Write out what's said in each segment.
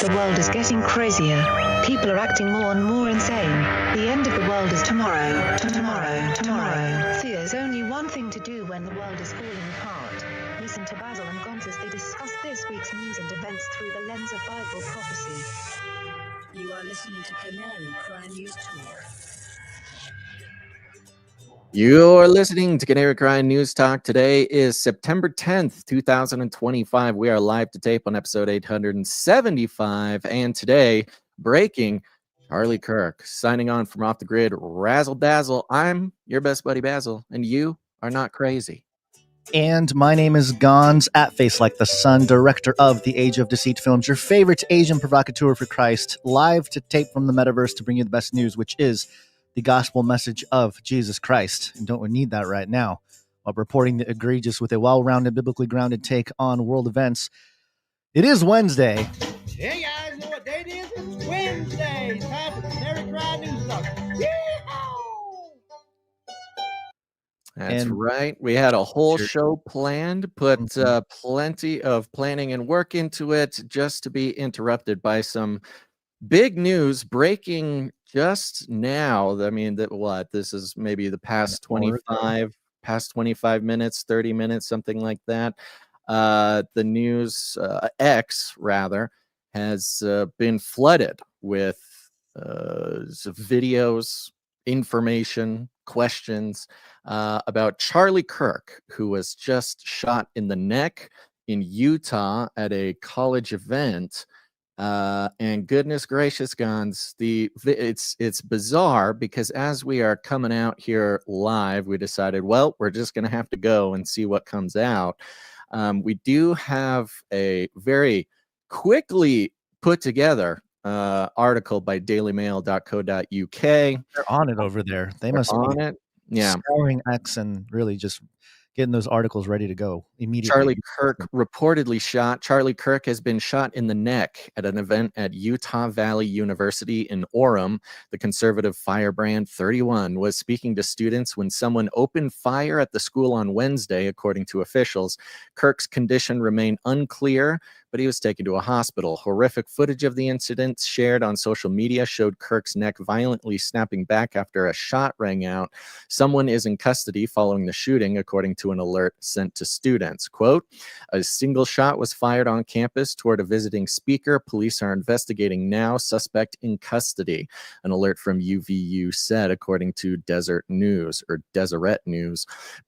The world is getting crazier. People are acting more and more insane. The end of the world is tomorrow. Tomorrow. There's only one thing to do when the world is falling apart. Listen to Basil and Gonz as they discuss this week's news and events through the lens of Bible prophecy. You are listening to Canary Crime News Talk. You're listening to Canary Crime News Talk. Today is September 10th, 2025. We are live to tape on episode 875. And today, breaking, Charlie Kirk signing on from Off the Grid, Razzle Dazzle. I'm your best buddy Basil, and you are not crazy. And my name is Gonz, at Face Like the Sun, director of the Age of Deceit films, your favorite Asian provocateur for Christ, live to tape from the metaverse to bring you the best news, which is the gospel message of Jesus Christ. And don't we need that right now? While reporting the egregious with a well-rounded, biblically grounded take on world events. It is Wednesday. Hey guys, know what day it is? It's Wednesday. It's time for Canary Crime News Talk. Yeehaw! That's And- right. We had a whole Sure. show planned, put plenty of planning and work into it, just to be interrupted by some big news breaking just now. I mean, this is maybe the past 25 minutes, 30 minutes, something like that. The news, X rather, has been flooded with videos, information, questions about Charlie Kirk, who was just shot in the neck in Utah at a college event. And goodness gracious, Gonz, it's bizarre because as we are coming out here live, we decided, well, we're just going to have to go and see what comes out. We do have a very quickly put together article by dailymail.co.uk. They're on it over there. They must on be it. Yeah. scouring X and really just getting those articles ready to go immediately. Charlie Kirk reportedly shot. Charlie Kirk has been shot in the neck at an event at Utah Valley University in Orem. The conservative firebrand, 31, was speaking to students when someone opened fire at the school on Wednesday, according to officials. Kirk's condition remained unclear, but he was taken to a hospital. Horrific footage of the incident shared on social media showed Kirk's neck violently snapping back after a shot rang out. Someone is in custody following the shooting, according to an alert sent to students. Quote, a single shot was fired on campus toward a visiting speaker. Police are investigating now. Suspect in custody. An alert from UVU said, according to Deseret News.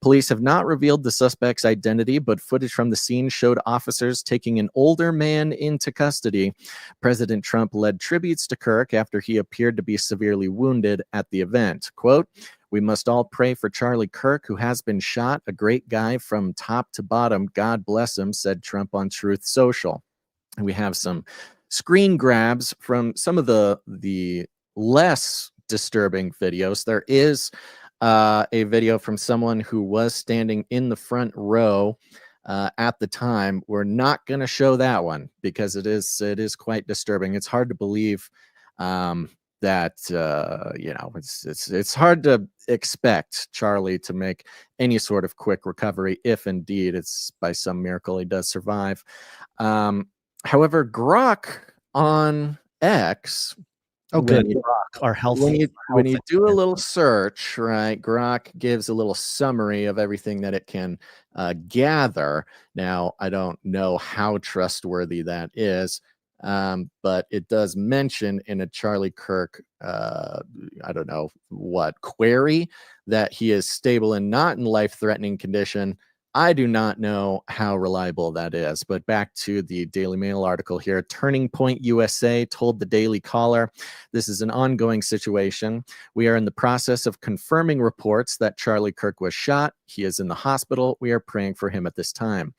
Police have not revealed the suspect's identity, but footage from the scene showed officers taking an older man into custody. President Trump led tributes to Kirk after he appeared to be severely wounded at the event. Quote, we must all pray for Charlie Kirk, who has been shot. A great guy from top to bottom. God bless him, said Trump on Truth Social. And we have some screen grabs from some of the less disturbing videos. There is a video from someone who was standing in the front row at the time. We're not going to show that one because it is quite disturbing. It's hard to believe that it's hard to expect Charlie to make any sort of quick recovery if indeed it's by some miracle he does survive. However, Grok on X. Oh, good. Grok, our healthy. When you do a little search, right, Grok gives a little summary of everything that it can gather. Now, I don't know how trustworthy that is, but it does mention in a Charlie Kirk, I don't know what, query that he is stable and not in life-threatening condition. I do not know how reliable that is, but back to the Daily Mail article here. Turning Point USA told the Daily Caller, this is an ongoing situation. We are in the process of confirming reports that Charlie Kirk was shot. He is in the hospital. We are praying for him at this time.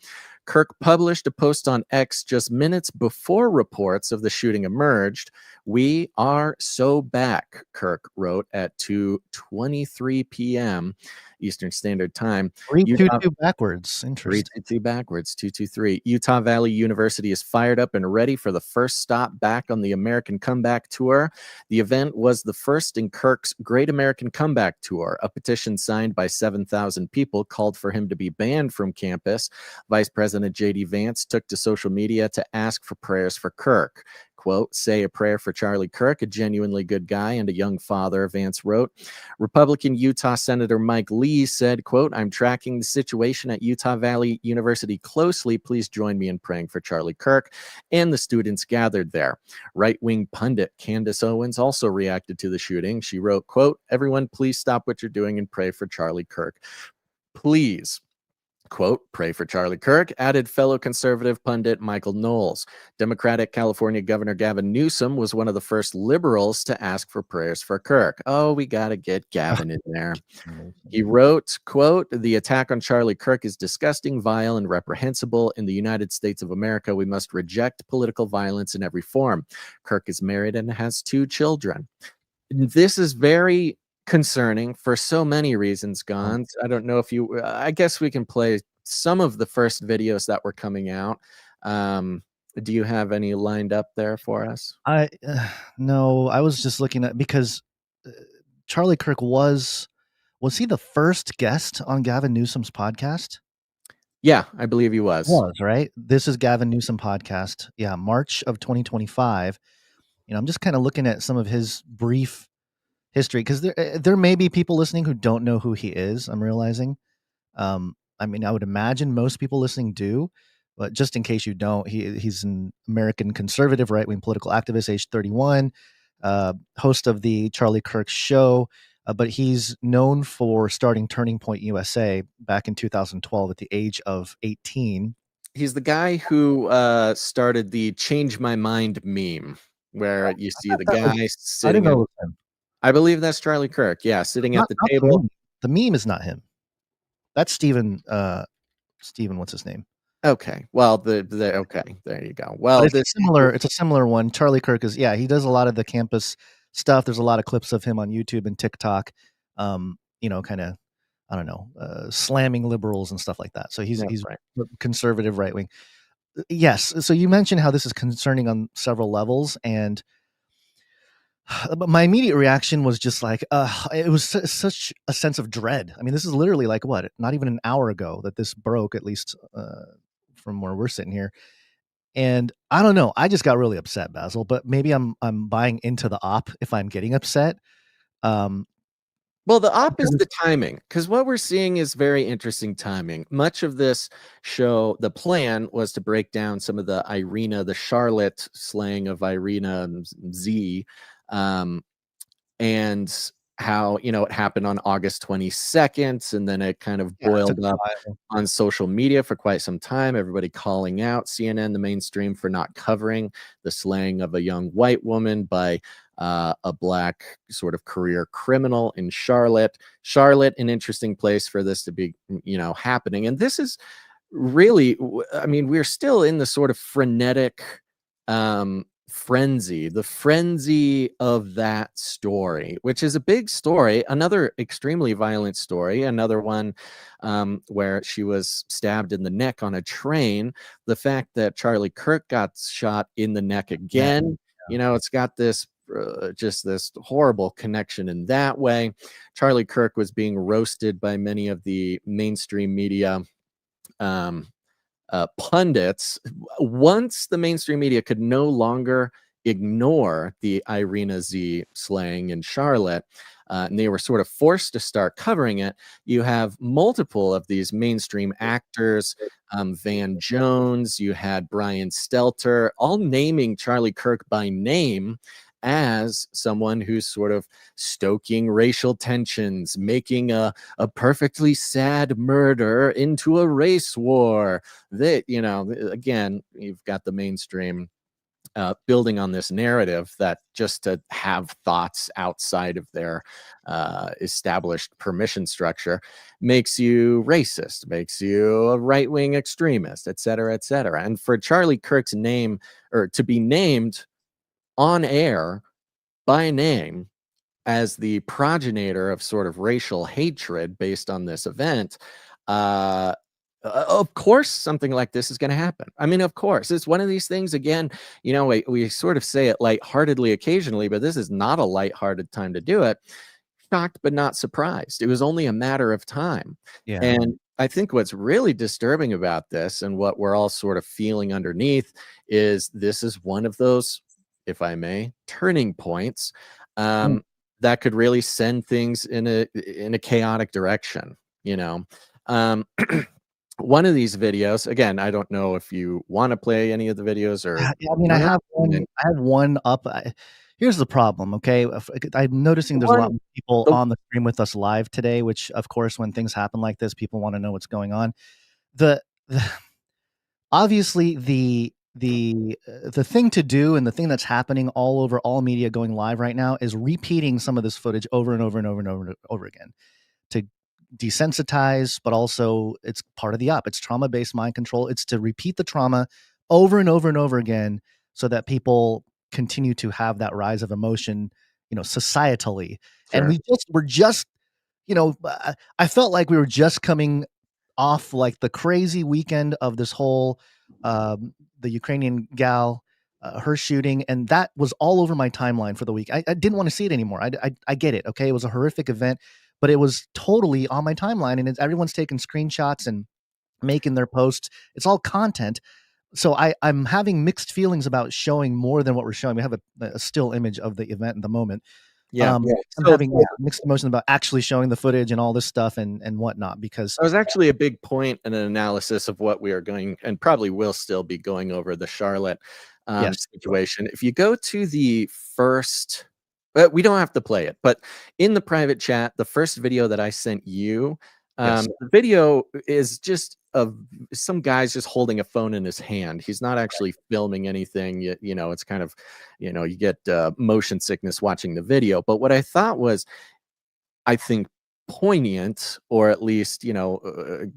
Kirk published a post on X just minutes before reports of the shooting emerged. We are so back, Kirk wrote at 2:23 p.m. Eastern Standard Time. 322 backwards. Interesting. 322 backwards, 223. Utah Valley University is fired up and ready for the first stop back on the American Comeback Tour. The event was the first in Kirk's Great American Comeback Tour. A petition signed by 7,000 people called for him to be banned from campus. Vice President J.D. Vance took to social media to ask for prayers for Kirk. quote, say a prayer for Charlie Kirk, a genuinely good guy and a young father, Vance wrote. Republican Utah Senator Mike Lee said, quote, I'm tracking the situation at Utah Valley University closely. Please join me in praying for Charlie Kirk and the students gathered there. Right-wing pundit Candace Owens also reacted to the shooting. She wrote, quote, everyone, please stop what you're doing and pray for Charlie Kirk. Please. Quote, pray for Charlie Kirk, added fellow conservative pundit Michael Knowles. Democratic California Governor Gavin Newsom was one of the first liberals to ask for prayers for Kirk. Oh, we got to get Gavin in there. He wrote, quote, the attack on Charlie Kirk is disgusting, vile, and reprehensible. In the United States of America, we must reject political violence in every form. Kirk is married and has 2 children. This is very concerning for so many reasons, Gons. I don't know if you, I guess we can play some of the first videos that were coming out. Do you have any lined up there for us? No, I was just looking at, because Charlie Kirk was he the first guest on Gavin Newsom's podcast? Yeah, I believe he was. Right? This is Gavin Newsom podcast. Yeah, March of 2025. I'm just kind of looking at some of his brief history, because there may be people listening who don't know who he is. I'm realizing. I mean, I would imagine most people listening do, but just in case you don't, he's an American conservative right-wing political activist, age 31, host of the Charlie Kirk Show, but he's known for starting Turning Point USA back in 2012 at the age of 18. He's the guy who started the Change My Mind meme, where you see the guy sitting. I believe that's Charlie Kirk. Yeah, sitting at the table. The meme is not him. That's Steven. What's his name? Okay. Well, okay. There you go. Well, it's a similar one. Charlie Kirk is, he does a lot of the campus stuff. There's a lot of clips of him on YouTube and TikTok. Kind of, I don't know, slamming liberals and stuff like that. So he's right. Conservative right wing. Yes. So you mentioned how this is concerning on several levels, and my immediate reaction was just like, it was such a sense of dread. I mean, this is literally like not even an hour ago that this broke, at least from where we're sitting here. And I don't know, I just got really upset, Basil, but maybe I'm buying into the op if I'm getting upset. Well, the op is the timing, because what we're seeing is very interesting timing. Much of this show, the plan was to break down some of the Charlotte slaying of Irina Z, and how, it happened on August 22nd, and then it kind of boiled up on social media for quite some time, everybody calling out CNN, the mainstream, for not covering the slaying of a young white woman by a black sort of career criminal in Charlotte. An interesting place for this to be, happening. And this is really, I mean, we're still in the sort of frenetic frenzy of that story, which is a big story, another extremely violent story, another one where she was stabbed in the neck on a train. The fact that Charlie Kirk got shot in the neck again, it's got this just this horrible connection in that way. Charlie Kirk was being roasted by many of the mainstream media pundits once the mainstream media could no longer ignore the Irina Z slaying in Charlotte, and they were sort of forced to start covering it. You have multiple of these mainstream actors, Van Jones, you had Brian Stelter, all naming Charlie Kirk by name as someone who's sort of stoking racial tensions, making a perfectly sad murder into a race war. That, again, you've got the mainstream building on this narrative that just to have thoughts outside of their established permission structure makes you racist, makes you a right-wing extremist, et cetera, et cetera. And for Charlie Kirk's name, or to be named on air by name as the progenitor of sort of racial hatred based on this event, of course something like this is going to happen. I mean, of course, it's one of these things, again, we sort of say it lightheartedly occasionally, but this is not a lighthearted time to do it. Shocked but not surprised. It was only a matter of time. Yeah. And I think what's really disturbing about this, and what we're all sort of feeling underneath, is this is one of those if I may, turning points that could really send things in a chaotic direction, you know. One of these videos, again, I don't know if you want to play any of the videos or I mean, I have one up. Here's the problem, okay? I'm noticing there's a lot more people on the stream with us live today, which, of course, when things happen like this, people want to know what's going on. The obviously the thing to do and the thing that's happening all over all media going live right now is repeating some of this footage over and over and over and over and over again to desensitize, but also it's part of the op. It's trauma-based mind control. It's to repeat the trauma over and over and over again so that people continue to have that rise of emotion, societally. Sure. And we're just, I felt like we were just coming off like the crazy weekend of this whole, the Ukrainian gal, her shooting, and that was all over my timeline for the week. I didn't want to see it anymore. I get it. Okay. It was a horrific event, but it was totally on my timeline, and everyone's taking screenshots and making their posts. It's all content. So I'm having mixed feelings about showing more than what we're showing. We have a still image of the event in the moment. I'm having mixed emotions about actually showing the footage and all this stuff and whatnot, because that was actually a big point in an analysis of what we are going and probably will still be going over the Charlotte situation. If you go to the first, we don't have to play it, but in the private chat, the first video that I sent you, the video is just of some guy's just holding a phone in his hand. He's not actually filming anything. It's kind of, you get motion sickness watching the video. But what I thought was, I think, poignant, or at least, impactful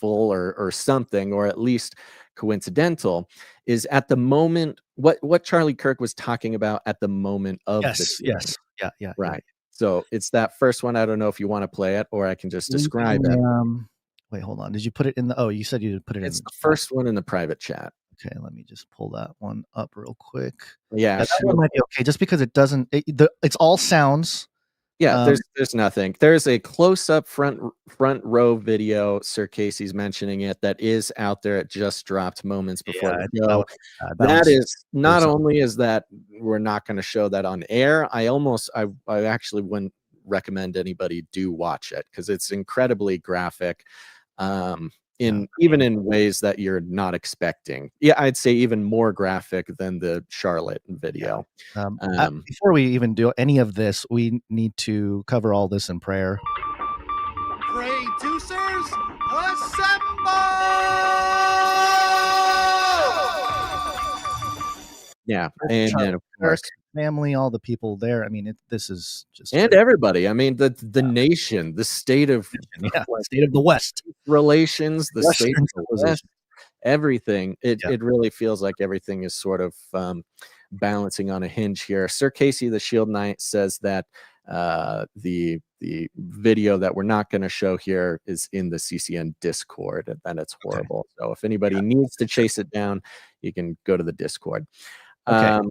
or something, or at least coincidental, is at the moment what Charlie Kirk was talking about at the moment of this. Yes. Yeah. Right. So it's that first one. I don't know if you want to play it, or I can just describe it. Wait, hold on. Did you put it in the? Oh, you said you put it in. It's the first one in the private chat. Okay, let me just pull that one up real quick. Yeah, that one might be okay, just because it doesn't. It's all sounds. Yeah, there's nothing. There's a close-up front row video. Sir Casey's mentioning it. That is out there. It just dropped moments before the show. That is not only is that we're not going to show that on air. I actually wouldn't recommend anybody do watch it, because it's incredibly graphic. Even in ways that you're not expecting. Yeah, I'd say even more graphic than the Charlotte video. Before we even do any of this, we need to cover all this in prayer. Producers, assemble! Yeah, and then of course, family, all the people there. I mean, this is just, and everybody. I mean, the nation, the state of state of the West relations, the Western state of the West, everything. It really feels like everything is sort of balancing on a hinge here. Sir Casey, the Shield Knight, says that the video that we're not going to show here is in the CCN Discord, and it's horrible. So if anybody needs to chase it down, you can go to the Discord. So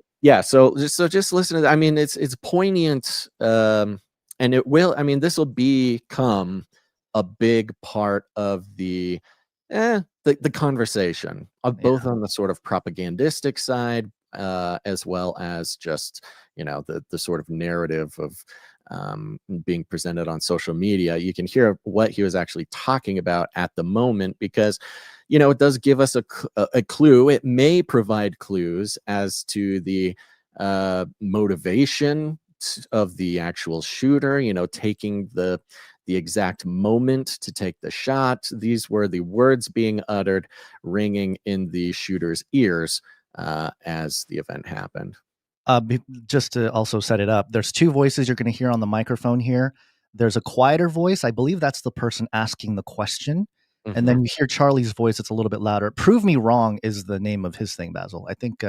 just listen to that. I mean, it's poignant, and it will. I mean, this will become a big part of the conversation of both on the sort of propagandistic side, as well as just the sort of narrative of being presented on social media. You can hear what he was actually talking about at the moment, because it does give us a clue. It may provide clues as to the motivation of the actual shooter, taking the exact moment to take the shot. These were the words being uttered, ringing in the shooter's ears as the event happened. Just to also set it up, there's two voices you're going to hear on the microphone here. There's a quieter voice. I believe that's the person asking the question. Mm-hmm. And then you hear Charlie's voice. It's a little bit louder. Prove Me Wrong is the name of his thing, Basil. I think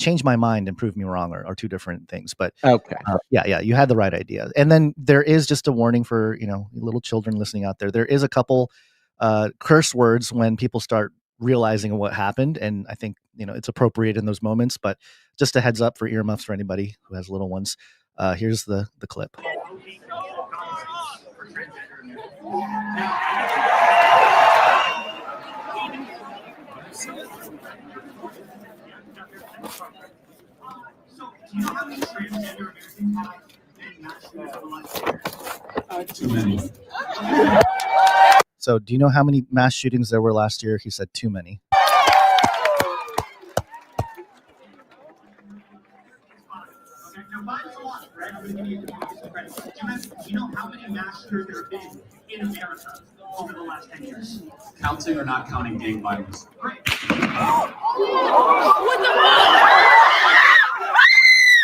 Change My Mind and Prove Me Wrong are two different things. But okay. You had the right idea. And then there is just a warning for, little children listening out there. There is a couple curse words when people start realizing what happened. And I think, it's appropriate in those moments. But just a heads up for earmuffs for anybody who has little ones. Here's the clip. Too many. So, do you know how many mass shootings there were last year? He said too many. Do you know how many mass shootings there have been in America over the last 10 years? Counting or not counting gang violence? Great.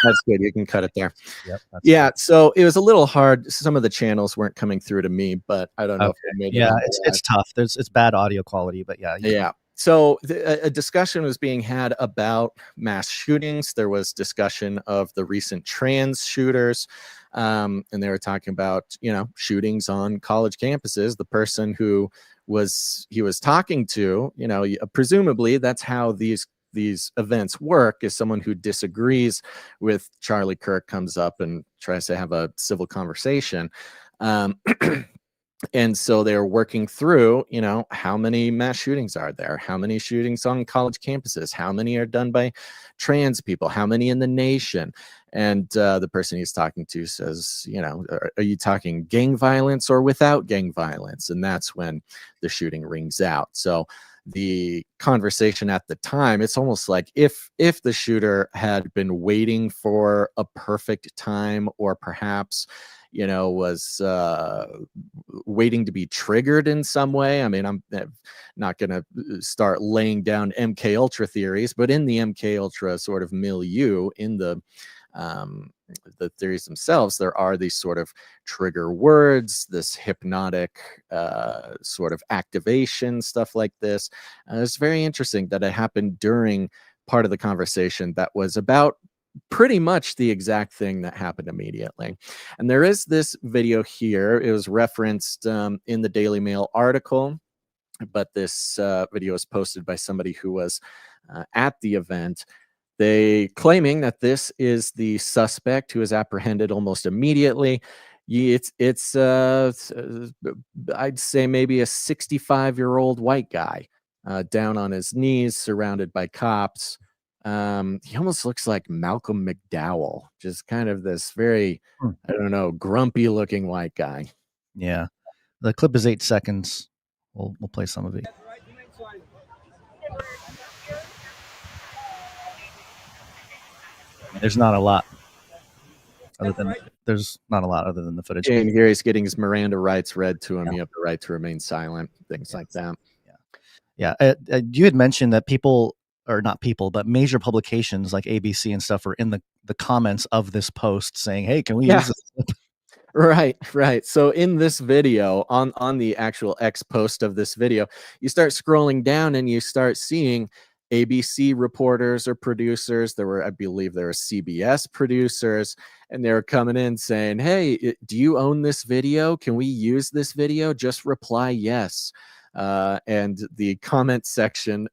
That's good. You can cut it there. Yep. Yeah. So it was a little hard. Some of the channels weren't coming through to me, but I don't know if they made it. Yeah, it's tough. It's bad audio quality, but yeah. Yeah. So a discussion was being had about mass shootings. There was discussion of the recent trans shooters, and they were talking about, shootings on college campuses. The person who he was talking to, presumably that's how these events work, is someone who disagrees with Charlie Kirk comes up and tries to have a civil conversation. And so they're working through, how many mass shootings are there? How many shootings on college campuses? How many are done by trans people? How many in the nation? And the person he's talking to says, are you talking gang violence or without gang violence? And that's when the shooting rings out. So the conversation at the time, it's almost like if the shooter had been waiting for a perfect time, or perhaps was waiting to be triggered in some way. I mean, I'm not going to start laying down MK Ultra theories, but in the MK Ultra sort of milieu, in the theories themselves, there are these sort of trigger words, this hypnotic sort of activation, stuff like this. It's very interesting that it happened during part of the conversation that was about pretty much the exact thing that happened immediately. And there is this video here. It was referenced in the Daily Mail article, but this video was posted by somebody who was at the event. They claiming that this is the suspect who was apprehended almost immediately. It's I'd say maybe a 65-year-old white guy down on his knees, surrounded by cops. He almost looks like Malcolm McDowell, just kind of this very, I don't know, grumpy looking white guy. Yeah. The clip is 8 seconds. We'll play some of it. There's not a lot other than the footage. And here he's getting his Miranda rights read to him. Yeah. You have the right to remain silent, things like that. Yeah. You had mentioned that but major publications like ABC and stuff are in the comments of this post saying, hey, can we use this? Right. So in this video, on the actual X post of this video, you start scrolling down and you start seeing ABC reporters or producers. I believe there were CBS producers, and they were coming in saying, hey, do you own this video? Can we use this video? Just reply yes. And the comment section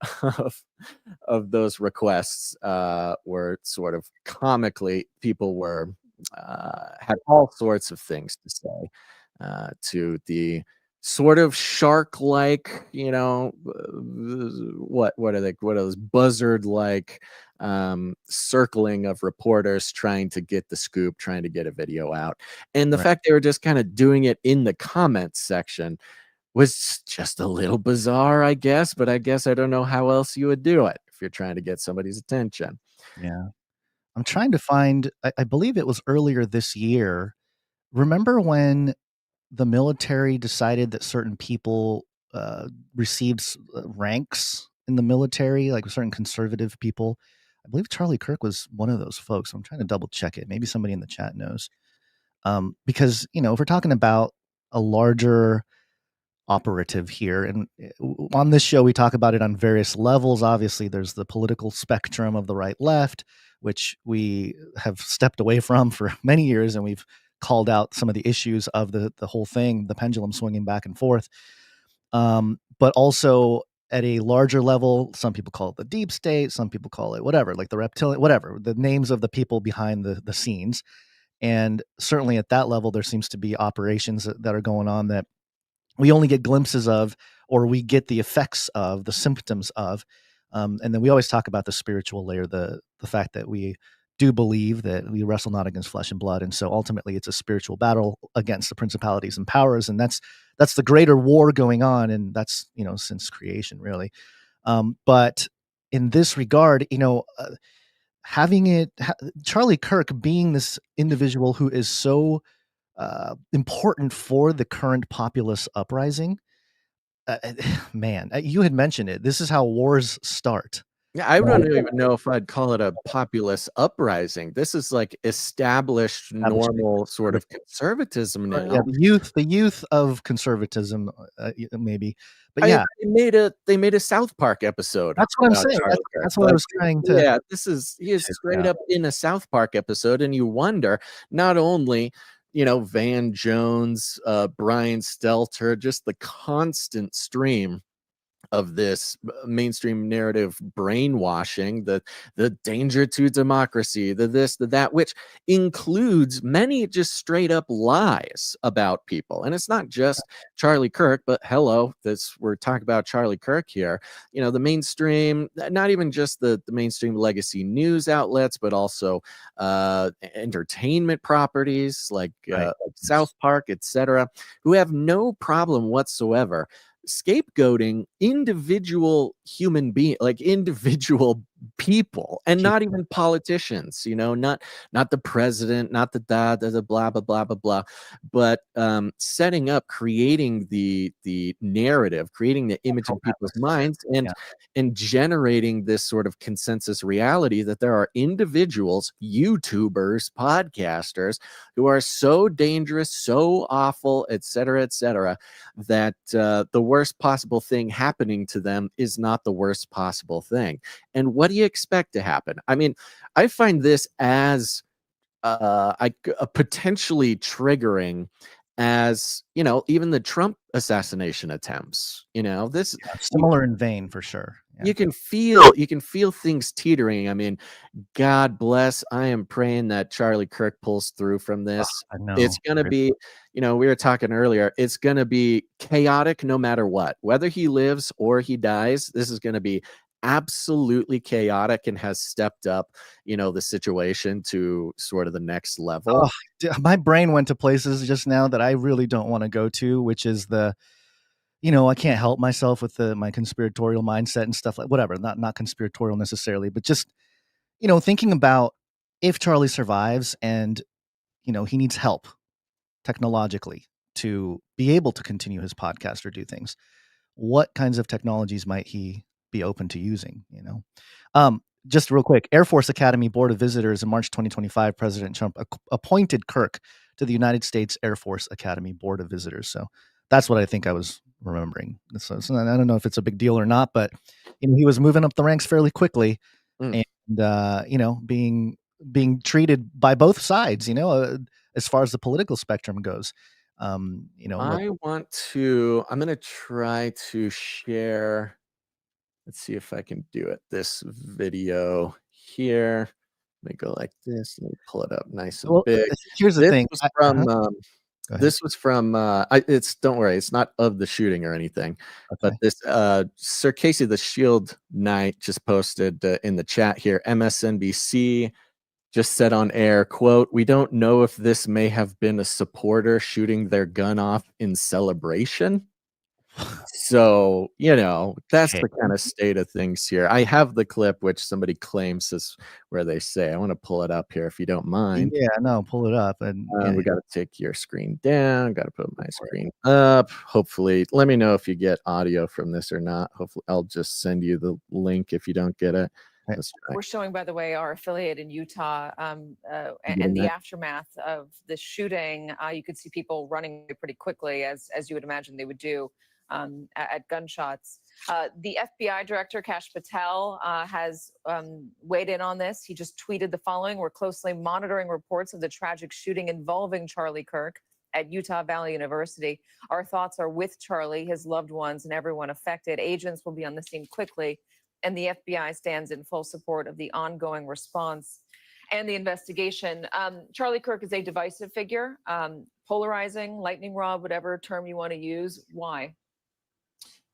of those requests were sort of comically, people were had all sorts of things to say to the sort of shark-like, what are those buzzard-like circling of reporters trying to get the scoop, trying to get a video out. And the fact they were just kind of doing it in the comments section was just a little bizarre, I guess. But I guess I don't know how else you would do it if you're trying to get somebody's attention. Yeah. I'm trying to find, I believe it was earlier this year. Remember when the military decided that certain people received ranks in the military, like certain conservative people? I believe Charlie Kirk was one of those folks. I'm trying to double check it. Maybe somebody in the chat knows. Because, if we're talking about a larger operative here, and on this show, we talk about it on various levels. Obviously, there's the political spectrum of the right left, which we have stepped away from for many years, and we've called out some of the issues of the whole thing, the pendulum swinging back and forth. But also at a larger level, some people call it the deep state, some people call it whatever, like the reptilian, whatever, the names of the people behind the scenes. And certainly at that level, there seems to be operations that are going on that we only get glimpses of, or we get the effects of, the symptoms of, And then we always talk about the spiritual layer, the fact that we do believe that we wrestle not against flesh and blood, and so ultimately it's a spiritual battle against the principalities and powers, and that's the greater war going on, and that's since creation really. But in this regard, Charlie Kirk being this individual who is so important for the current populist uprising, man, you had mentioned it. This is how wars start. Yeah, I don't even know if I'd call it a populist uprising. This is like established, normal sort of conservatism now. Yeah, the youth of conservatism, maybe. But yeah, they made a South Park episode. That's what I'm saying. That's what I was trying to. Yeah, he is straight up in a South Park episode, and you wonder not only Van Jones, Brian Stelter, just the constant stream of this mainstream narrative brainwashing, the danger to democracy, the this, the that, which includes many just straight up lies about people. And it's not just Charlie Kirk, but we're talking about Charlie Kirk here. The mainstream, not even just the mainstream legacy news outlets, but also entertainment properties like South Park, etc., who have no problem whatsoever scapegoating individual human beings, like individual people, and not even politicians, not the president, not the blah blah blah blah blah, but setting up, creating the narrative, creating the image in people's minds, and generating this sort of consensus reality that there are individuals, YouTubers, podcasters, who are so dangerous, so awful, etc., that the worst possible thing happening to them is not the worst possible thing. And what do you expect to happen? I mean, I find this as potentially triggering as even the Trump assassination attempts. This similar in vein for sure. Yeah. You can feel things teetering. I mean, God bless. I am praying that Charlie Kirk pulls through from this. I know. It's gonna be, we were talking earlier, it's gonna be chaotic no matter what. Whether he lives or he dies, this is gonna be absolutely chaotic, and has stepped up, the situation to sort of the next level. My brain went to places just now that I really don't want to go to, which is I can't help myself with my conspiratorial mindset and stuff, like whatever, not conspiratorial necessarily, but just, thinking about if Charlie survives and, he needs help technologically to be able to continue his podcast or do things, what kinds of technologies might he be open to using, Just real quick, Air Force Academy Board of Visitors in March 2025, President Trump appointed Kirk to the United States Air Force Academy Board of Visitors. So that's what I think I was remembering. So I don't know if it's a big deal or not, but he was moving up the ranks fairly quickly, and being treated by both sides, as far as the political spectrum goes. I'm going to try to share. Let's see if I can do it. This video here. Let me go like this. Let me pull it up nice and big. Here's the thing. This was from don't worry, it's not of the shooting or anything. Okay. But this Sir Casey the Shield Knight just posted in the chat here. MSNBC just said on air, quote, "We don't know if this may have been a supporter shooting their gun off in celebration." So, that's the kind of state of things here. I have the clip, which somebody claims is where they say, I want to pull it up here if you don't mind. Yeah, no, pull it up. And we got to take your screen down. Got to put my screen up. Hopefully, let me know if you get audio from this or not. Hopefully, I'll just send you the link if you don't get it. We're showing, by the way, our affiliate in Utah, and the aftermath of the shooting. You could see people running pretty quickly, as you would imagine they would do. At gunshots. The FBI director, Kash Patel, has weighed in on this. He just tweeted the following: "We're closely monitoring reports of the tragic shooting involving Charlie Kirk at Utah Valley University. Our thoughts are with Charlie, his loved ones, and everyone affected. Agents will be on the scene quickly, and the FBI stands in full support of the ongoing response and the investigation." Charlie Kirk is a divisive figure, polarizing, lightning rod, whatever term you want to use. Why?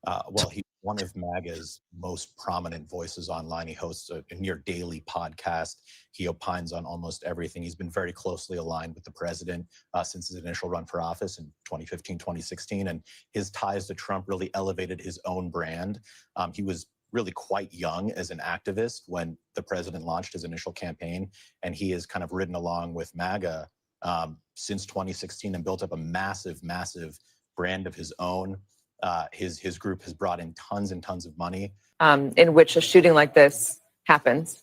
Well, he one of MAGA's most prominent voices online. He hosts a near daily podcast. He opines on almost everything. He's been very closely aligned with the president since his initial run for office in 2015, 2016. And his ties to Trump really elevated his own brand. He was really quite young as an activist when the president launched his initial campaign. And he has kind of ridden along with MAGA since 2016 and built up a massive, massive brand of his own. His group has brought in tons and tons of money. In which a shooting like this happens.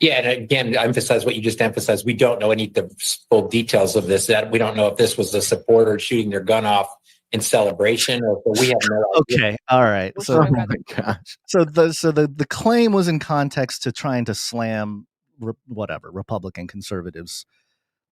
Yeah, and again, I emphasize what you just emphasized. We don't know any of the full details of this. That we don't know if this was a supporter shooting their gun off in celebration, or if we have no idea. Okay, all right. So, Oh my gosh. so the claim was in context to trying to slam Republican conservatives.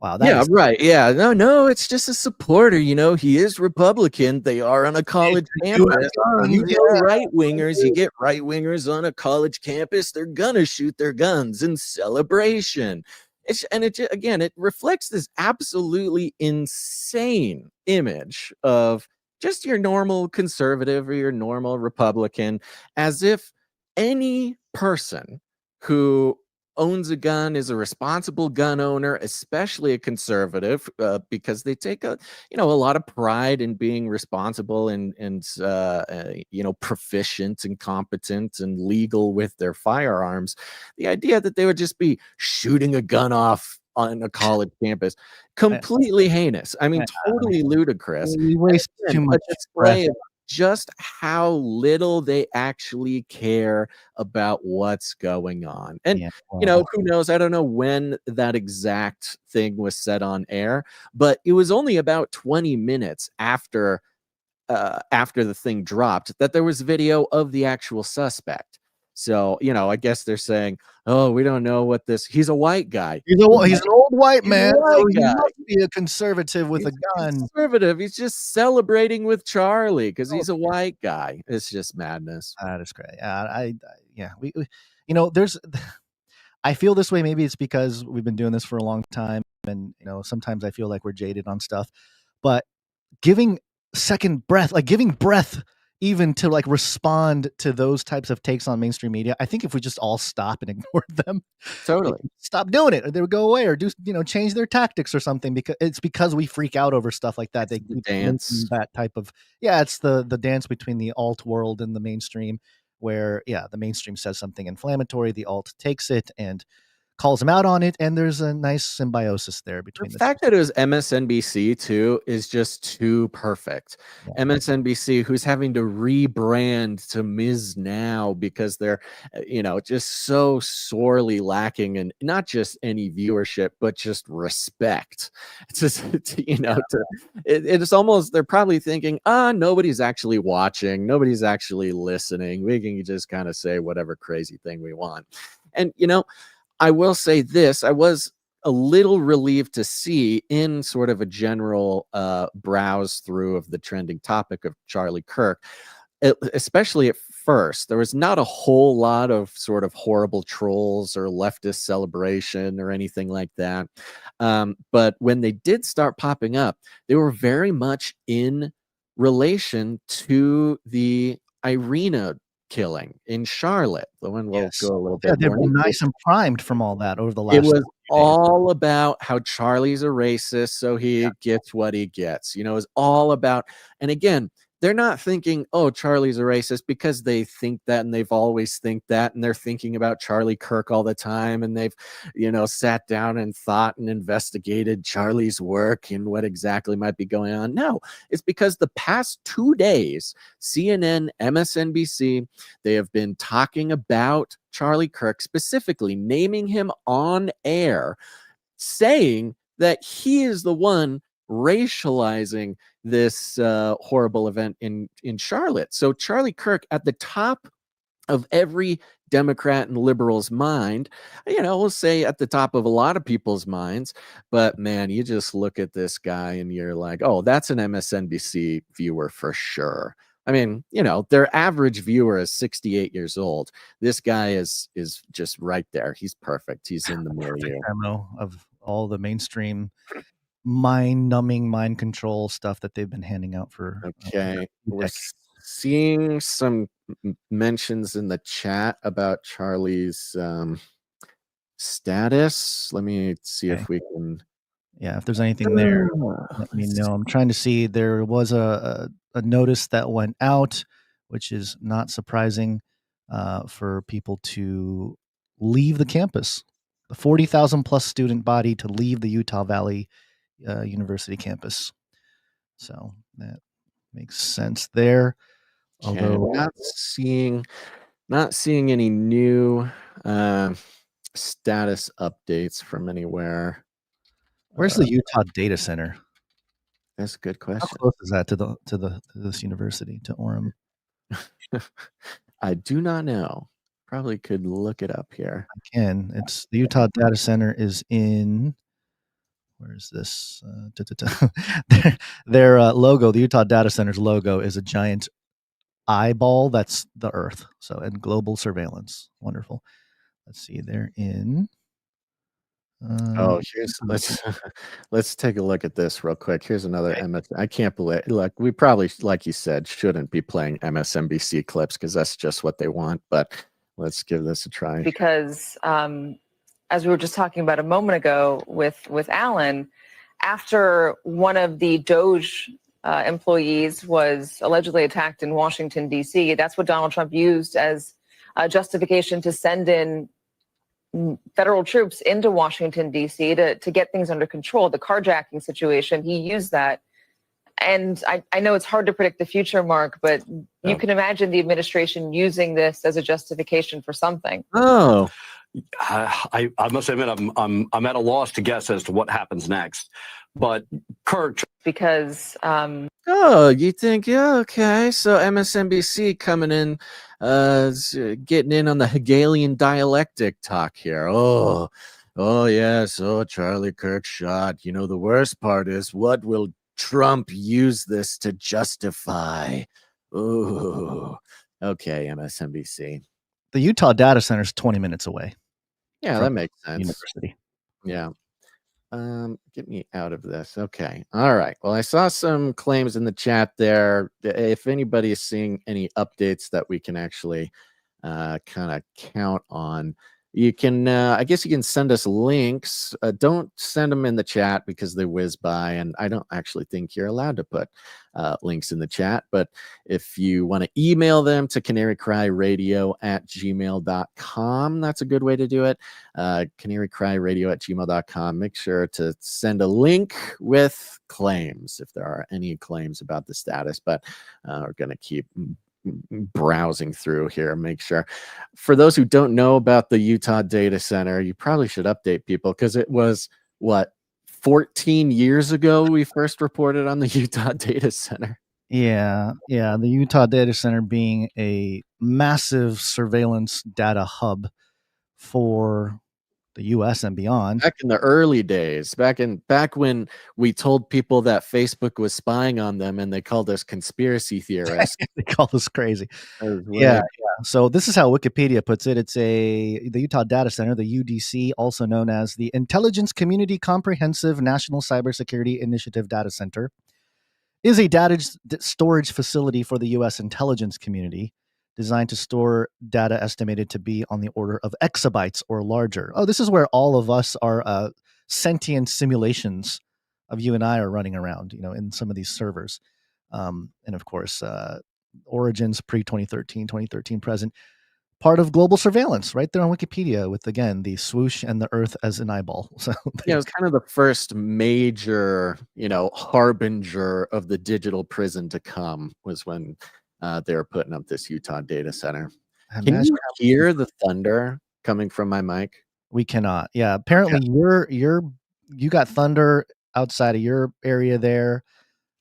Wow. Right. Yeah. No, it's just a supporter. You know, he is Republican. They are on a college campus. You get right wingers. You get right wingers on a college campus. They're gonna shoot their guns in celebration. It reflects this absolutely insane image of just your normal conservative or your normal Republican, as if any person who owns a gun is a responsible gun owner, especially a conservative, because they take a lot of pride in being responsible and proficient and competent and legal with their firearms. The idea that they would just be shooting a gun off on a college campus, completely heinous. I mean, totally ludicrous. We waste too much display of just how little they actually care about what's going on. And, who knows? I don't know when that exact thing was said on air, but it was only about 20 minutes after the thing dropped that there was video of the actual suspect. So, I guess they're saying, oh, we don't know what this, he's a white guy. He's an old white man. So he must be a conservative with a gun. Conservative. He's just celebrating with Charlie because he's a white guy. It's just madness. That is great. I feel this way. Maybe it's because we've been doing this for a long time. And, sometimes I feel like we're jaded on stuff, but giving breath even to respond to those types of takes on mainstream media. I think if we just all stop and ignore them, totally stop doing it, or they would go away, or do change their tactics or something. Because we freak out over stuff like that. They dance that type of it's the dance between the alt world and the mainstream, where the mainstream says something inflammatory, the alt takes it and calls them out on it, and there's a nice symbiosis there between the fact that it was MSNBC too is just too perfect. MSNBC, who's having to rebrand to Ms. Now because they're just so sorely lacking in not just any viewership but just respect. It's just it's almost, they're probably thinking, nobody's actually watching, nobody's actually listening, we can just kind of say whatever crazy thing we want. And I will say this, I was a little relieved to see in sort of a general browse through of the trending topic of Charlie Kirk, especially at first, there was not a whole lot of sort of horrible trolls or leftist celebration or anything like that. But when they did start popping up, they were very much in relation to the Irina killing in Charlotte. The one we'll go a little bit. They've been nice and primed from all that over the last. It was all about how Charlie's a racist, so he gets what he gets. It's all about, and again, they're not thinking, oh, Charlie's a racist because they think that and they've always think that, and they're thinking about Charlie Kirk all the time, and they've, sat down and thought and investigated Charlie's work and what exactly might be going on. No, it's because the past 2 days, CNN, MSNBC, they have been talking about Charlie Kirk, specifically naming him on air, saying that he is the one racializing this horrible event in Charlotte. So Charlie Kirk at the top of every Democrat and liberal's mind, we'll say at the top of a lot of people's minds, but man, you just look at this guy and you're like, oh, that's an MSNBC viewer for sure. I mean, their average viewer is 68 years old. This guy is just right there. He's perfect. He's in the milieu. Demo of all the mainstream mind-numbing, mind control stuff that they've been handing out for. Okay, we're seeing some mentions in the chat about Charlie's status. Let me see if we can. Yeah, if there's anything there, let me know. I'm trying to see. There was a notice that went out, which is not surprising, for people to leave the campus. The 40,000 plus student body to leave the Utah Valley University campus. So that makes sense there. Although not seeing any new status updates from anywhere. Where's the Utah data center? That's a good How question. close is that to this university, to Orem? I do not know. Probably could look it up here. I can. It's the Utah data center is in. Where's this? Their logo, the Utah data center's logo, is a giant eyeball. That's the Earth. So, and global surveillance. Wonderful. Let's see. They're in. Let's take a look at this real quick. Here's another MS. I can't believe. Look, we probably, like you said, shouldn't be playing MSNBC clips because that's just what they want. But let's give this a try. Because as we were just talking about a moment ago with Alan, after one of the Doge employees was allegedly attacked in Washington, D.C., that's what Donald Trump used as a justification to send in federal troops into Washington, D.C. to get things under control. The carjacking situation, he used that. And I know it's hard to predict the future, Mark, but you can imagine the administration using this as a justification for something. Oh, I must admit I'm at a loss to guess as to what happens next. But KIRK, because you think, yeah, okay, so MSNBC coming in, getting in on the Hegelian dialectic talk here. Oh yes, Charlie Kirk shot. You know, the worst part is, what will Trump use this to justify? Oh, okay, MSNBC. The Utah data center is 20 minutes away. Yeah, that makes sense. University. Yeah. Get me out of this. Okay. All right. Well, I saw some claims in the chat there. If anybody is seeing any updates that we can actually kind of count on, you can, I guess you can send us links. Don't send them in the chat because they whiz by, and I don't actually think you're allowed to put links in the chat. But if you want to email them to canarycryradio@gmail.com, that's a good way to do it. Canarycryradio@gmail.com. Make sure to send a link with claims if there are any claims about the status. But we're going to keep browsing through here. Make sure, for those who don't know about the Utah data center, you probably should update people, because it was 14 years ago we first reported on the Utah data center. Yeah. The Utah data center being a massive surveillance data hub for the U.S. and beyond. Back in the early days, back when we told people that Facebook was spying on them, and they called us conspiracy theorists. They call us crazy. Yeah. So this is how Wikipedia puts it. It's the Utah Data Center, the UDC, also known as the Intelligence Community Comprehensive National Cybersecurity Initiative Data Center, is a data storage facility for the U.S. intelligence community, designed to store data estimated to be on the order of exabytes or larger. Oh, this is where all of us are sentient simulations of you and I are running around, in some of these servers. And of course, origins pre-2013, 2013 present, part of global surveillance, right there on Wikipedia, with, again, the swoosh and the Earth as an eyeball. So it was kind of the first major, harbinger of the digital prison to come, was when they were putting up this Utah data center. Can you hear the thunder coming from my mic? We cannot. Yeah, apparently you got thunder outside of your area there.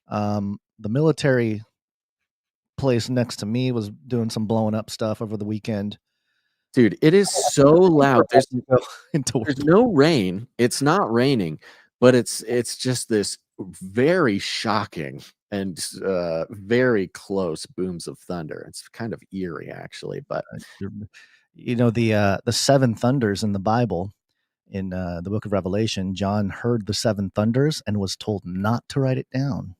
The military place next to me was doing some blowing up stuff over the weekend. Dude, it is so loud. There's no rain. It's not raining, but it's just this very shocking and very close booms of thunder. It's kind of eerie, actually. But the seven thunders in the Bible, in the book of Revelation, John heard the seven thunders and was told not to write it down.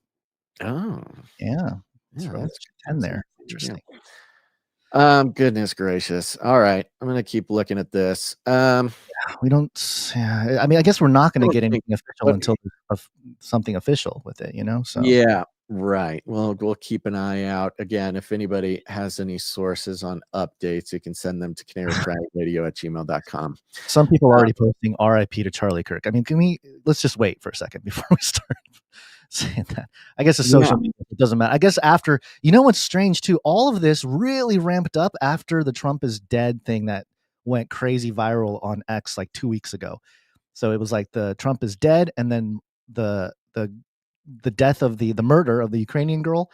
Oh, yeah, that's 10 there. Interesting. Goodness gracious. All right. I'm going to keep looking at this. We don't. I mean, I guess we're not going to get anything official but- until there's something official with it, you know. So Yeah, right. Well, we'll keep an eye out. Again, if anybody has any sources on updates, you can send them to canarycrysupplydrop@gmail.com. some people are already posting RIP to Charlie Kirk. I mean, let's just wait for a second before we start saying that. I guess it's social media. It doesn't matter. I guess after, you know what's strange too? All of this really ramped up after the Trump is dead thing that went crazy viral on X like 2 weeks ago. So it was like the Trump is dead, and then the death of the murder of the Ukrainian girl,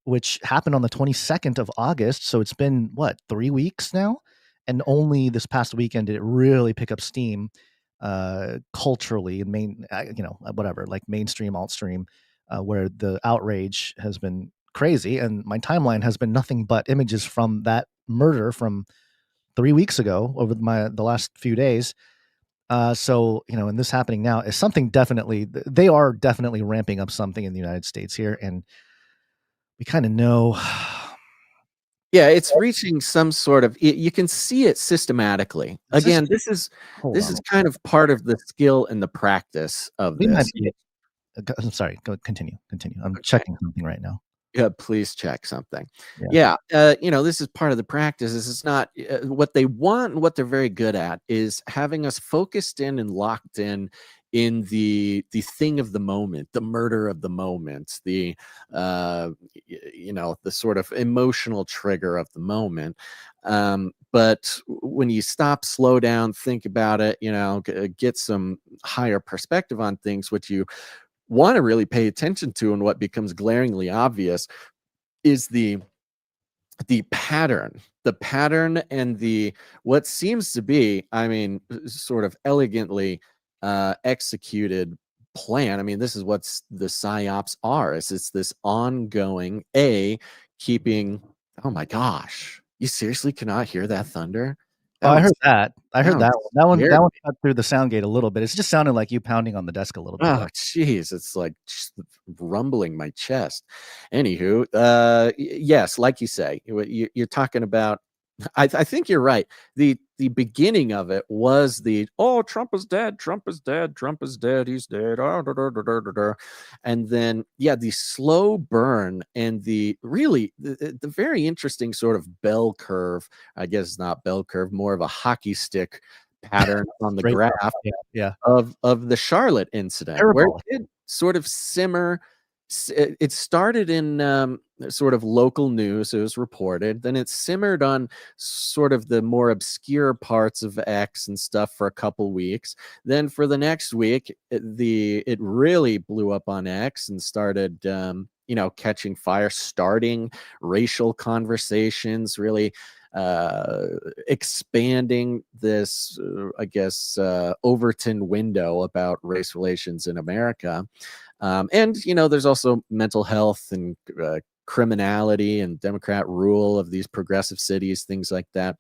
which happened on the 22nd of August. So it's been what, 3 weeks now, and only this past weekend did it really pick up steam culturally and whatever, like mainstream, alt stream, where the outrage has been crazy, and my timeline has been nothing but images from that murder from 3 weeks ago over the last few days. So, you know, and this happening now is something they are definitely ramping up something in the United States here. And we kind of know. Yeah, it's reaching some sort of, you can see it systematically. Again, this is kind of part of the skill and the practice of this. I'm sorry, continue. I'm checking something right now. Yeah, please check something. Yeah, this is part of the practice. This is not what they want, and what they're very good at is having us focused in and locked in the thing of the moment, the murder of the moment, the the sort of emotional trigger of the moment. But when you stop, slow down, think about it, get some higher perspective on things, what you want to really pay attention to, and what becomes glaringly obvious is the pattern and the what seems to be, I mean, sort of elegantly executed plan. I mean, this is what the psyops are. It's this ongoing keeping. Oh my gosh, you seriously cannot hear that thunder? I heard that. That one cut through the sound gate a little bit. It's just sounded like you pounding on the desk a little bit. Oh, jeez, it's like rumbling my chest. Anywho, yes, like you say, you're talking about. I think you're right. The beginning of it was Trump is dead, Trump is dead, Trump is dead, he's dead. And then the slow burn and the very interesting sort of bell curve. I guess it's not bell curve, more of a hockey stick pattern on the graph of the Charlotte incident. Terrible. Where it did sort of simmer. It started in sort of local news. It was reported. Then it simmered on sort of the more obscure parts of X and stuff for a couple weeks. Then for the next week, it really blew up on X and started catching fire, starting racial conversations, really expanding this, Overton window about race relations in America. And there's also mental health and criminality and Democrat rule of these progressive cities, things like that,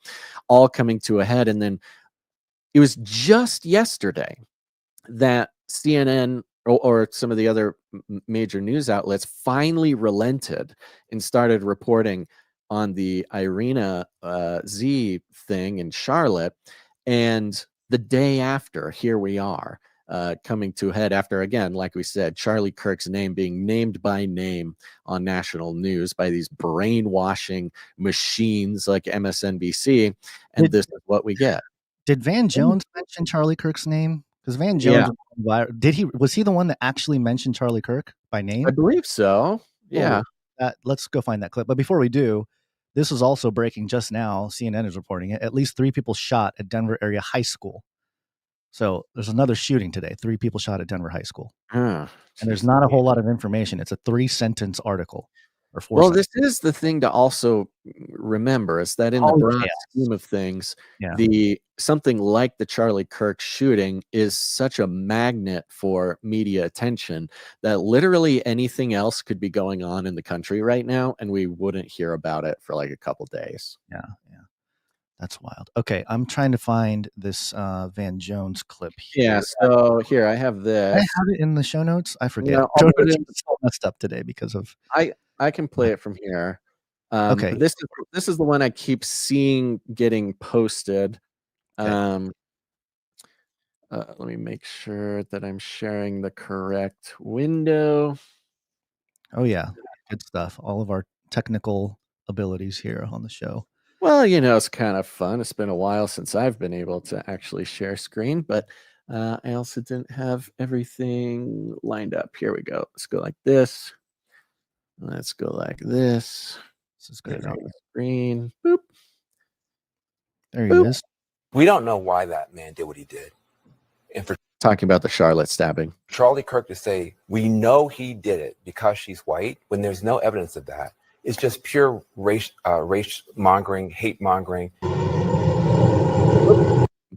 all coming to a head. And then it was just yesterday that CNN or some of the other major news outlets finally relented and started reporting on the Irina Z thing in Charlotte. And the day after, here we are. Coming to a head after, again, like we said, Charlie Kirk's name being named by name on national news by these brainwashing machines like MSNBC, and this is what we get. Did Van Jones mention Charlie Kirk's name? Because Van Jones, was he the one that actually mentioned Charlie Kirk by name? I believe so. Yeah. Let's go find that clip. But before we do, this is also breaking just now. CNN is reporting it. At least 3 people shot at Denver area high school. So there's another shooting today. 3 people shot at Denver high school. And there's not a whole lot of information. It's a 3-sentence article. Or 4 sentences. This is the thing to also remember, is that in the broad scheme of things, something like the Charlie Kirk shooting is such a magnet for media attention that literally anything else could be going on in the country right now, and we wouldn't hear about it for like a couple days. Yeah. That's wild. Okay, I'm trying to find this Van Jones clip here. Yeah, so here I have this. I have it in the show notes. I forget. No, It's all messed up today because of. I can play it from here. Okay. This is the one I keep seeing getting posted. Okay. Let me make sure that I'm sharing the correct window. Oh yeah, good stuff. All of our technical abilities here on the show. Well, you know, it's kind of fun. It's been a while since I've been able to actually share screen, but I also didn't have everything lined up. Here we go. Let's go like this. Let's go like this. This is great. On the screen. Boop. There he is. We don't know why that man did what he did. And for Talking about the Charlotte stabbing. Charlie Kirk to say, we know he did it because she's white, when there's no evidence of that, it's just pure race mongering, hate mongering.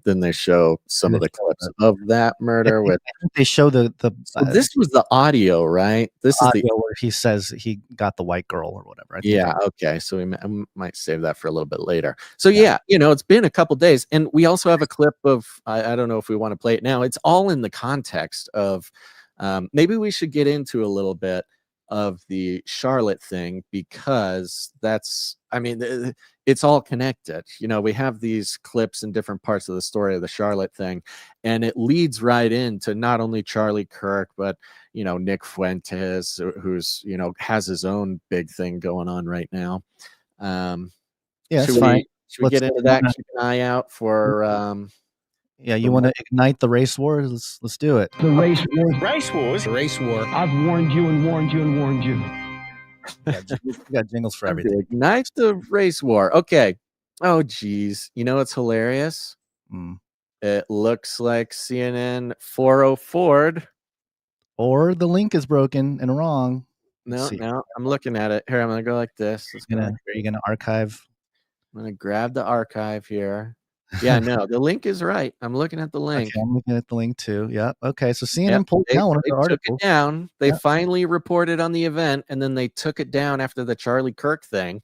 Then they show some of the clips of that murder. With they show the so this was the audio, right? This is the where he says he got the white girl or whatever. Yeah. Okay. So I might save that for a little bit later. So yeah, you know, it's been a couple days, and we also have a clip of I don't know if we want to play it now. It's all in the context of maybe we should get into a little bit of the Charlotte thing, because that's, I mean, it's all connected. You know, we have these clips in different parts of the story of the Charlotte thing, and it leads right into not only Charlie Kirk, but, you know, Nick Fuentes, who's, you know, has his own big thing going on right now. Yeah, it's fine. Should we get into that? Keep an eye out for yeah, you want to ignite the race war? Let's do it. The race war. I've warned you and warned you and warned you. Yeah, we got jingles for everything. Ignite the race war. Okay. Oh, geez. You know what's hilarious? It looks like CNN 404'd. Or the link is broken and wrong. No, I'm looking at it. Here, I'm going to go like this. You're going to archive. I'm going to grab the archive here. Yeah, no, the link is right. I'm looking at the link. Okay, I'm looking at the link too. Yeah. Okay. So CNN pulled down one of their articles. Took it down. They finally reported on the event, and then they took it down after the Charlie Kirk thing.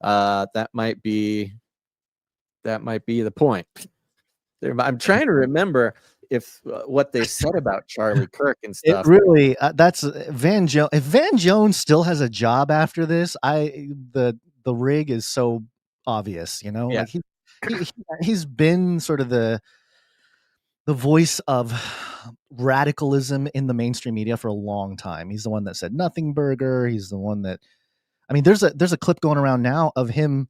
That might be the point. I'm trying to remember if what they said about Charlie Kirk and stuff. It really that's Van Jones. If Van Jones still has a job after this, the rig is so obvious, you know. Yeah. Like he's been sort of the voice of radicalism in the mainstream media for a long time. He's the one that said nothing burger. He's the one that, I mean, there's a clip going around now of him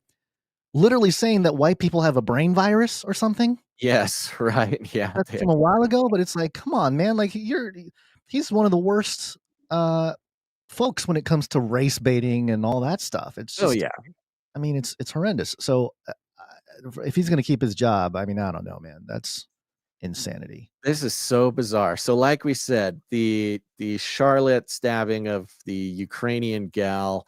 literally saying that white people have a brain virus or something. Yes, right. Yeah. That's from a while ago, but it's like, come on, man. Like he's one of the worst folks when it comes to race baiting and all that stuff. It's just, I mean, it's horrendous. So if he's going to keep his job, I mean, I don't know, man. That's insanity. This is so bizarre. So like we said, the Charlotte stabbing of the Ukrainian gal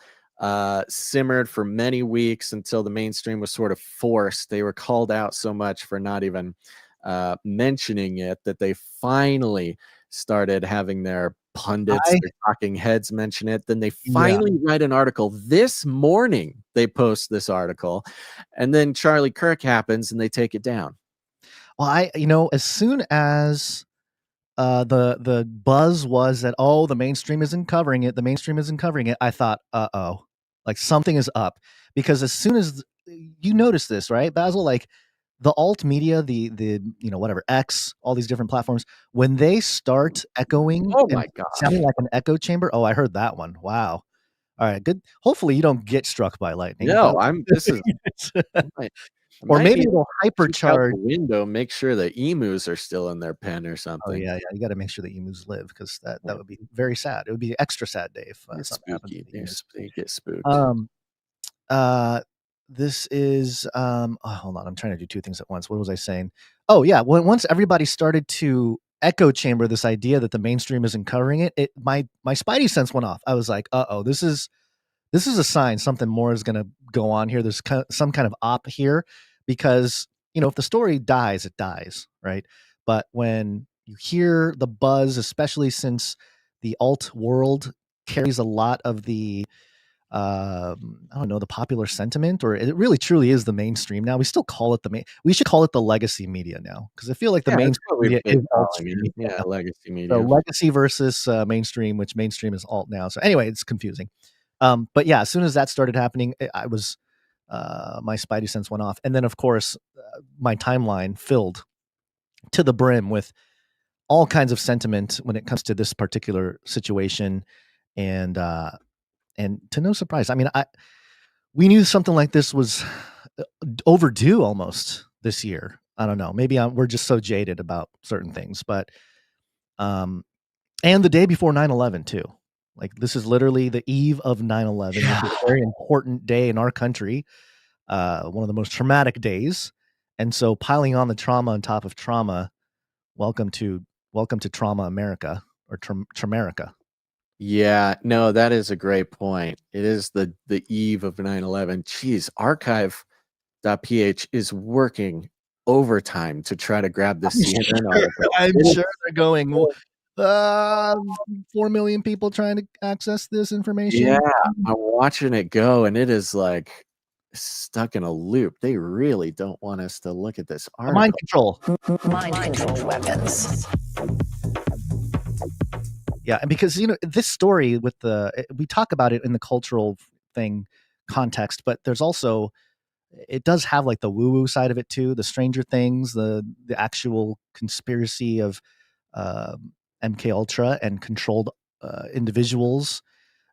simmered for many weeks until the mainstream was sort of forced. They were called out so much for not even mentioning it that they finally started having their pundits, their talking heads mention it. Then they finally write an article this morning. They post this article, and then Charlie Kirk happens and they take it down. Well, as soon as the buzz was that, oh, the mainstream isn't covering it, I thought, like something is up, because as soon as you notice this, right, Basil, like the alt media, the whatever X, all these different platforms, when they start echoing, oh my god, sounding like an echo chamber. Oh, I heard that one. Wow. All right, good. Hopefully you don't get struck by lightning. No, or maybe it'll hypercharge the window. Make sure the emus are still in their pen or something. Oh yeah, you got to make sure the emus live, because that would be very sad. It would be extra sad day if something happened. They get spooked. This is hold on, I'm trying to do two things at once. What was I saying? Oh yeah, once everybody started to echo chamber this idea that the mainstream isn't covering it, my spidey sense went off. I was like, this is a sign something more is going to go on here. There's some kind of op here, because if the story dies, it dies, right? But when you hear the buzz, especially since the alt world carries a lot of the I don't know, the popular sentiment, or it really truly is the mainstream now. We still call it we should call it the legacy media now, because I feel like the mainstream media is alt media. Legacy media. So legacy versus mainstream, which mainstream is alt now. So anyway, it's confusing. But yeah, as soon as that started happening, I was my spidey sense went off, and then of course my timeline filled to the brim with all kinds of sentiment when it comes to this particular situation, and to no surprise, I mean, we knew something like this was overdue almost this year. I don't know. Maybe we're just so jaded about certain things, but and the day before 9/11 too. Like this is literally the eve of 9/11. This is a very important day in our country. One of the most traumatic days. And so piling on the trauma on top of trauma. Welcome to Trauma America, or Tramerica. Yeah, no, that is a great point. It is the eve of 9/11. Geez, archive.ph is working overtime to try to grab this CNN article. I'm sure they're going, 4 million people trying to access this information. Yeah, I'm watching it go, and it is like stuck in a loop. They really don't want us to look at this article. Mind control. Mind control weapons. Yeah, and because this story with we talk about it in the cultural thing context, but there's also, it does have like the woo-woo side of it too, the Stranger Things, the actual conspiracy of MK Ultra and controlled individuals.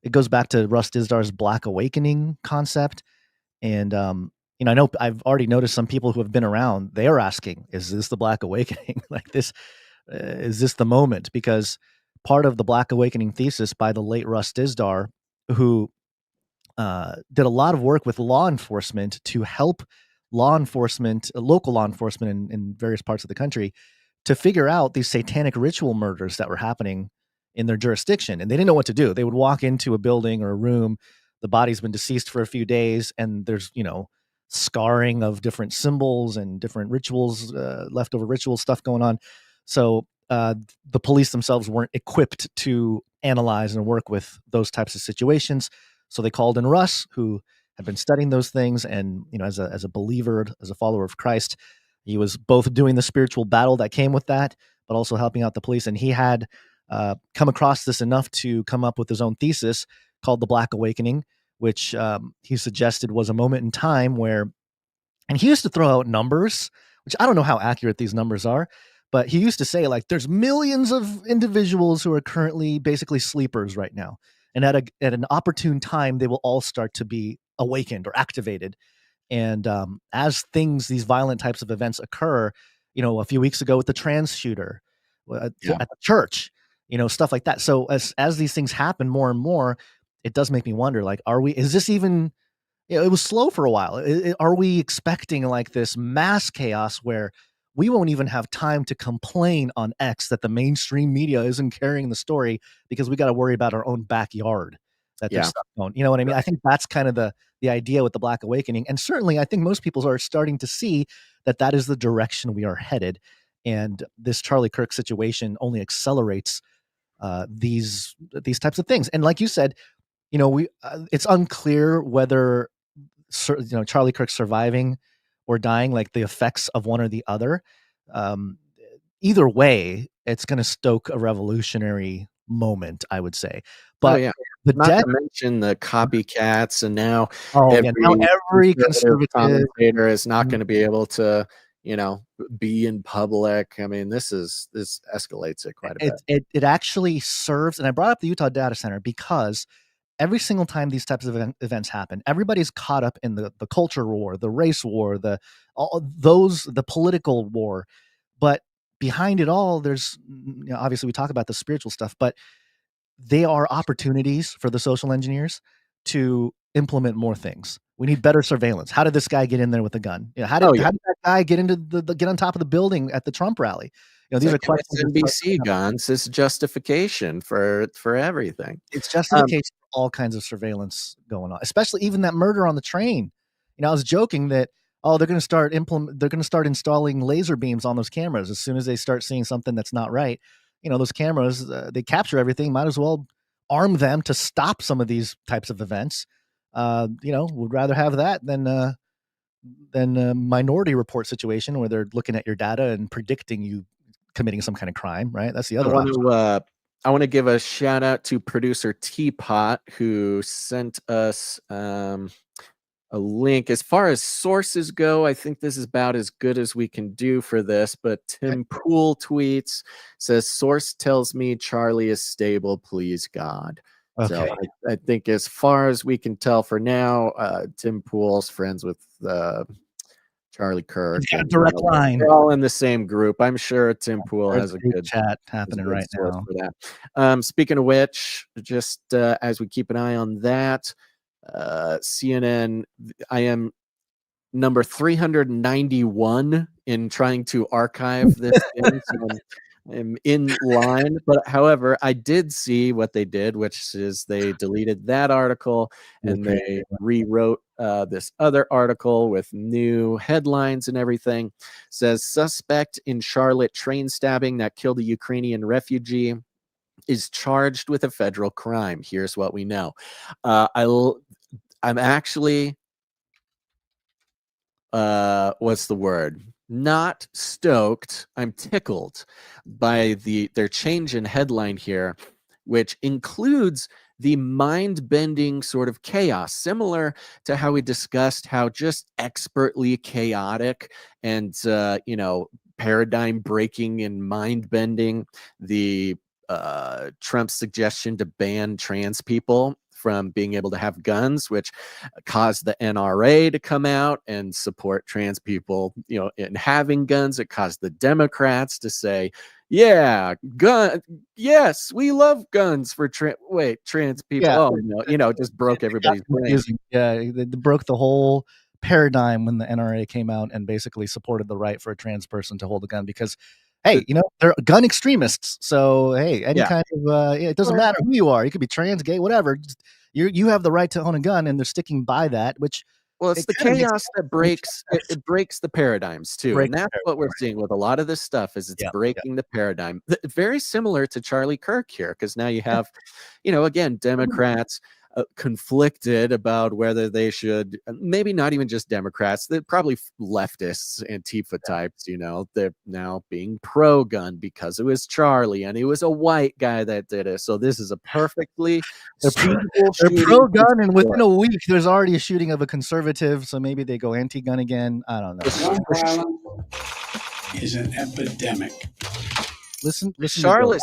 It goes back to Russ Dizdar Black Awakening concept, and I know I've already noticed some people who have been around. They are asking, "Is this the Black Awakening? Like this? Is this the moment?" Because part of the Black Awakening thesis by the late Russ Dizdar, who did a lot of work with law enforcement to help local law enforcement in various parts of the country, to figure out these satanic ritual murders that were happening in their jurisdiction. And they didn't know what to do. They would walk into a building or a room, the body's been deceased for a few days, and there's, scarring of different symbols and different rituals, leftover ritual stuff going on. So the police themselves weren't equipped to analyze and work with those types of situations. So they called in Russ, who had been studying those things, and as a believer, as a follower of Christ, he was both doing the spiritual battle that came with that, but also helping out the police. And he had come across this enough to come up with his own thesis called the Black Awakening, which he suggested was a moment in time where, and he used to throw out numbers, which I don't know how accurate these numbers are, but he used to say, like, there's millions of individuals who are currently basically sleepers right now. And at an opportune time, they will all start to be awakened or activated. And as these violent types of events occur, a few weeks ago with the trans shooter at the church, stuff like that. So as these things happen more and more, it does make me wonder, like, is this even, it was slow for a while. Are we expecting like this mass chaos where we won't even have time to complain on X that the mainstream media isn't carrying the story because we got to worry about our own backyard that there's stuff going, you know what I mean? Right. I think that's kind of the idea with the Black Awakening. And certainly I think most people are starting to see that is the direction we are headed. And this Charlie Kirk situation only accelerates these types of things. And like you said, it's unclear whether Charlie Kirk surviving or dying, like the effects of one or the other. Either way, it's going to stoke a revolutionary moment, I would say. But not to mention the copycats, and now every conservative commentator is not going to be able to, be in public. I mean, this escalates it quite a bit. It actually serves, and I brought up the Utah Data Center because every single time these types of events happen, everybody's caught up in the culture war, the race war, the political war. But behind it all, there's, obviously we talk about the spiritual stuff, but they are opportunities for the social engineers to implement more things. We need better surveillance. How did this guy get in there with a gun? How did that guy get get on top of the building at the Trump rally? These are questions. NBC guns. It's justification for everything. It's justification for all kinds of surveillance going on, especially even that murder on the train. I was joking that they're going to start installing laser beams on those cameras as soon as they start seeing something that's not right. Those cameras, they capture everything. Might as well arm them to stop some of these types of events. Would rather have that than a Minority Report situation where they're looking at your data and predicting you committing some kind of crime, right? That's the other option. I want to give a shout out to producer Teapot, who sent us a link. As far as sources go, I think this is about as good as we can do for this, but Tim Pool tweets, says, source tells me Charlie is stable, please God. Okay. So I think as far as we can tell for now, Tim Pool's friends with Charlie Kirk. He's got a And, direct line. They're all in the same group. I'm sure Tim Pool There's has a big good chat happening good right source now. for that. Speaking of which, just as we keep an eye on that, CNN, I am number 391 in trying to archive this thing. So I'm in line, but however, I did see what they did, which is they deleted that article and they rewrote this other article with new headlines and everything. Says suspect in Charlotte train stabbing that killed a Ukrainian refugee is charged with a federal crime. Here's what we know. I'm actually what's the word? Not stoked. I'm tickled by their change in headline here, which includes the mind-bending sort of chaos, similar to how we discussed how just expertly chaotic and paradigm breaking and mind-bending the Trump's suggestion to ban trans people from being able to have guns, which caused the NRA to come out and support trans people, in having guns. It caused the Democrats to say, yeah, yes, we love guns for trans people. Yeah. Oh, no, just broke everybody's brain. Yeah, they broke the whole paradigm when the NRA came out and basically supported the right for a trans person to hold a gun because, hey, they're gun extremists. So, hey, any kind of it doesn't matter who you are. You could be trans, gay, whatever. Just, you have the right to own a gun, and they're sticking by that. Which, well, it's the chaos that breaks it breaks the paradigms too, and that's what we're seeing with a lot of this stuff. Is it's breaking the paradigm. Very similar to Charlie Kirk here, because now you have, again, Democrats conflicted about whether they should, maybe not even just Democrats, they're probably leftists, Antifa types, they're now being pro-gun because it was Charlie and he was a white guy that did it. So this is a perfectly they're pro-gun, and within a week there's already a shooting of a conservative, so maybe they go anti-gun again. I don't know. Gun violence is an epidemic. Listen, the Charlotte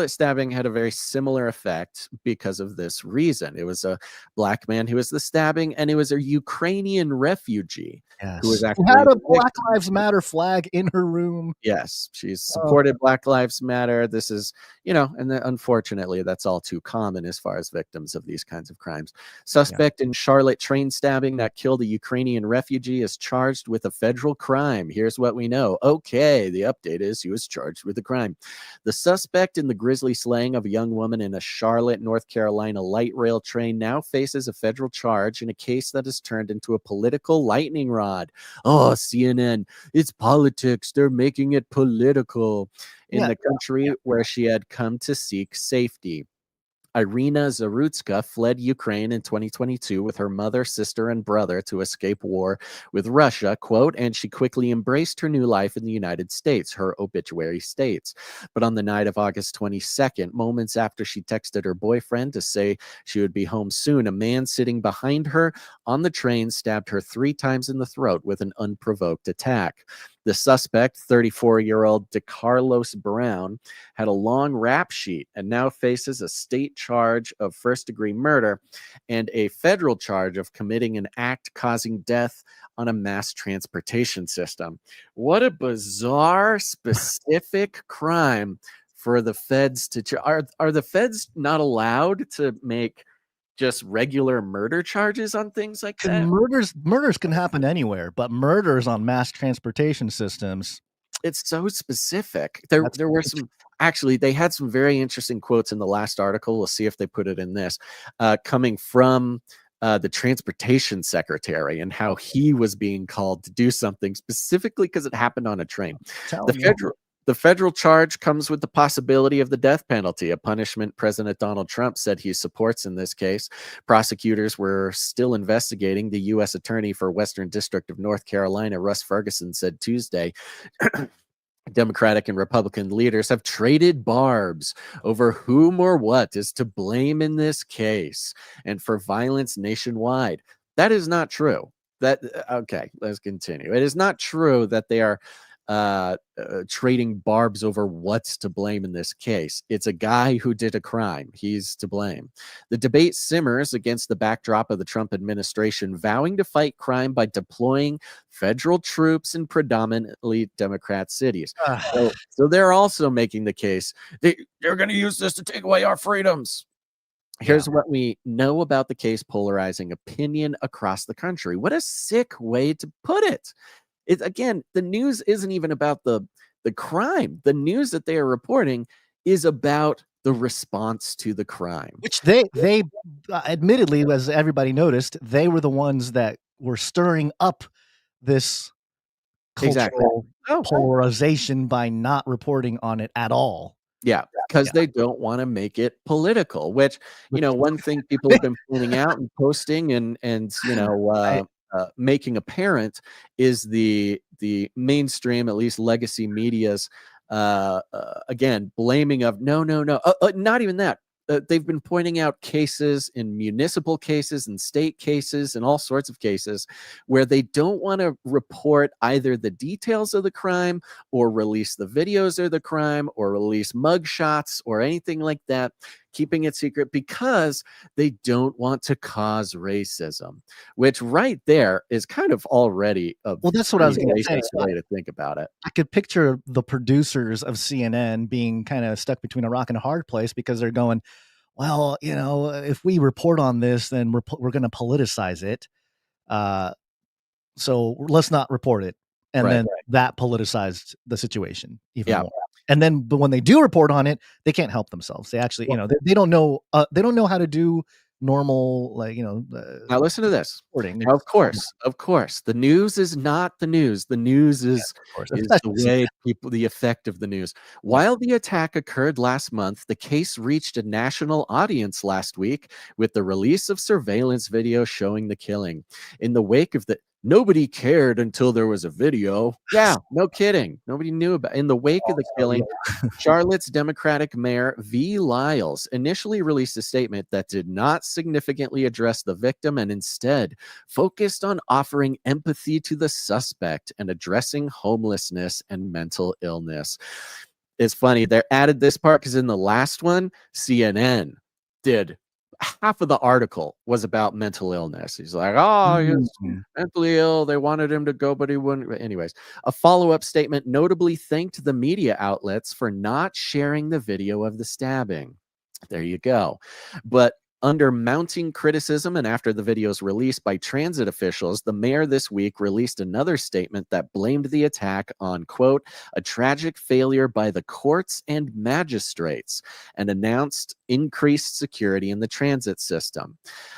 stabbing had a very similar effect because of this reason. It was a black man who was the stabbing, and it was a Ukrainian refugee who was actually had a Black Lives Matter flag in her room. Yes, she's supported Black Lives Matter. This is, and unfortunately, that's all too common as far as victims of these kinds of crimes. Suspect in Charlotte train stabbing that killed a Ukrainian refugee is charged with a federal crime. Here's what we know. Okay, the update is he was charged with a crime. The suspect in the grisly slaying of a young woman in a Charlotte, North Carolina light rail train now faces a federal charge in a case that has turned into a political lightning rod. Oh, CNN, it's politics. They're making it political in the country where she had come to seek safety. Irina Zarutska fled Ukraine in 2022 with her mother, sister, and brother to escape war with Russia, quote, and she quickly embraced her new life in the United States, her obituary states. But on the night of August 22nd, moments after she texted her boyfriend to say she would be home soon, a man sitting behind her on the train stabbed her 3 times in the throat with an unprovoked attack. The suspect, 34-year-old Decarlos Brown, had a long rap sheet and now faces a state charge of first-degree murder and a federal charge of committing an act causing death on a mass transportation system. What a bizarre, specific crime for the feds to are the feds not allowed to make just regular murder charges on things like that? Murders can happen anywhere, but murders on mass transportation systems. It's so specific. There were some, actually, they had some very interesting quotes in the last article. We'll see if they put it in this, coming from the transportation secretary and how he was being called to do something specifically because it happened on a train. The federal charge comes with the possibility of the death penalty, a punishment President Donald Trump said he supports in this case. Prosecutors were still investigating. The U.S. Attorney for Western District of North Carolina, Russ Ferguson, said Tuesday Democratic and Republican leaders have traded barbs over whom or what is to blame in this case and for violence nationwide. That is not true. Okay, let's continue. It is not true that they are trading barbs over what's to blame in this case. It's a guy who did a crime. He's to blame. The debate simmers against the backdrop of the Trump administration vowing to fight crime by deploying federal troops in predominantly Democrat cities. So they're also making the case they're going to use this to take away our freedoms. Here's what we know about the case polarizing opinion across the country. What a sick way to put it. Again, the news isn't even about the crime. The news that they are reporting is about the response to the crime. Which they admittedly, as everybody noticed, they were the ones that were stirring up this cultural polarization by not reporting on it at all. Yeah, because they don't want to make it political, which, one thing people have been pointing out and posting and making apparent is the mainstream, at least legacy media's, again, blaming of no, not even that. They've been pointing out cases in municipal cases and state cases and all sorts of cases where they don't want to report either the details of the crime or release the videos of the crime or release mugshots or anything like that, keeping it secret because they don't want to cause racism, which right there is kind of already a that's what I was going to say. Way to think about it. I could picture the producers of CNN being kind of stuck between a rock and a hard place because they're going, well, if we report on this, then we're going to politicize it. So let's not report it. And then that politicized the situation even more. And then, but when they do report on it, they can't help themselves. They actually, they don't know how to do normal, now listen to this. Now, of course, the news is not the news. The news is the way the effect of the news. While the attack occurred last month, the case reached a national audience last week with the release of surveillance video showing the killing. In the wake of nobody cared until there was a video. Yeah, no kidding. Nobody knew about it. In the wake of the killing, Charlotte's Democratic Mayor V. Lyles initially released a statement that did not significantly address the victim and instead focused on offering empathy to the suspect and addressing homelessness and mental illness. It's funny. They added this part because in the last one, CNN did half of the article was about mental illness. He's like, he's mentally ill. They wanted him to go, but he wouldn't. Anyways, a follow-up statement notably thanked the media outlets for not sharing the video of the stabbing. There you go. But under mounting criticism and after the video's released by transit officials, the mayor this week released another statement that blamed the attack on, quote, a tragic failure by the courts and magistrates and announced increased security in the transit system.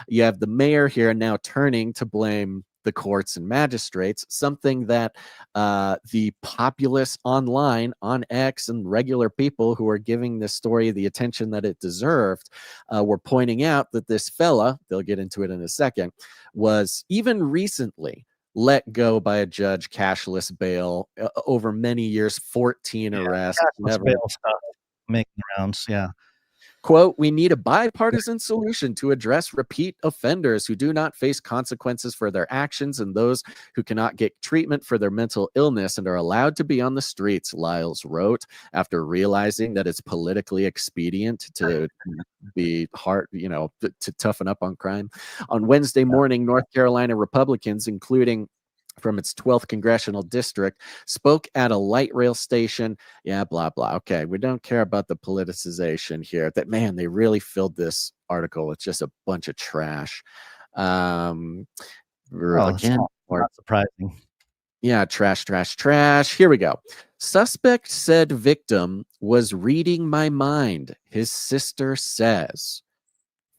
You have the mayor here now turning to blame the courts and magistrates, something that the populace online on X and regular people who are giving this story the attention that it deserved were pointing out that this fella, they'll get into it in a second, was even recently let go by a judge, cashless bail, over many years, 14 arrests. Never bail stuff making rounds, Quote, we need a bipartisan solution to address repeat offenders who do not face consequences for their actions and those who cannot get treatment for their mental illness and are allowed to be on the streets, Lyles wrote, after realizing that it's politically expedient to be hard, to toughen up on crime. On Wednesday morning, North Carolina Republicans, including from its 12th congressional district, spoke at a light rail station. Yeah, blah, blah. Okay, we don't care about the politicization here. That, man, they really filled this article with just a bunch of trash. Again, not surprising. Yeah, trash. Here we go. Suspect said victim was reading my mind, his sister says.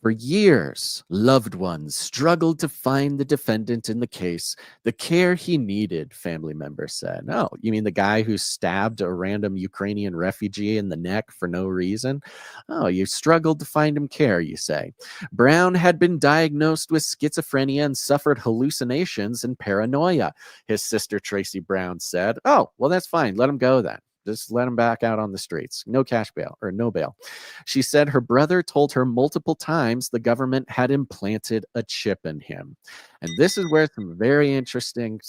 For years, loved ones struggled to find the defendant in the case, the care he needed, family members said. Oh, you mean the guy who stabbed a random Ukrainian refugee in the neck for no reason? Oh, you struggled to find him care, you say. Brown had been diagnosed with schizophrenia and suffered hallucinations and paranoia, his sister Tracy Brown said. Oh, well, that's fine. Let him go then. Just let him back out on the streets. No cash bail or no bail. She said her brother told her multiple times the government had implanted a chip in him. And this is where some very interesting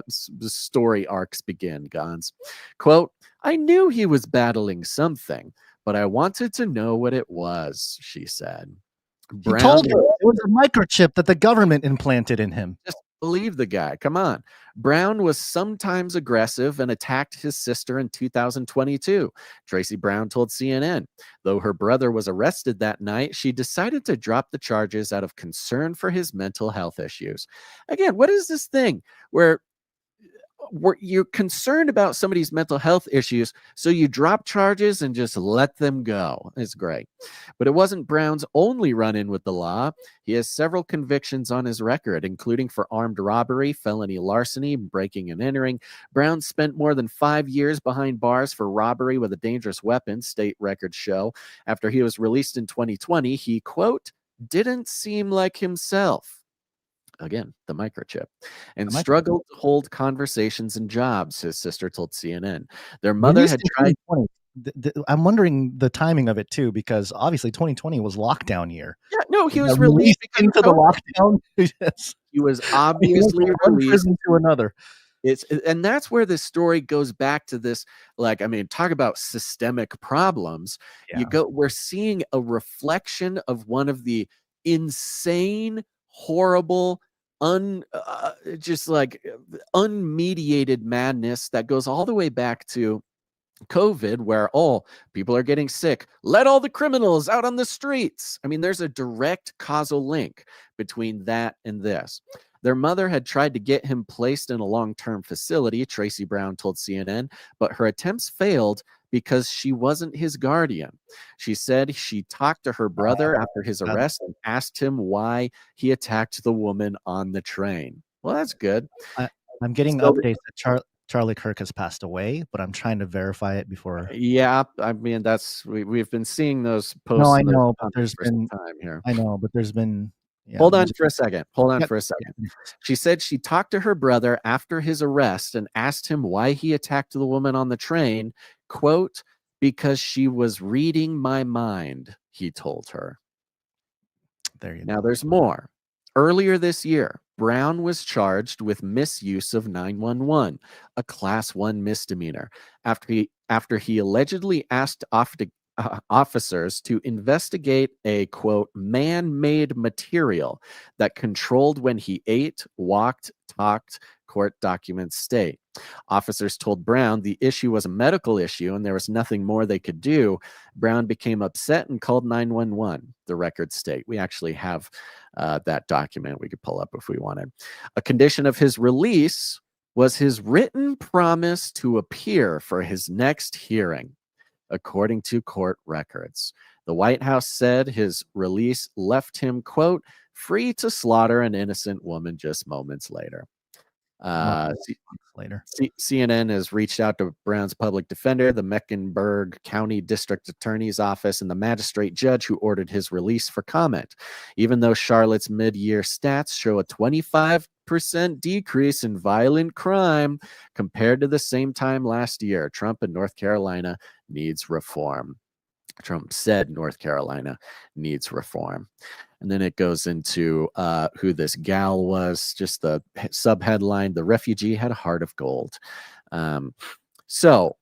story arcs begin, Gons. Quote, I knew he was battling something, but I wanted to know what it was, she said. He told her it was a microchip that the government implanted in him. Just believe the guy. Come on. Brown was sometimes aggressive and attacked his sister in 2022. Tracy Brown told CNN. Though her brother was arrested that night, she decided to drop the charges out of concern for his mental health issues. Again, what is this thing where you're concerned about somebody's mental health issues, so you drop charges and just let them go? It's great. But it wasn't Brown's only run-in with the law. He has several convictions on his record, including for armed robbery, felony larceny, breaking and entering. Brown spent more than 5 years behind bars for robbery with a dangerous weapon, state records show. After he was released in 2020, he, quote, didn't seem like himself. Again, the microchip, and struggled to hold conversations and jobs, his sister told CNN. Their mother had tried. I'm wondering the timing of it too, because obviously 2020 was lockdown year. Yeah, no, he was released into the lockdown. Yes. He was obviously released to another. And that's where this story goes back to this, like, I mean, talk about systemic problems. Yeah. We're seeing a reflection of one of the insane, horrible, just like unmediated madness that goes all the way back to COVID, where people are getting sick, let all the criminals out on the streets. I mean, there's a direct causal link between that and this. Their mother had tried to get him placed in a long-term facility, Tracy Brown told CNN, but her attempts failed because she wasn't his guardian. She said she talked to her brother after his arrest and asked him why he attacked the woman on the train. Well, that's good. I'm getting updates that Charlie Kirk has passed away, but I'm trying to verify it before. Yeah, I mean, we've been seeing those posts. No, I know, but there's been time here. I know, but there's been. Yeah, Hold on for a second. She said she talked to her brother after his arrest and asked him why he attacked the woman on the train, quote, because she was reading my mind, he told her. Now there's more. Earlier this year, Brown was charged with misuse of 911, a class 1 misdemeanor, after he allegedly asked officers to investigate a, quote, man-made material that controlled when he ate, walked, talked, court documents state. Officers told Brown the issue was a medical issue and there was nothing more they could do. Brown became upset and called 911, the records state. We actually have that document we could pull up if we wanted. A condition of his release was his written promise to appear for his next hearing, according to court records. The White House said his release left him, quote, free to slaughter an innocent woman just moments later. CNN has reached out to Brown's public defender, the Mecklenburg County District Attorney's Office, and the magistrate judge who ordered his release for comment. Even though Charlotte's mid-year stats show a 25% decrease in violent crime compared to the same time last year, Trump in North Carolina needs reform. Trump said North Carolina needs reform. And then it goes into who this gal was, just the subheadline, the refugee had a heart of gold. So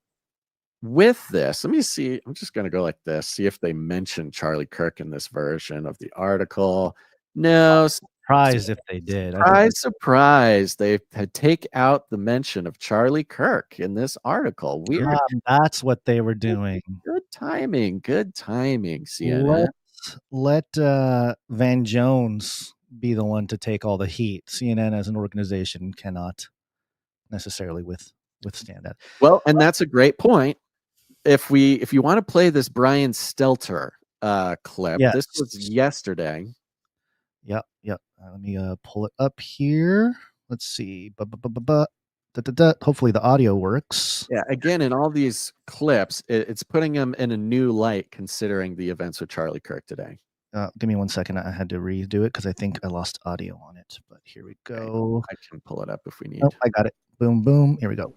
with this, let me see. I'm just going to go like this, see if they mention Charlie Kirk in this version of the article. No. Surprised if they did. Surprise. They had take out the mention of Charlie Kirk in this article. Weird. That's what they were doing. Good timing. CNN. Let Van Jones be the one to take all the heat. CNN as an organization cannot necessarily withstand that. Well, and that's a great point. If you want to play this Brian Stelter clip, yes. This was yesterday. Yep. Let me pull it up here. Let's see. Hopefully the audio works. Yeah, again, in all these clips, it's putting them in a new light considering the events with Charlie Kirk today. Give me 1 second. I had to redo it because I think I lost audio on it. But here we go. I can pull it up if we need. Oh, I got it. Boom, boom. Here we go.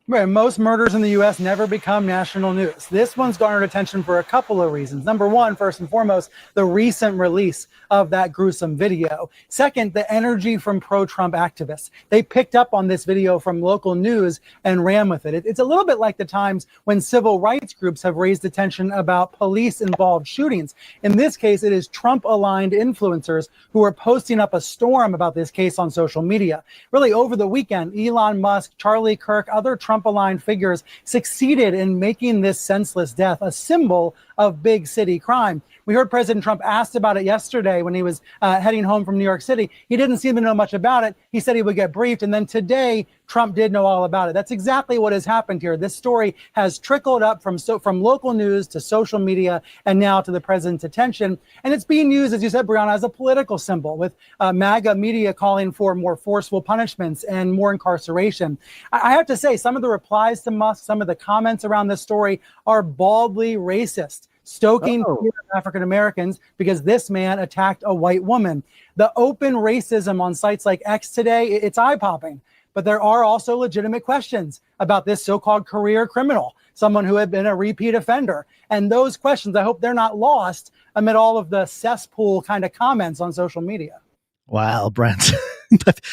Right. Most murders in the U.S. never become national news. This one's garnered attention for a couple of reasons. Number one, first and foremost, the recent release of that gruesome video. Second, the energy from pro-Trump activists. They picked up on this video from local news and ran with it. It's a little bit like the times when civil rights groups have raised attention about police-involved shootings. In this case, it is Trump-aligned influencers who are posting up a storm about this case on social media. Really, over the weekend, Elon Musk, Charlie Kirk, other Trump-aligned figures succeeded in making this senseless death a symbol of big city crime. We heard President Trump asked about it yesterday when he was heading home from New York City. He didn't seem to know much about it. He said he would get briefed. And then today, Trump did know all about it. That's exactly what has happened here. This story has trickled up from local news to social media and now to the president's attention. And it's being used, as you said, Brianna, as a political symbol, with MAGA media calling for more forceful punishments and more incarceration. I have to say, some of the replies to Musk, some of the comments around this story are baldly racist, stoking fear of African Americans because this man attacked a white woman. The open racism on sites like X today, it's eye-popping. But there are also legitimate questions about this so-called career criminal, someone who had been a repeat offender. And those questions, I hope they're not lost amid all of the cesspool kind of comments on social media. Wow, Brent.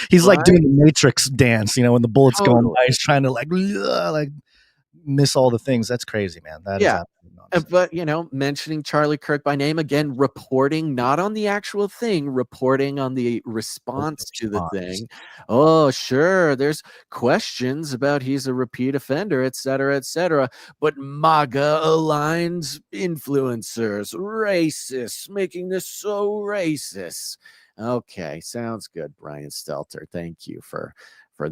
He's like doing the Matrix dance, you know, when the bullets going by, he's trying to like miss all the things. That's crazy, man. That is absolutely nonsense. But, you know, mentioning Charlie Kirk by name, again, reporting not on the actual thing, reporting on the response to the thing. Oh, sure, there's questions about he's a repeat offender, et cetera, but MAGA-aligned influencers, racists, making this so racist. Okay, sounds good, Brian Stelter. Thank you for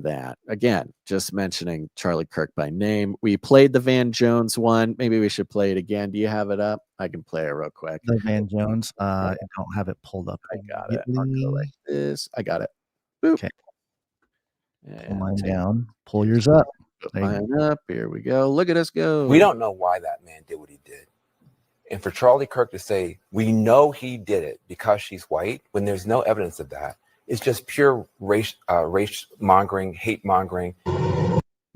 that. Again, just mentioning Charlie Kirk by name. We played the Van Jones one. Maybe we should play it again. Do you have it up? I can play it real quick. The Van Jones. I don't have it pulled up. I got it. I'll go like this. I got it. Boop. Okay. Pull mine down. Pull yours up. Mine up. Here we go. Look at us go. We don't know why that man did what he did. And for Charlie Kirk to say, we know he did it because she's white, when there's no evidence of that, it's just pure race mongering, hate mongering.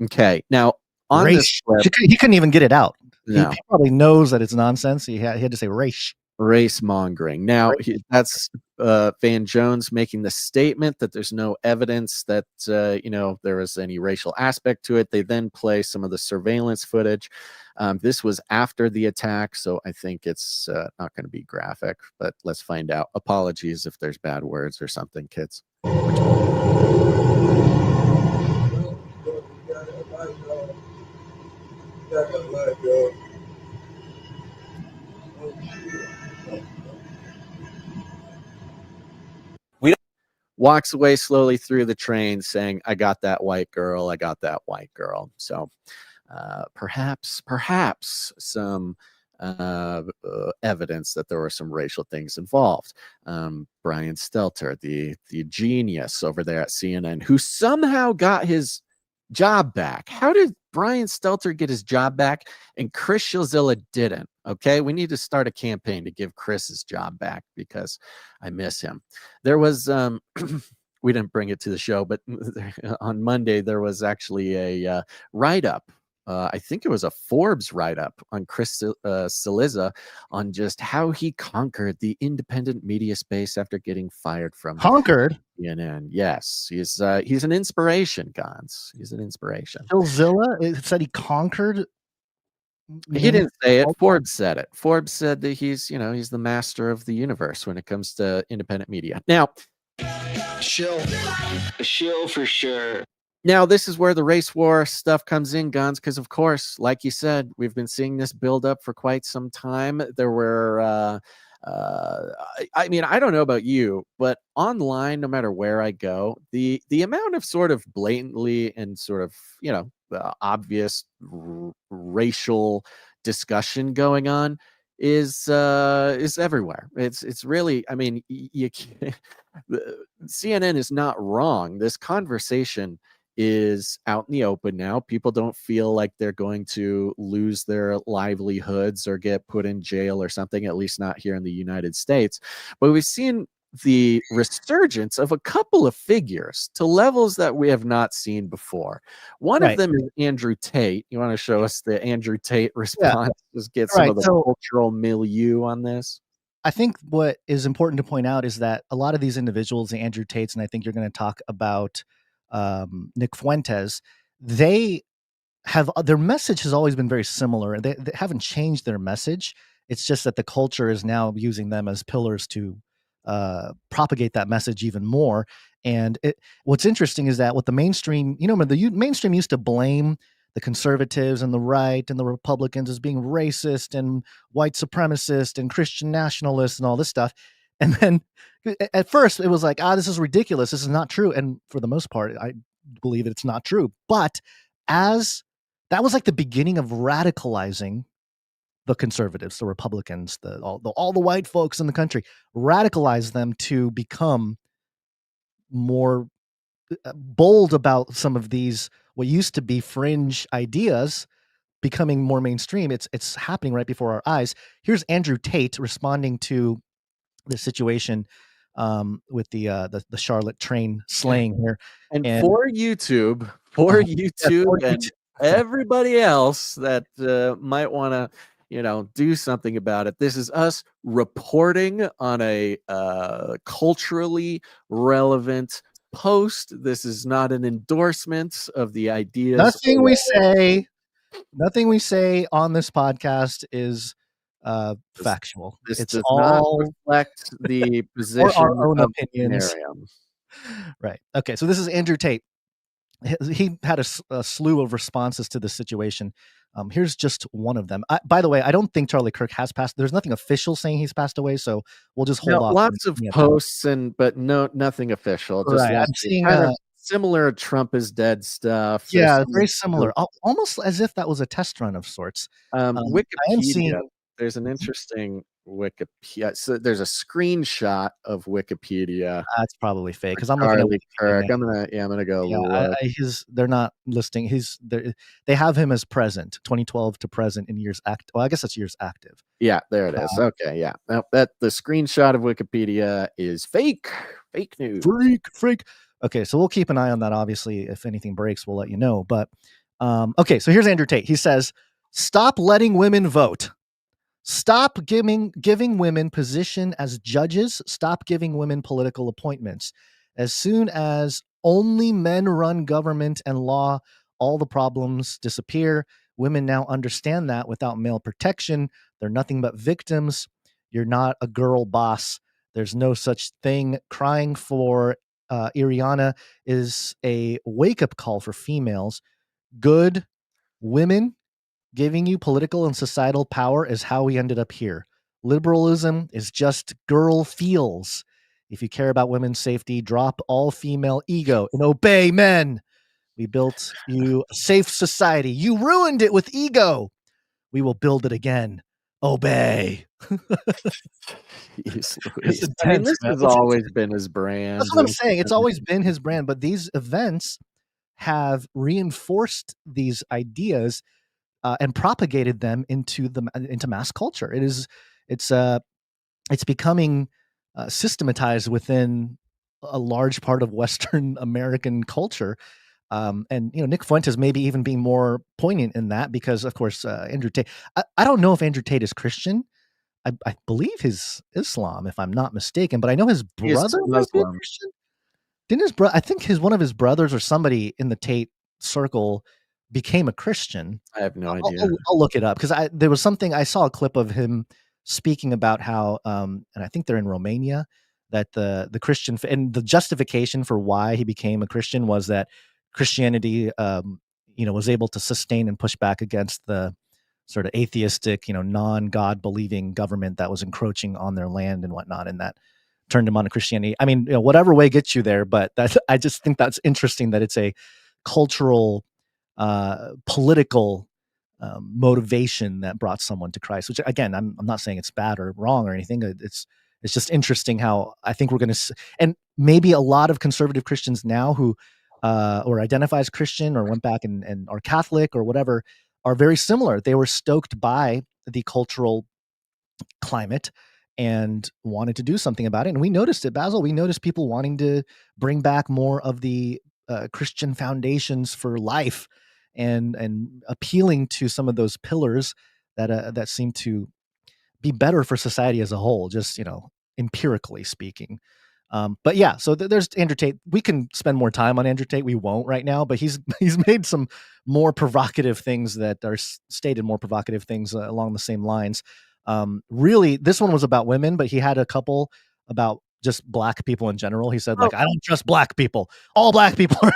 Okay. Now, on this clip, he couldn't even get it out. No. He probably knows that it's nonsense. He had to say race mongering. Now, that's Van Jones making the statement that there's no evidence that, you know, there was any racial aspect to it. They then play some of the surveillance footage. This was after the attack, so I think it's not going to be graphic, but let's find out. Apologies if there's bad words or something, kids. Walks away slowly through the train saying, I got that white girl. I got that white girl. So perhaps some evidence that there were some racial things involved. Brian Stelter, the genius over there at CNN, who somehow got his job back. How did Brian Stelter get his job back and Chris Shilzilla didn't? Okay, we need to start a campaign to give Chris his job back because I miss him. There was we didn't bring it to the show, but on Monday there was actually a write-up. I think it was a Forbes write-up on Chris Cillizza on just how he conquered the independent media space after getting fired from CNN. Yes, he's an inspiration, Gons. He's an inspiration. Cillizza, it said he conquered. He didn't say it. Forbes said it. Forbes said that he's the master of the universe when it comes to independent media. Now, shill for sure. Now, this is where the race war stuff comes in, Guns, because, of course, like you said, we've been seeing this build up for quite some time. There were, I mean, I don't know about you, but online, no matter where I go, the amount of sort of blatantly and sort of, obvious racial discussion going on is everywhere. It's really, I mean, you can't, CNN is not wrong. This conversation is out in the open now. People don't feel like they're going to lose their livelihoods or get put in jail or something, at least not here in the United States. But we've seen the resurgence of a couple of figures to levels that we have not seen before. One of Right. them is Andrew Tate. You want to show us the Andrew Tate Yeah. response? Just get some Right. of the So cultural milieu on this. I think what is important to point out is that a lot of these individuals, the Andrew Tates, and I think you're going to talk about Nick Fuentes, they have their message has always been very similar. They haven't changed their message. It's just that the culture is now using them as pillars to propagate that message even more. And what's interesting is that with the mainstream, the mainstream used to blame the conservatives and the right and the Republicans as being racist and white supremacist and Christian nationalists and all this stuff. And then at first it was like, this is ridiculous. This is not true. And for the most part, I believe it's not true. But as that was like the beginning of radicalizing the conservatives, the Republicans, all the white folks in the country, radicalize them to become more bold about some of these what used to be fringe ideas becoming more mainstream. It's happening right before our eyes. Here's Andrew Tate responding to the situation with the Charlotte train slaying here. And for YouTube, and everybody else that might want to, do something about it. This is us reporting on a culturally relevant post. This is not an endorsement of the ideas. Nothing we say on this podcast is factual. This does not reflect the position or our own of opinions. Canary. Right. Okay. So this is Andrew Tate. He had a slew of responses to this situation. Here's just one of them. By the way, I don't think Charlie Kirk has passed. There's nothing official saying he's passed away, so we'll just hold off. Lots of posts but nothing official. Just right. I'm seeing kind of similar Trump is dead stuff. Yeah, very similar. Almost as if that was a test run of sorts. Wikipedia. There's an interesting Wikipedia. So there's a screenshot of Wikipedia. That's probably fake because I'm looking at Kirk. I'm gonna go. Yeah, they're not listing. They have him as present, 2012 to present in years active. Well, I guess that's years active. Yeah, there it is. Okay, yeah. Now that the screenshot of Wikipedia is fake news. Freak. Okay, so we'll keep an eye on that. Obviously, if anything breaks, we'll let you know. But okay, so here's Andrew Tate. He says, "Stop letting women vote. Stop giving women position as judges. Stop giving women political appointments. As soon as only men run government and law, all the problems disappear. Women now understand that without male protection, they're nothing but victims. You're not a girl boss. There's no such thing. Crying for Iriana is a wake-up call for females. Good women giving you political and societal power is how we ended up here. Liberalism is just girl feels. If you care about women's safety, drop all female ego and obey men. We built you a safe society. You ruined it with ego. We will build it again. Obey." This has always been his brand. That's what I'm saying. It's always been his brand, but these events have reinforced these ideas and propagated them into mass culture. It's becoming systematized within a large part of Western American culture. And Nick Fuentes maybe even being more poignant in that because, of course, Andrew Tate. I don't know if Andrew Tate is Christian. I believe he's Islam, if I'm not mistaken. But I know his brother was Christian. Didn't his brother? I think one of his brothers or somebody in the Tate circle became a Christian. I have no idea. I'll look it up because there was something I saw a clip of him speaking about how, and I think they're in Romania, that the Christian and the justification for why he became a Christian was that Christianity, was able to sustain and push back against the sort of atheistic, non-God believing government that was encroaching on their land and whatnot, and that turned him on to Christianity. I mean, whatever way gets you there, but I just think that's interesting that it's a cultural, political motivation that brought someone to Christ. Which again, I'm not saying it's bad or wrong or anything. It's just interesting how I think we're going to, and maybe a lot of conservative Christians now who or identify as Christian or went back and are Catholic or whatever are very similar. They were stoked by the cultural climate and wanted to do something about it. And we noticed it, Basil. We noticed people wanting to bring back more of the Christian foundations for life, and appealing to some of those pillars that seem to be better for society as a whole, just, empirically speaking. But yeah, so there's Andrew Tate. We can spend more time on Andrew Tate. We won't right now, but he's made some more provocative things that are stated more provocative things along the same lines. Really, this one was about women, but he had a couple about just black people in general. He said, like, I don't trust black people. All black people are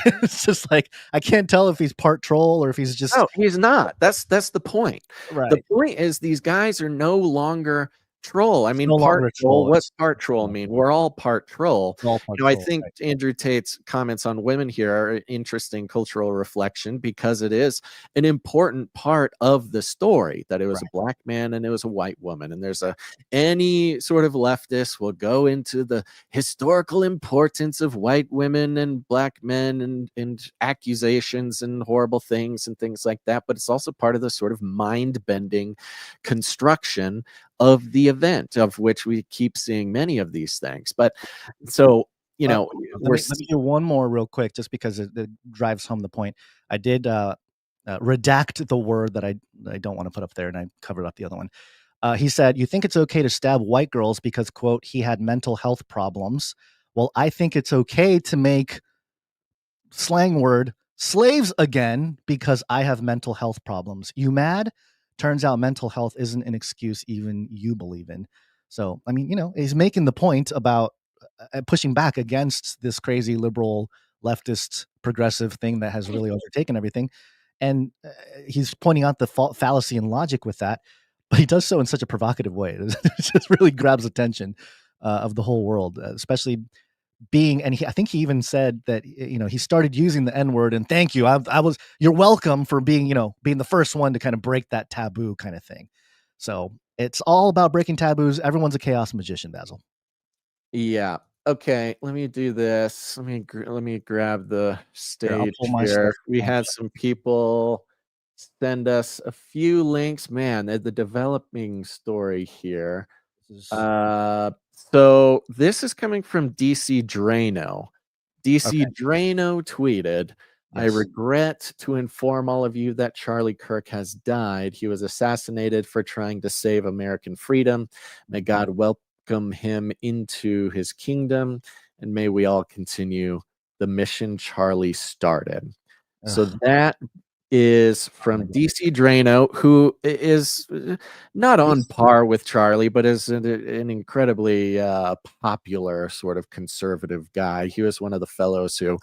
it's just like, I can't tell if he's part troll or if he's just. No, he's not. That's the point. Right. The point is these guys are no longer troll. I mean, no part longer a troll. troll. What's part troll mean? We're all part troll. All part I troll, think right. Andrew Tate's comments on women here are an interesting cultural reflection, because it is an important part of the story that it was a black man and it was a white woman. And there's any sort of leftist will go into the historical importance of white women and black men and accusations and horrible things and things like that. But it's also part of the sort of mind-bending construction of the event, of which we keep seeing many of these things. But so, let me do one more real quick, just because it drives home the point. I did redact the word that I don't want to put up there, and I covered up the other one. He said, you think it's okay to stab white girls because, quote, he had mental health problems. Well, I think it's okay to make, slang word, slaves again because I have mental health problems. You mad? Turns out mental health isn't an excuse even you believe in. So, I mean, he's making the point about pushing back against this crazy liberal leftist progressive thing that has really overtaken everything. And he's pointing out the fallacy in logic with that, but he does so in such a provocative way. It just really grabs attention of the whole world, especially being, and I think he even said that, he started using the N-word, and thank you. You're welcome for being the first one to kind of break that taboo kind of thing. So it's all about breaking taboos. Everyone's a chaos magician, Basil. Yeah. Okay. Let me do this. Let me grab the stage here. We had some people send us a few links. Man, the developing story here. So this is coming from DC Drano. DC Drano tweeted, I regret to inform all of you that Charlie Kirk has died. He was assassinated for trying to save American freedom. May God welcome him into his kingdom, and may we all continue the mission Charlie started. So that is from DC Drano, who is not on par with Charlie, but is an incredibly popular sort of conservative guy. He was one of the fellows who,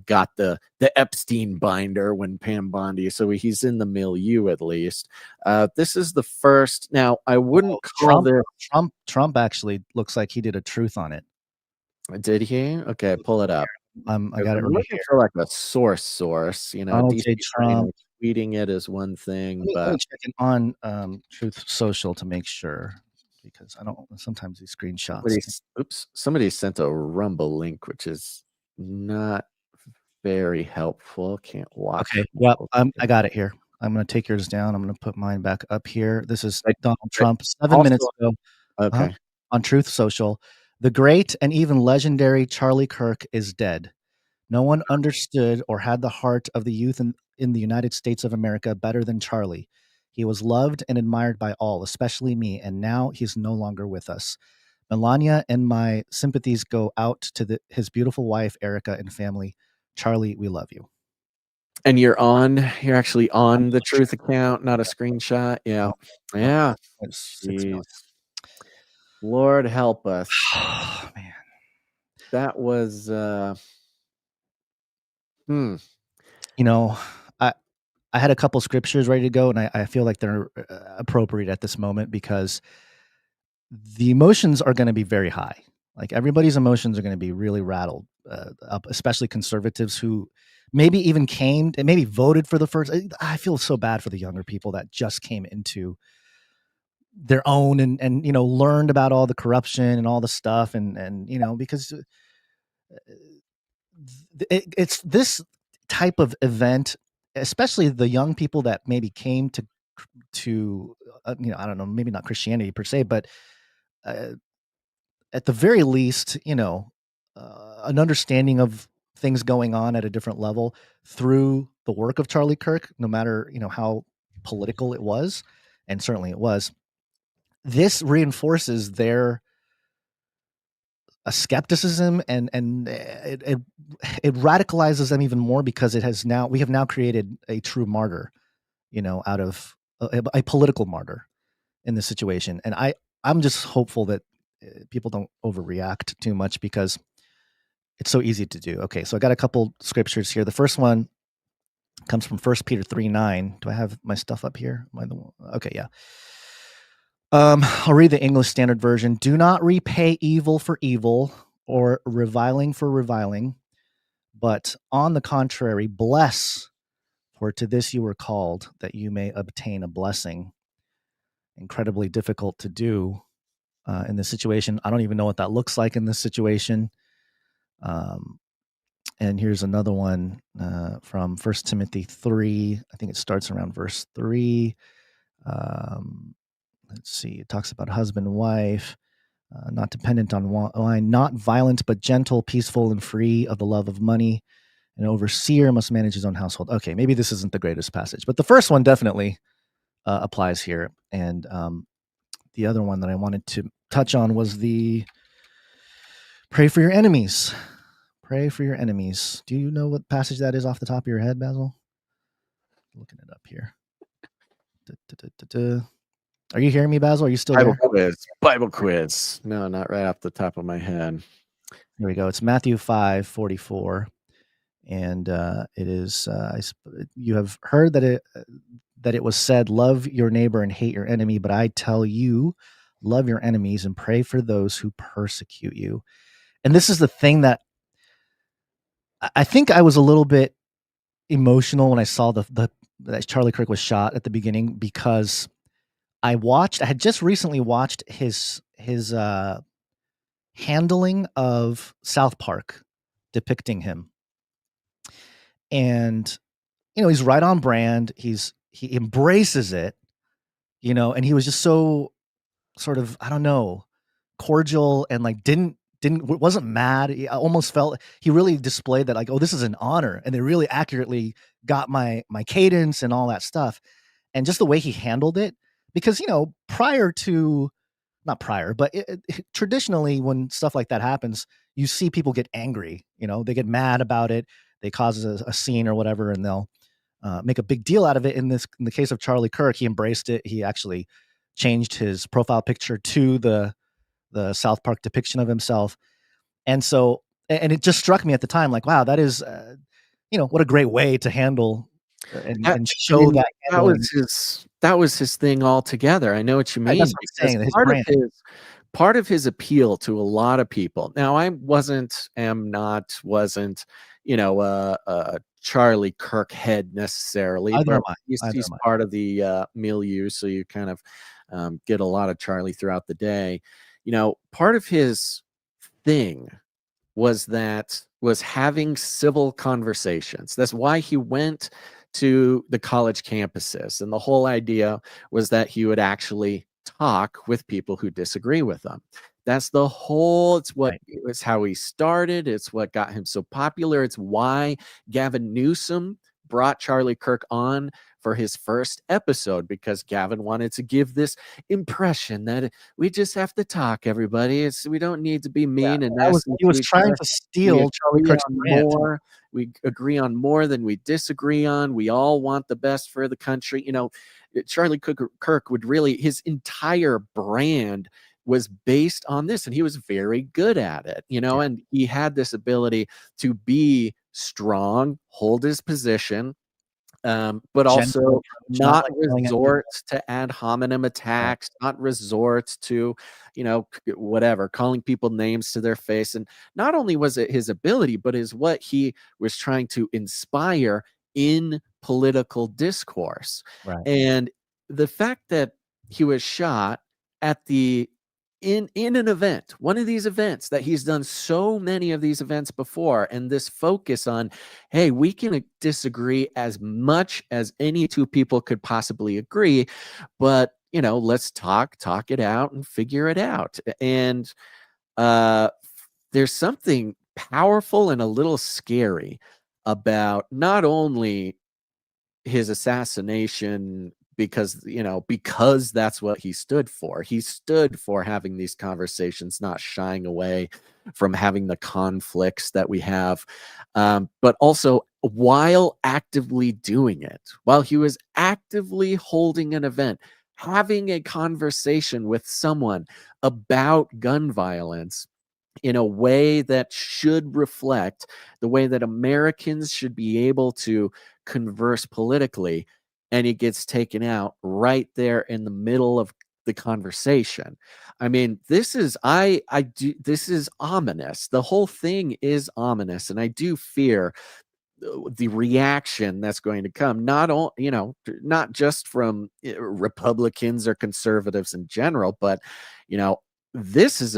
got the Epstein binder when Pam Bondi, so he's in the milieu at least. This is the first. Now, I wouldn't call this Trump actually looks like he did a truth on it. Did he? Okay, pull it up. I got it right looking here. for like a source. Donald J. Trump tweeting it is one thing, let but me check it on Truth Social to make sure, because I don't. Sometimes these screenshots. Somebody sent a Rumble link, which is not very helpful. Can't watch. Okay, well, I got it here. I'm going to take yours down. I'm going to put mine back up here. This is Donald Trump 7 minutes ago. Okay. On Truth Social. The great and even legendary Charlie Kirk is dead. No one understood or had the heart of the youth in the United States of America better than Charlie. He was loved and admired by all, especially me, and now he's no longer with us. Melania and my sympathies go out to his beautiful wife, Erica, and family. Charlie, we love you. And you're actually on the Truth account, not a screenshot. Yeah. Yeah. Lord help us. Oh, man. That was I had a couple scriptures ready to go, and I feel like they're appropriate at this moment, because the emotions are going to be very high. Like, everybody's emotions are going to be really rattled up, especially conservatives who maybe even came and maybe voted for the first. I feel so bad for the younger people that just came into their own and learned about all the corruption and all the stuff, and because it's this type of event, especially the young people that maybe came to I don't know, maybe not Christianity per se, but uh, at the very least, an understanding of things going on at a different level through the work of Charlie Kirk, no matter, how political it was, and certainly it was. This reinforces their skepticism, and it radicalizes them even more, because we have now created a true martyr, out of a political martyr in this situation. And I'm just hopeful that people don't overreact too much, because it's so easy to do. Okay, so I got a couple scriptures here. The first one comes from 1 Peter 3:9. Do I have my stuff up here? Am I the one? Okay, yeah. I'll read the English Standard Version. Do not repay evil for evil or reviling for reviling, but on the contrary, bless, for to this you were called, that you may obtain a blessing. Incredibly difficult to do in this situation. I don't even know what that looks like in this situation. And here's another one from 1 Timothy 3. I think it starts around verse 3. Let's see. It talks about husband and wife, not dependent on wine, not violent, but gentle, peaceful, and free of the love of money. An overseer must manage his own household. Okay, maybe this isn't the greatest passage, but the first one definitely applies here. And the other one that I wanted to touch on was the pray for your enemies. Pray for your enemies. Do you know what passage that is off the top of your head, Basil? Looking it up here. Are you hearing me, Basil? Are you still there? Bible quiz. No, not right off the top of my head. Here we go. It's Matthew 5:44, and it is. You have heard that it was said, "Love your neighbor and hate your enemy." But I tell you, love your enemies and pray for those who persecute you. And this is the thing that I think I was a little bit emotional when I saw that Charlie Kirk was shot at the beginning, because I had just recently watched his handling of South Park, depicting him. And, he's right on brand. He embraces it, and he was just so sort of, I don't know, cordial, and like wasn't mad. I almost felt he really displayed that, like, oh, this is an honor. And they really accurately got my cadence and all that stuff. And just the way he handled it, because, traditionally when stuff like that happens, you see people get angry, they get mad about it. They cause a scene or whatever, and they'll make a big deal out of it. In the case of Charlie Kirk, he embraced it. He actually changed his profile picture to the South Park depiction of himself. And so, and it just struck me at the time, like, wow, that is, what a great way to handle and show that. That was his thing altogether. I know what you mean. That's what I'm saying. Part of his appeal to a lot of people. Now, I wasn't a Charlie Kirk head necessarily. He's part of the milieu, so you kind of get a lot of Charlie throughout the day. Part of his thing was having civil conversations. That's why he went to the college campuses, and the whole idea was that he would actually talk with people who disagree with him. That's the whole, it's how he started. It's what got him so popular. It's why Gavin Newsom brought Charlie Kirk on for his first episode, because Gavin wanted to give this impression that we just have to talk, everybody. We don't need to be mean and nasty. He was trying to steal Charlie Kirk's brand. We agree on more than we disagree on. We all want the best for the country. Charlie Kirk would really, his entire brand was based on this, and he was very good at it, and he had this ability to be strong, hold his position, but also not resort to ad hominem attacks, not resort to, whatever, calling people names to their face. And not only was it his ability, but is what he was trying to inspire in political discourse. Right. And the fact that he was shot at the in an event, one of these events that he's done so many of these events before, and this focus on, hey, we can disagree as much as any two people could possibly agree, but let's talk it out and figure it out. And there's something powerful and a little scary about not only his assassination, because that's what he stood for. He stood for having these conversations, not shying away from having the conflicts that we have, but also while actively doing it, while he was actively holding an event, having a conversation with someone about gun violence in a way that should reflect the way that Americans should be able to converse politically, and it gets taken out right there in the middle of the conversation. I mean, this is this is ominous. The whole thing is ominous, and I do fear the reaction that's going to come, not just from Republicans or conservatives in general, but this is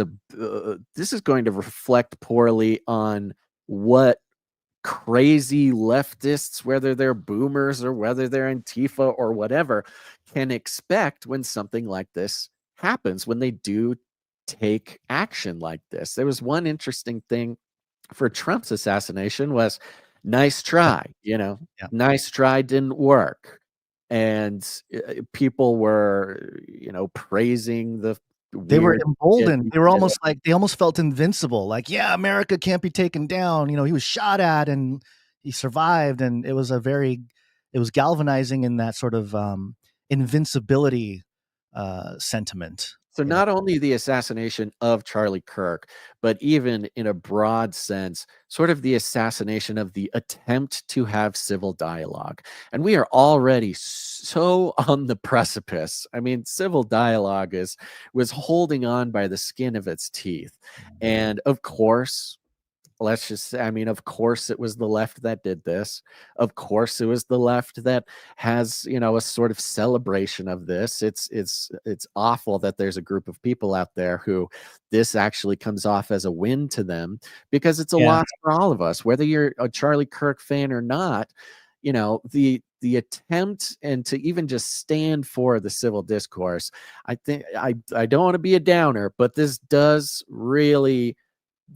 going to reflect poorly on what crazy leftists, whether they're boomers or whether they're Antifa or whatever, can expect when something like this happens, when they do take action like this. There was one interesting thing for Trump's assassination was nice try, Yeah. nice try didn't work. And people were, praising the They were weird shit emboldened. he They were did. almost like they almost felt invincible. Like, yeah, America can't be taken down. He was shot at and he survived, and it was galvanizing in that sort of invincibility sentiment. So not only the assassination of Charlie Kirk, but even in a broad sense, sort of the assassination of the attempt to have civil dialogue. And we are already so on the precipice. I mean, civil dialogue was holding on by the skin of its teeth. And of course, let's just say, I mean, of course it was the left that did this. Of course it was the left that has, a sort of celebration of this. It's awful that there's a group of people out there who this actually comes off as a win to them, because it's a Yeah. loss for all of us, whether you're a Charlie Kirk fan or not. The attempt and to even just stand for the civil discourse, I think I don't want to be a downer, but this does really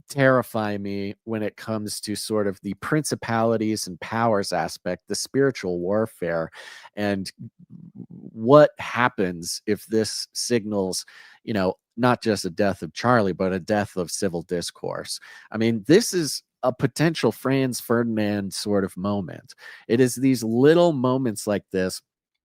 terrify me when it comes to sort of the principalities and powers aspect, the spiritual warfare, and what happens if this signals, not just a death of Charlie, but a death of civil discourse. I mean, this is a potential Franz Ferdinand sort of moment. It is these little moments like this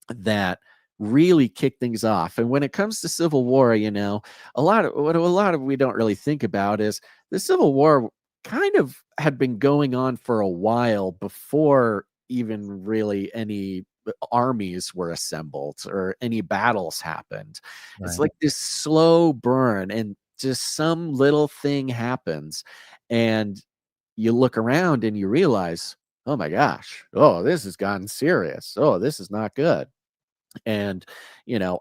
that really kick things off. And when it comes to civil war, a lot of we don't really think about is the Civil War kind of had been going on for a while before even really any armies were assembled or any battles happened. It's Right. like this slow burn, and just some little thing happens, and you look around and you realize, oh my gosh, oh, this has gotten serious. Oh, this is not good. And,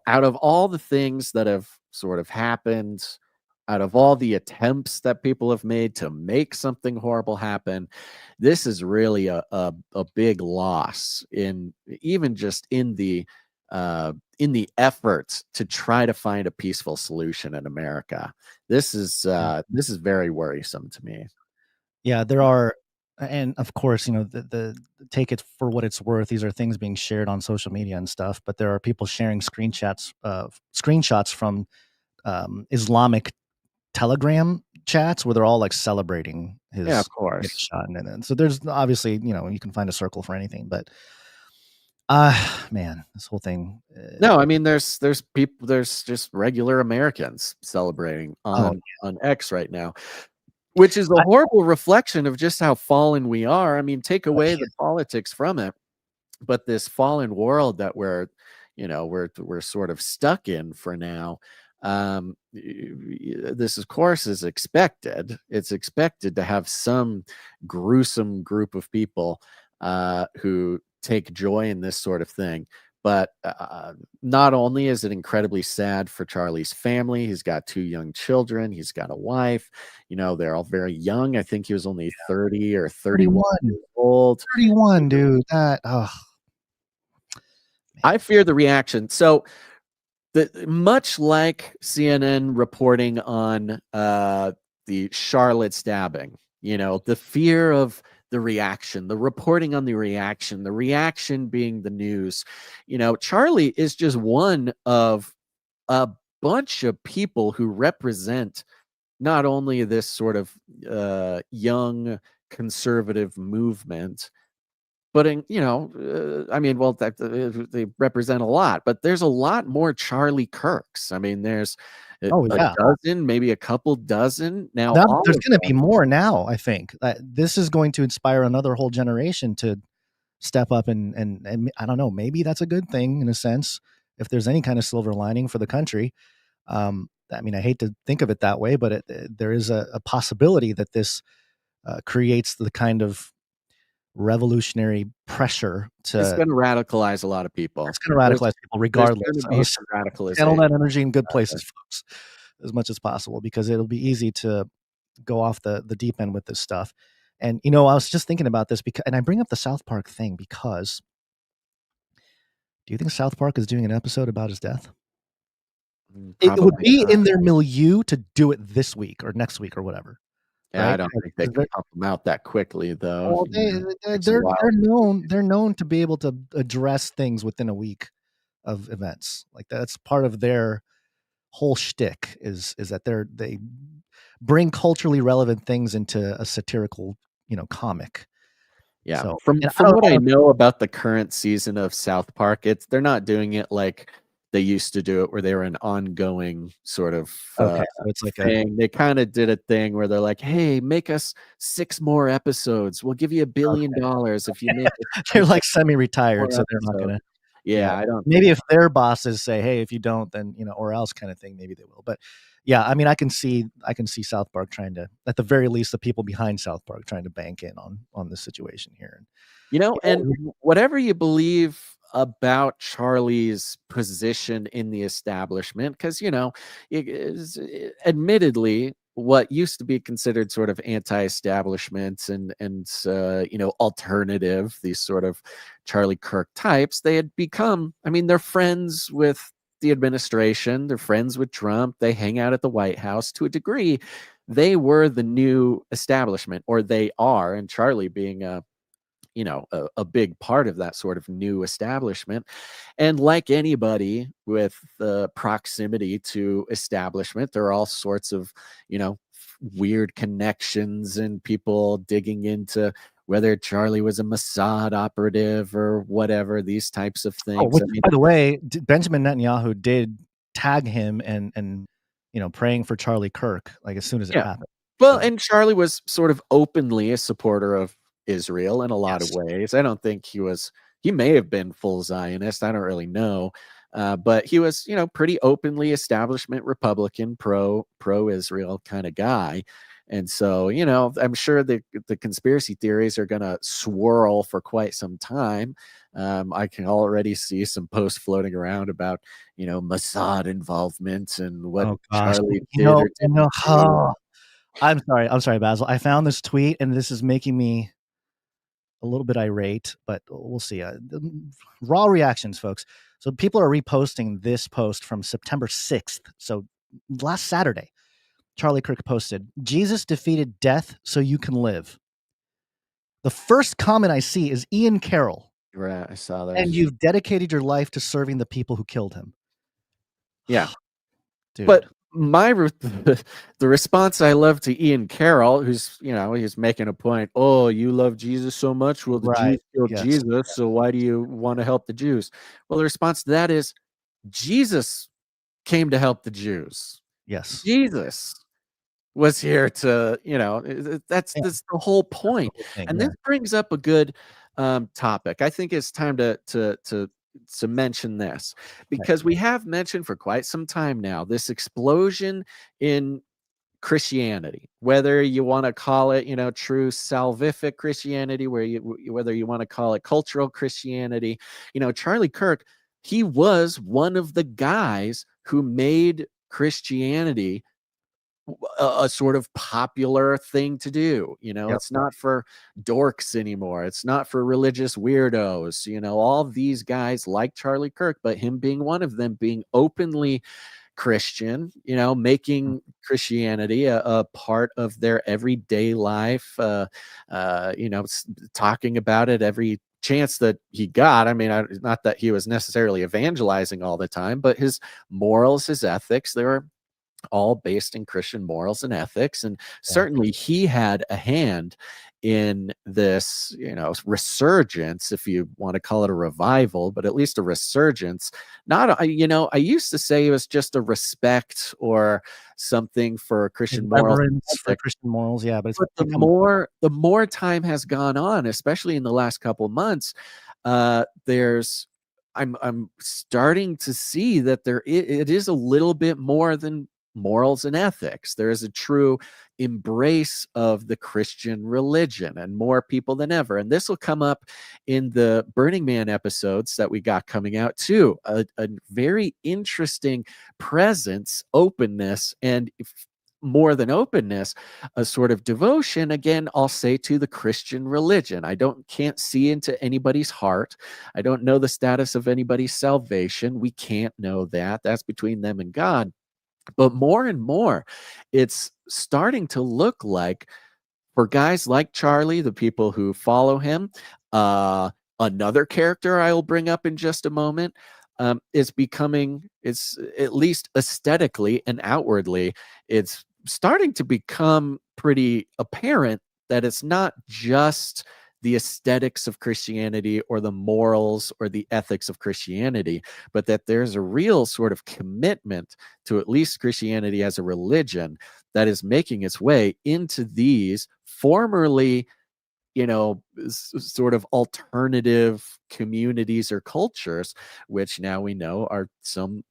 out of all the things that have sort of happened, out of all the attempts that people have made to make something horrible happen, this is really a big loss in even just in the efforts to try to find a peaceful solution in America. This is very worrisome to me. Yeah, there are, and of course, the take it for what it's worth. These are things being shared on social media and stuff, but there are people sharing screenshots from Islamic Telegram chats where they're all like celebrating his Yeah, of getting course. shot, and so there's obviously you can find a circle for anything, but man, this whole thing. No, I mean there's people, there's just regular Americans celebrating on X right now, which is a horrible reflection of just how fallen we are. I mean, take away the politics from it, but this fallen world that we're sort of stuck in for now. This, of course, is expected. It's expected to have some gruesome group of people who take joy in this sort of thing. But not only is it incredibly sad for Charlie's family, he's got 2 young children, he's got a wife, they're all very young. I think he was only 30 or 31 years old. 31, dude. I fear the reaction. So much like CNN reporting on the Charlotte stabbing, the fear of the reaction, the reporting on the reaction being the news. Charlie is just one of a bunch of people who represent not only this sort of young conservative movement, but they represent a lot, but there's a lot more Charlie Kirks. I mean, there's a dozen, maybe a couple dozen now. There's going to be more now. I think this is going to inspire another whole generation to step up, and I don't know, maybe that's a good thing in a sense, if there's any kind of silver lining for the country. I mean, I hate to think of it that way, but there is a possibility that this creates the kind of revolutionary pressure to. It's going to radicalize a lot of people. It's going to radicalize people regardless. Channel that energy in good places, folks, as much as possible, because it'll be easy to go off the deep end with this stuff. And I was just thinking about this and I bring up the South Park thing because, do you think South Park is doing an episode about his death? It would be in their milieu to do it this week or next week or whatever. Yeah, right? I don't think they can pump them out that quickly, though. Well, they're known to be able to address things within a week of events. Like that's part of their whole shtick is that they bring culturally relevant things into a satirical, comic. Yeah. So, from what I know about the current season of South Park, they're not doing it like they used to do it, where they were an ongoing sort of so it's like thing. They kind of did a thing where they're like, "Hey, make us 6 more episodes. We'll give you $1 billion if you make it." They're like semi-retired, so they're not gonna. Yeah, I don't. Maybe if their bosses say, "Hey, if you don't, then or else," kind of thing, maybe they will. But yeah, I mean, I can see South Park trying to, at the very least, the people behind South Park trying to bank in on this situation here. And whatever you believe about Charlie's position in the establishment, because it is admittedly what used to be considered sort of anti-establishment and alternative, these sort of Charlie Kirk types, they had become, they're friends with the administration, they're friends with Trump, they hang out at the White House to a degree. They were the new establishment, or they are, and Charlie being a big part of that sort of new establishment. And like anybody with the proximity to establishment, there are all sorts of, weird connections and people digging into whether Charlie was a Mossad operative or whatever, these types of things. By the way, Benjamin Netanyahu did tag him and praying for Charlie Kirk, like as soon as it happened. Well, and Charlie was sort of openly a supporter of Israel in a lot of ways. I don't think he may have been full Zionist. I don't really know. But he was, pretty openly establishment Republican, pro-Israel kind of guy. And so, I'm sure the conspiracy theories are going to swirl for quite some time. I can already see some posts floating around about, Mossad involvement and what Charlie did. I'm sorry, Basil. I found this tweet and this is making me a little bit irate, but we'll see. Raw reactions, folks. So people are reposting this post from September 6th. So last Saturday, Charlie Kirk posted, "Jesus defeated death so you can live." The first comment I see is Ian Carroll. Right, I saw that. "And you've dedicated your life to serving the people who killed him." Yeah. Dude. But the response I love to Ian Carroll, who's he's making a point. Oh, you love Jesus so much. Well, the Jews killed Jesus, so why do you want to help the Jews? Well, the response to that is Jesus came to help the Jews. Yes, Jesus was here to that's the whole point. And this brings up a good topic. I think it's time to mention this, because we have mentioned for quite some time now this explosion in Christianity, whether you want to call it true salvific Christianity, whether you want to call it cultural Christianity. Charlie Kirk he was one of the guys who made Christianity a sort of popular thing to do. Yep. It's not for dorks anymore. It's not for religious weirdos. All these guys like Charlie Kirk, but him being one of them, being openly Christian, making Christianity a part of their everyday life, talking about it every chance that he got. I mean, not that he was necessarily evangelizing all the time, but his morals, his ethics, they were all based in Christian morals and ethics. And certainly he had a hand in this, resurgence, if you want to call it a revival, but at least a resurgence. I used to say it was just a respect or something for Christian morals. For Christian morals, yeah. But the more time has gone on, especially in the last couple of months, I'm starting to see that it is a little bit more than morals and ethics. There is a true embrace of the Christian religion, and more people than ever. And this will come up in the Burning Man episodes that we got coming out too. A very interesting presence, openness, and more than openness, a sort of devotion, again, I'll say, to the Christian religion. I can't see into anybody's heart. I don't know the status of anybody's salvation. We can't know that. That's between them and God. But more and more, it's starting to look like, for guys like Charlie, the people who follow him, another character I will bring up in just a moment, it's at least aesthetically and outwardly, it's starting to become pretty apparent that it's not just the aesthetics of Christianity or the morals or the ethics of Christianity, but that there's a real sort of commitment to at least Christianity as a religion that is making its way into these formerly, sort of alternative communities or cultures, which now we know are some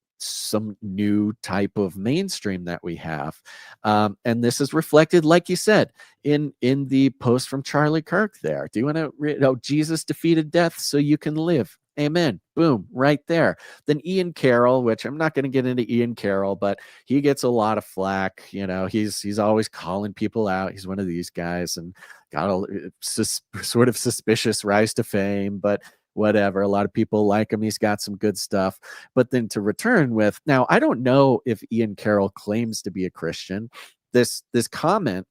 new type of mainstream that we have. And this is reflected, like you said, in the post from Charlie Kirk there. Do you want to Jesus defeated death so you can live? Amen. Boom, right there. Then Ian Carroll, which I'm not going to get into Ian Carroll, but he gets a lot of flack. He's always calling people out. He's one of these guys and got a sort of suspicious rise to fame, but whatever. A lot of people like him. He's got some good stuff. But then to return with, now, I don't know if Ian Carroll claims to be a Christian. This comment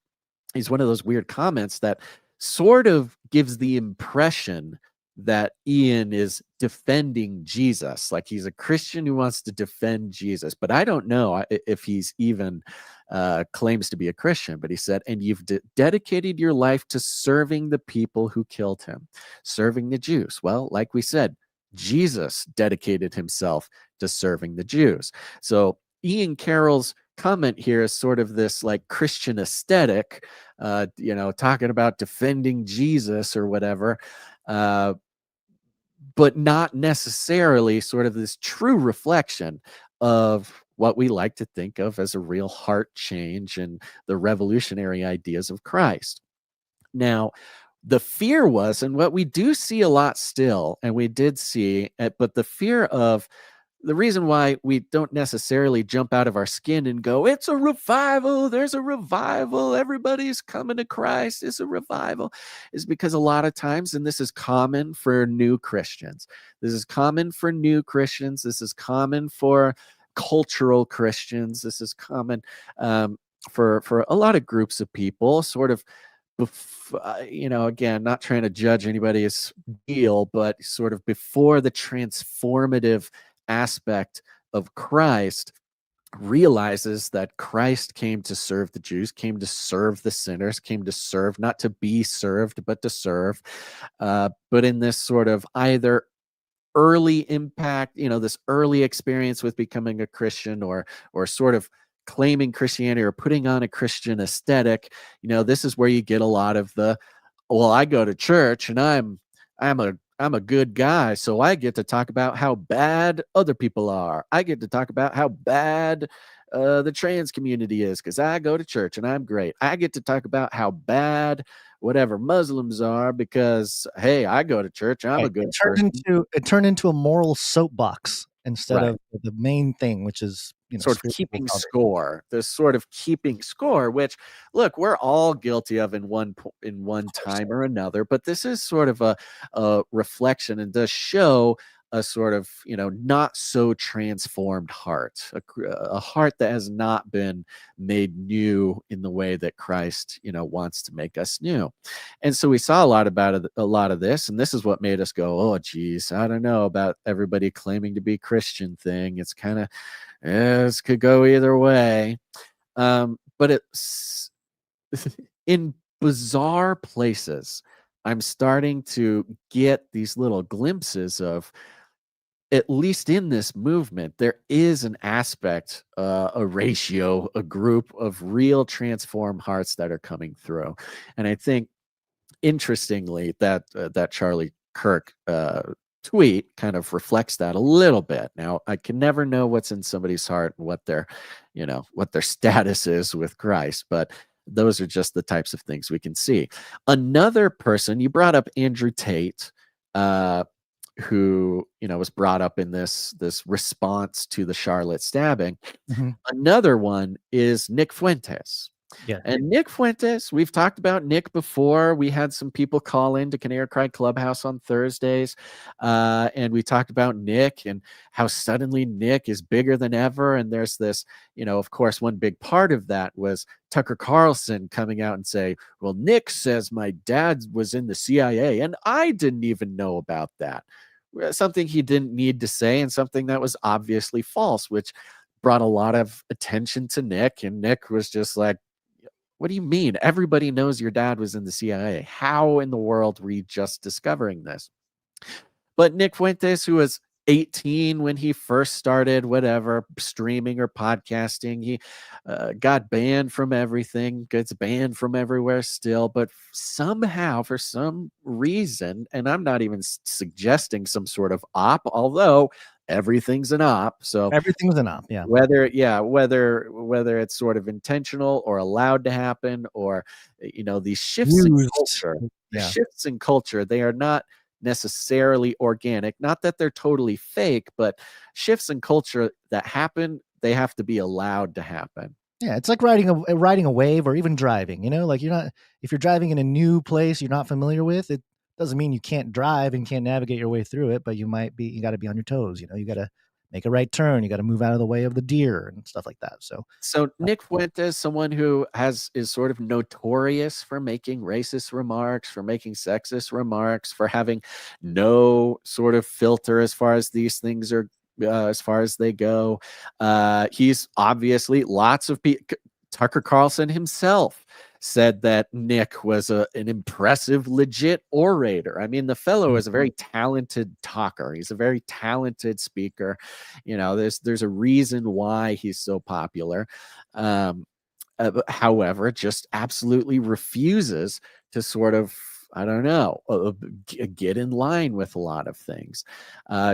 is one of those weird comments that sort of gives the impression that Ian is defending Jesus, like he's a Christian who wants to defend Jesus. But I don't know if he's even claims to be a Christian. But he said, and you've dedicated your life to serving the people who killed him, serving the Jews. Well, like we said, Jesus dedicated himself to serving the Jews. So Ian Carroll's comment here is sort of this like Christian aesthetic, talking about defending Jesus or whatever, but not necessarily sort of this true reflection of what we like to think of as a real heart change and the revolutionary ideas of Christ. Now, the fear was, and what we do see a lot still, and we did see, but the fear of, the reason why we don't necessarily jump out of our skin and go, it's a revival, there's a revival, everybody's coming to Christ, it's a revival, is because a lot of times, and this is common for new Christians, this is common for cultural Christians, this is common for a lot of groups of people, sort of, again, not trying to judge anybody's deal, but sort of before the transformative aspect of Christ realizes that Christ came to serve the Jews, came to serve the sinners, came to serve, not to be served, but to serve. But in this sort of either early impact, this early experience with becoming a Christian or sort of claiming Christianity or putting on a Christian aesthetic, this is where you get a lot of the, well, I go to church and I'm a good guy, so I get to talk about how bad other people are. I get to talk about how bad the trans community is, because I go to church and I'm great. I get to talk about how bad whatever Muslims are because, hey, I go to church. I'm a good person. It turned into a moral soapbox instead Right. of the main thing, which is, sort of keeping score. This sort of keeping score, which, look, we're all guilty of in one time or another. But this is sort of a reflection and does show a sort of, not so transformed heart, a heart that has not been made new in the way that Christ, wants to make us new. And so we saw a lot of this, and this is what made us go, oh, geez, I don't know about everybody claiming to be Christian thing. It's kind of, this could go either way. But it's in bizarre places, I'm starting to get these little glimpses of, at least in this movement, there is an aspect, a ratio, a group of real transformed hearts that are coming through. And I think, interestingly, that Charlie Kirk tweet kind of reflects that a little bit. Now, I can never know what's in somebody's heart and what their status is with Christ, but those are just the types of things we can see. Another person, you brought up Andrew Tate, who was brought up in this response to the Charlotte stabbing. Mm-hmm. Another one is Nick Fuentes. Yeah. And Nick Fuentes, we've talked about Nick before. We had some people call into Canary Cry Clubhouse on Thursdays, and we talked about Nick and how suddenly Nick is bigger than ever. And there's this, of course, one big part of that was Tucker Carlson coming out and say, well, Nick says my dad was in the CIA, and I didn't even know about that. Something he didn't need to say and something that was obviously false, which brought a lot of attention to Nick. And Nick was just like, what do you mean? Everybody knows your dad was in the CIA. How in the world were you just discovering this? But Nick Fuentes, who was 18 when he first started whatever streaming or podcasting, he got banned from everything, gets banned from everywhere still, but somehow, for some reason, and I'm not even suggesting some sort of op, although everything's an op, so everything's an op, yeah. Whether it's sort of intentional or allowed to happen, or these shifts in culture, shifts in culture, they are not necessarily organic. Not that they're totally fake, but shifts in culture that happen, they have to be allowed to happen. Yeah, it's like riding a wave, or even driving. Like if you're driving in a new place you're not familiar with, it doesn't mean you can't drive and can't navigate your way through it, but you got to be on your toes. You got to make a right turn. You got to move out of the way of the deer and stuff like that. So Nick Fuentes, someone who is sort of notorious for making racist remarks, for making sexist remarks, for having no sort of filter as far as these things are, as far as they go. He's obviously lots of people. Tucker Carlson himself said that Nick was an impressive, legit orator. I mean, the fellow is a very talented talker. He's a very talented speaker. There's a reason why he's so popular. However, just absolutely refuses to sort of, I don't know, get in line with a lot of things.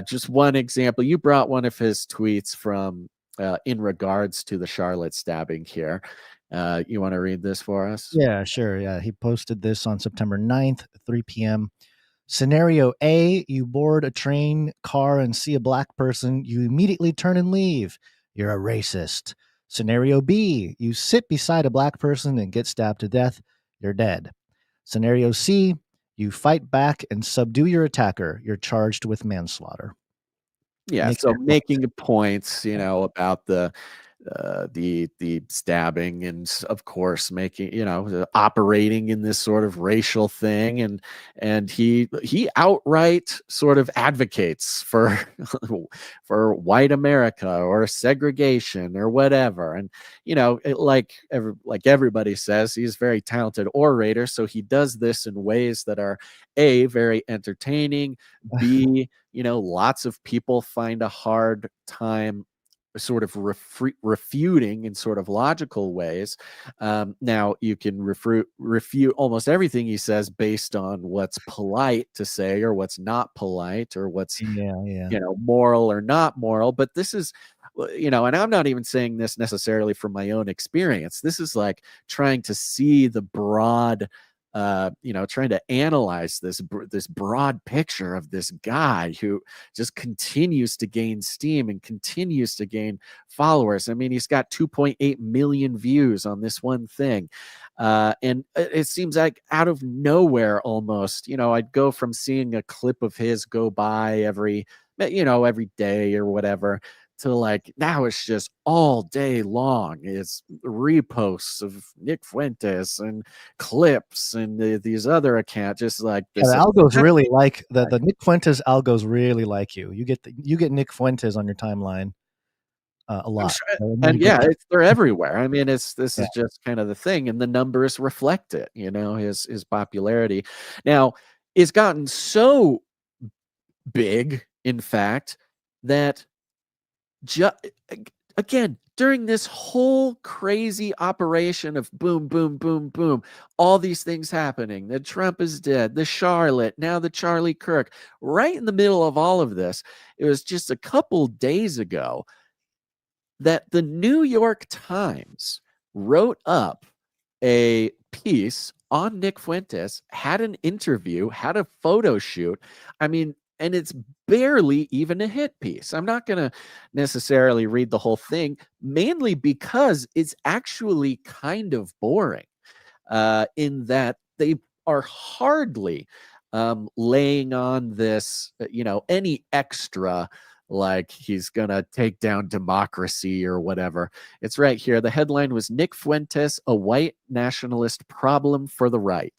Just one example, you brought one of his tweets from in regards to the Charlotte stabbing here. You want to read this for us? Yeah, sure. Yeah, he posted this on September 9th, 3 p.m. Scenario A, you board a train, car, and see a black person. You immediately turn and leave. You're a racist. Scenario B, you sit beside a black person and get stabbed to death. You're dead. Scenario C, you fight back and subdue your attacker. You're charged with manslaughter. Yeah, so making points, about the stabbing, and of course making, operating in this sort of racial thing, and he outright sort of advocates for for white America or segregation or whatever. And like everybody says, he's a very talented orator, so he does this in ways that are A, very entertaining, B, lots of people find a hard time sort of refuting in sort of logical ways. Now you can refute almost everything he says based on what's polite to say or what's not polite, or what's moral or not moral. But this is you know, and I'm not even saying this necessarily from my own experience. This is like trying to see the broad, you know, trying to analyze this broad picture of this guy who just continues to gain steam and continues to gain followers. I mean, he's got 2.8 million views on this one thing. And it seems like out of nowhere almost, you know, I'd go from seeing a clip of his go by every day or whatever, to like now it's just all day long. It's reposts of Nick Fuentes and clips and these other accounts, just like Yeah, this. the algos really like the Nick Fuentes algos really like you. You get Nick Fuentes on your timeline a lot. And yeah, they're everywhere. I mean, this Yeah. is just kind of the thing, and the numbers reflect it. You know, his popularity. Now, it's gotten so big, in fact, that again, during this whole crazy operation of boom, boom, boom, boom, all these things happening, the Trump is dead, the Charlotte, now the Charlie Kirk, right in the middle of all of this, it was just a couple days ago that the New York Times wrote up a piece on Nick Fuentes, had an interview, had a photo shoot. I mean, and it's barely even a hit piece. I'm not going to necessarily read the whole thing, mainly because it's actually kind of boring, in that they are hardly laying on this, you know, any extra, like he's going to take down democracy or whatever. It's right here. The headline was Nick Fuentes, a white nationalist problem for the right.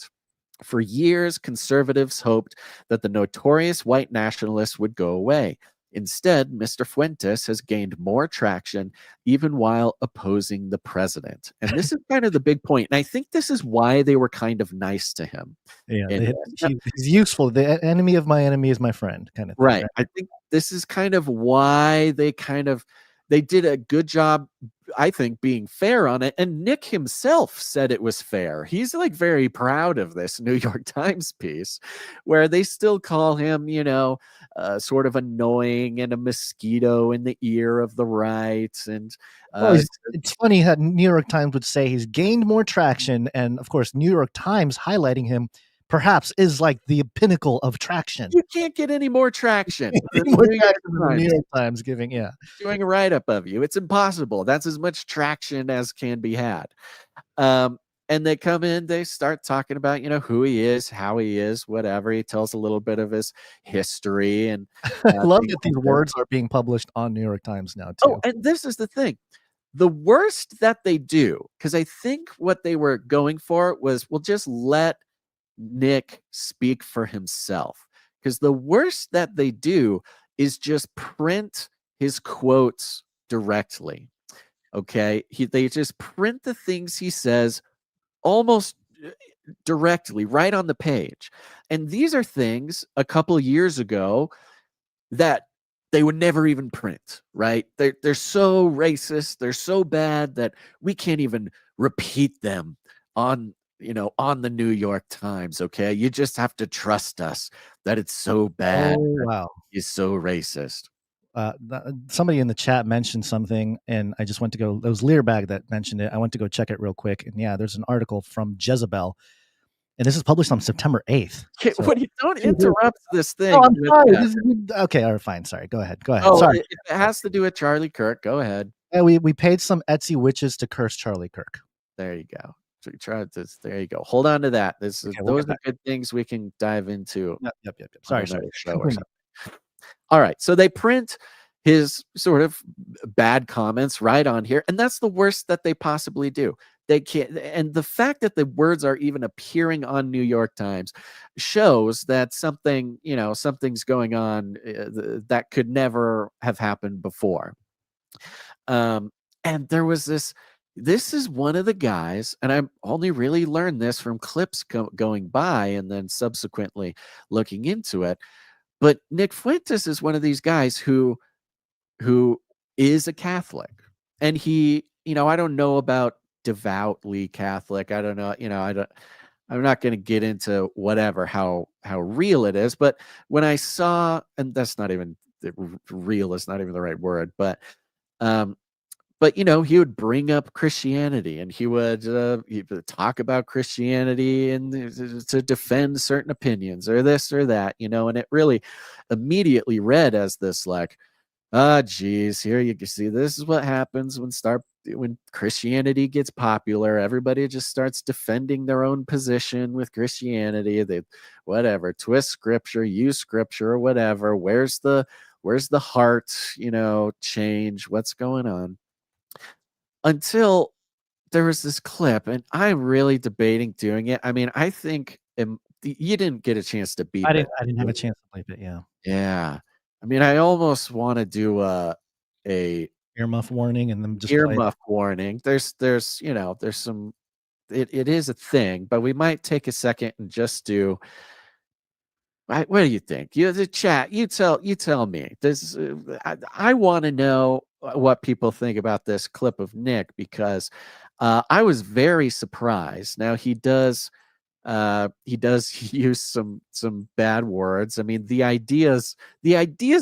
For years, conservatives hoped that the notorious white nationalist would go away. Instead, Mr. Fuentes has gained more traction even while opposing the president. And this is kind of the big point. And I think this is why they were kind of nice to him. Yeah, he's useful. The enemy of my enemy is my friend, kind of thing. Right. I think this is kind of why they did a good job, I think, being fair on it. And Nick himself said it was fair. He's like very proud of this New York Times piece, where they still call him, you know, sort of annoying and a mosquito in the ear of the right. And it's funny that New York Times would say he's gained more traction. And of course, New York Times highlighting him perhaps is like the pinnacle of traction. You can't get any more traction. The New York Times giving, doing a write-up of you. It's impossible. That's as much traction as can be had. And they come in, they start talking about, you know, who he is, how he is, whatever. He tells a little bit of his history. And I love that these words are being published on New York Times now, too. Oh, and this is the thing. The worst that they do, because I think what they were going for was, we'll just let Nick speak for himself. Because the worst that they do is just print his quotes directly. Okay. They just print the things he says almost directly right on the page. And these are things a couple years ago that they would never even print, right? They're so racist, they're so bad that we can't even repeat them on, you know, on the New York Times. Okay, you just have to trust us that it's so bad. Oh, wow, he's so racist. Somebody in the chat mentioned something, and I just went to go. It was Learbag that mentioned it. I went to go check it real quick, and yeah, there's an article from Jezebel, and this is published on September 8th. Okay, so, you don't interrupt this thing. Oh, I'm sorry. Okay, all right, fine. Sorry. Go ahead. Oh, sorry. If it has to do with Charlie Kirk, go ahead. Yeah, we paid some Etsy witches to curse Charlie Kirk. There you go. So there you go. Hold on to that. Those are good things we can dive into. Yep. Sorry. Show or something. All right. So they print his sort of bad comments right on here. And that's the worst that they possibly do. They can't. And the fact that the words are even appearing on New York Times shows that something's going on that could never have happened before. And there was this is one of the guys, and I only really learned this from clips going by and then subsequently looking into it. But Nick Fuentes is one of these guys who is a Catholic, and he, I don't know about devoutly Catholic. I don't know, I'm not going to get into whatever, how real it is. But when I saw, and that's not even real is not even the right word, but But he would bring up Christianity, and he would talk about Christianity and to defend certain opinions or this or that, and it really immediately read as this like, geez, here you can see this is what happens when Christianity gets popular. Everybody just starts defending their own position with Christianity. They whatever, twist scripture, use scripture, or whatever. Where's the heart, change? What's going on? Until there was this clip, and I'm really debating doing it. I mean, I think you didn't get a chance to beep it. I didn't have a chance to bleep it. Yeah. Yeah. I mean, I almost want to do a earmuff warning and then just earmuff warning. There's some, it is a thing, but we might take a second and just do. What do you think? The chat. You tell me. This I want to know what people think about this clip of Nick, because I was very surprised. Now he does use some bad words. I mean, the ideas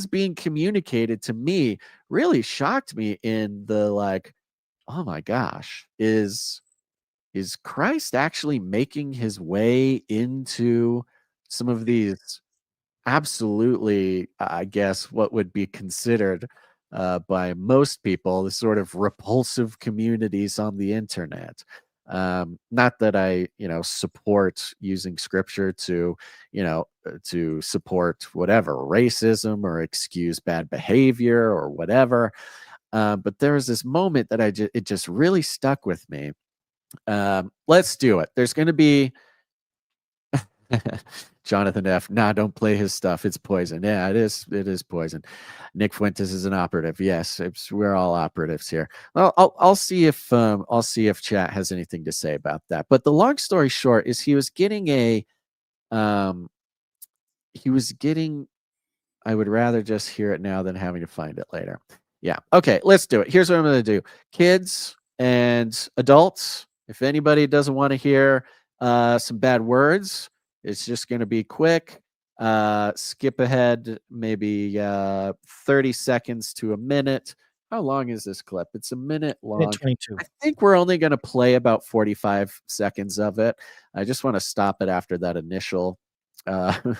being communicated to me really shocked me in the like, oh my gosh, is Christ actually making his way into some of these absolutely, I guess, what would be considered by most people the sort of repulsive communities on the internet? Not that I, support using scripture to, to support whatever racism or excuse bad behavior or whatever. But there was this moment that it just really stuck with me. Let's do it. There's going to be Jonathan F. Nah, don't play his stuff. It's poison. Yeah, it is poison. Nick Fuentes is an operative. Yes, we're all operatives here. Well, I'll see if chat has anything to say about that. But the long story short is he was getting I would rather just hear it now than having to find it later. Yeah. Okay, let's do it. Here's what I'm going to do. Kids and adults, if anybody doesn't want to hear some bad words, it's just going to be quick. Skip ahead maybe 30 seconds to a minute. How long is this clip? It's a minute long. Minute 22. I think we're only going to play about 45 seconds of it. I just want to stop it after that initial there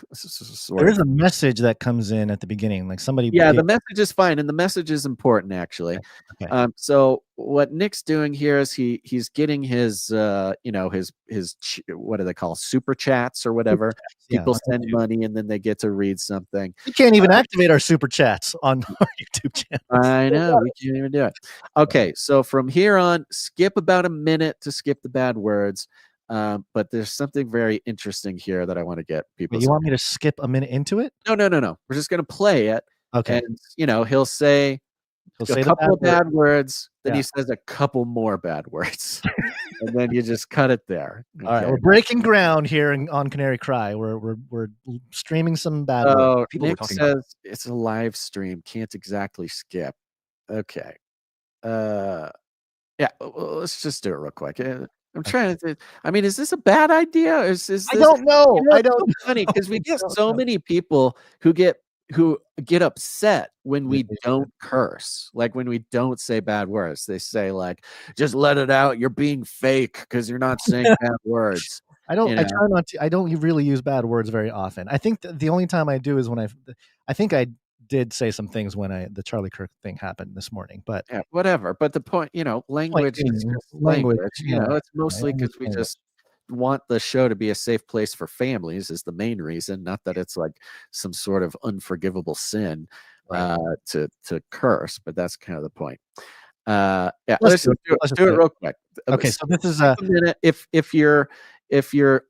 is a message that comes in at the beginning, like somebody. Yeah, the message is fine, and the message is important actually. Okay. So what Nick's doing here is he's getting his his what do they call super chats or whatever? People send money and then they get to read something. We can't even activate our super chats on our YouTube channel. I know, we can't even do it. Okay, so from here on, skip about a minute to skip the bad words. But there's something very interesting here that I want to get people. You want me to skip a minute into it? No. We're just going to play it. Okay. And he'll say a couple of bad words, then he says a couple more bad words, and then you just cut it there. Okay. All right, we're breaking ground here on Canary Cry. We're streaming some bad words. Nick says it's a live stream, can't exactly skip. Okay. Yeah, well, let's just do it real quick. I'm trying to. I mean, is this a bad idea? Is this? I don't know. I don't. It's funny because we get so many people who get upset when we don't curse, like when we don't say bad words. They say like, "Just let it out. You're being fake because you're not saying bad words." I don't. I try not to. I don't really use bad words very often. I think the only time I do is when I think I did say some things when the Charlie Kirk thing happened this morning, but yeah, whatever. But the point, language is just language. It's mostly because we just want the show to be a safe place for families is the main reason. Not that it's like some sort of unforgivable sin to curse, but that's kind of the point. Yeah, let's do it real quick. Okay, so this is a minute. If you're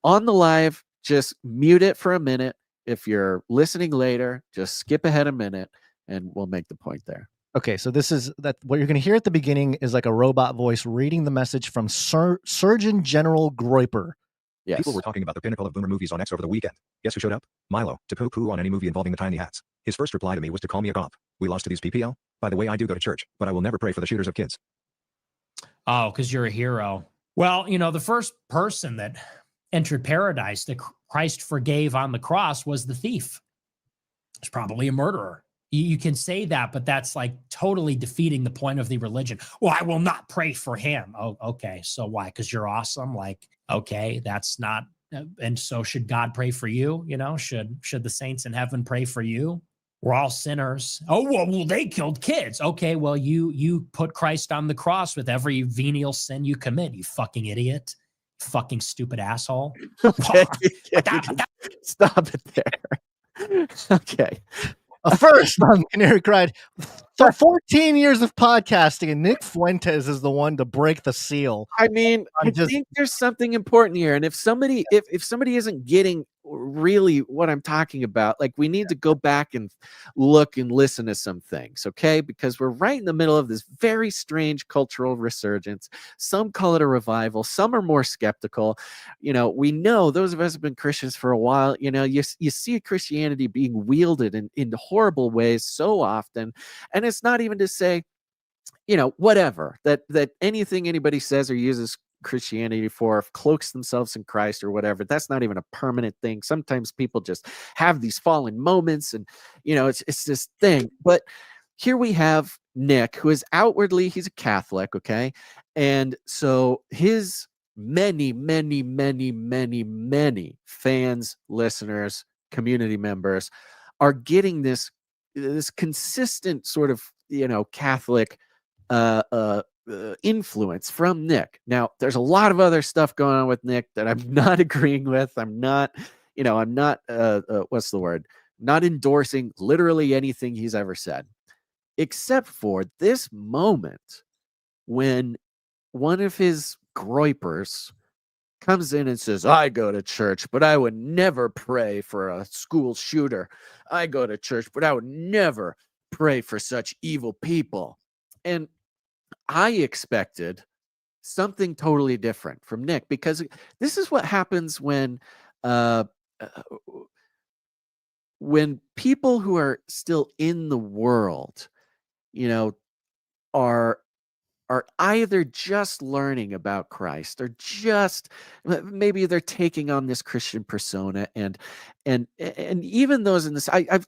on the live, just mute it for a minute. If you're listening later, just skip ahead a minute and we'll make the point there. Okay, so this is that what you're going to hear at the beginning is like a robot voice reading the message from Surgeon General Groiper. Yes. People were talking about the pinnacle of boomer movies on X over the weekend. Guess who showed up? Milo, to poo-poo on any movie involving the tiny hats. His first reply to me was to call me a cop. We lost to these PPL. By the way, I do go to church, but I will never pray for the shooters of kids. Oh, because you're a hero. Well, the first person that entered paradise that Christ forgave on the cross was the thief. It's probably a murderer. You can say that, but that's like totally defeating the point of the religion. Well, I will not pray for him. Oh, okay. So why? Because you're awesome. Like, okay, that's not. And so should God pray for you? You know, should the saints in heaven pray for you? We're all sinners. Oh, well, they killed kids. Okay, well, you put Christ on the cross with every venial sin you commit, you fucking idiot. Fucking stupid asshole. Okay, stop it there. Okay. First on Canary Cried. So 14 years of podcasting, and Nick Fuentes is the one to break the seal. I mean, I think there's something important here. And if somebody if somebody isn't getting really what I'm talking about, like, we need to go back and look and listen to some things, okay? Because we're right in the middle of this very strange cultural resurgence. Some call it a revival, some are more skeptical. You know, we know, those of us who've been Christians for a while, you know, you see Christianity being wielded in horrible ways so often. And it's not even to say, you know, whatever, that anything anybody says or uses Christianity for, cloaks themselves in Christ or whatever, that's not even a permanent thing. Sometimes people just have these fallen moments, and, you know, it's this thing. But here we have Nick, who is outwardly, he's a Catholic, okay? And so his many fans, listeners, community members are getting this consistent sort of, you know, Catholic influence from Nick. Now, there's a lot of other stuff going on with Nick that I'm not agreeing with. I'm not what's the word? Not endorsing literally anything he's ever said, except for this moment when one of his groypers comes in and says, I go to church, but I would never pray for a school shooter. I go to church, but I would never pray for such evil people. And I expected something totally different from Nick, because this is what happens when people who are still in the world, you know, are either just learning about Christ, or just maybe they're taking on this Christian persona, and even those in this, I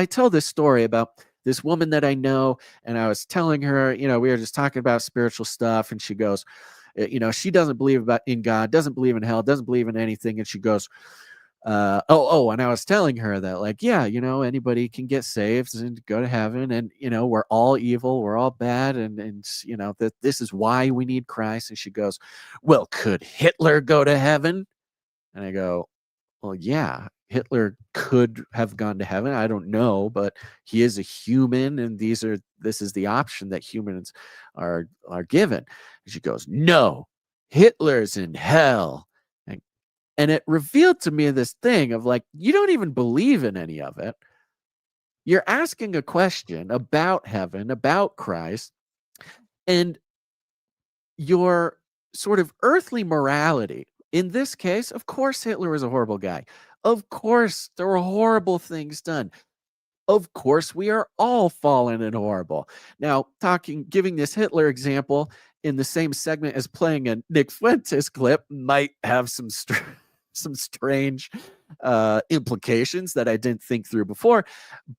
tell this story about this woman that I know, and I was telling her, you know, we were just talking about spiritual stuff, and she goes, you know, she doesn't believe in God, doesn't believe in hell, doesn't believe in anything, and she goes, and I was telling her that, like, yeah, you know, anybody can get saved and go to heaven, and, you know, we're all evil, we're all bad, and you know, that this is why we need Christ. And she goes, well, could Hitler go to heaven? And I go, well, yeah, Hitler could have gone to heaven. I don't know, but he is a human, and this is the option that humans are given. And she goes, no, Hitler's in hell. And it revealed to me this thing of, like, you don't even believe in any of it. You're asking a question about heaven, about Christ, and your sort of earthly morality. In this case, of course, Hitler was a horrible guy. Of course, there were horrible things done. Of course, we are all fallen and horrible. Now, giving this Hitler example in the same segment as playing a Nick Fuentes clip might have some strange implications that I didn't think through before.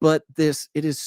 But it is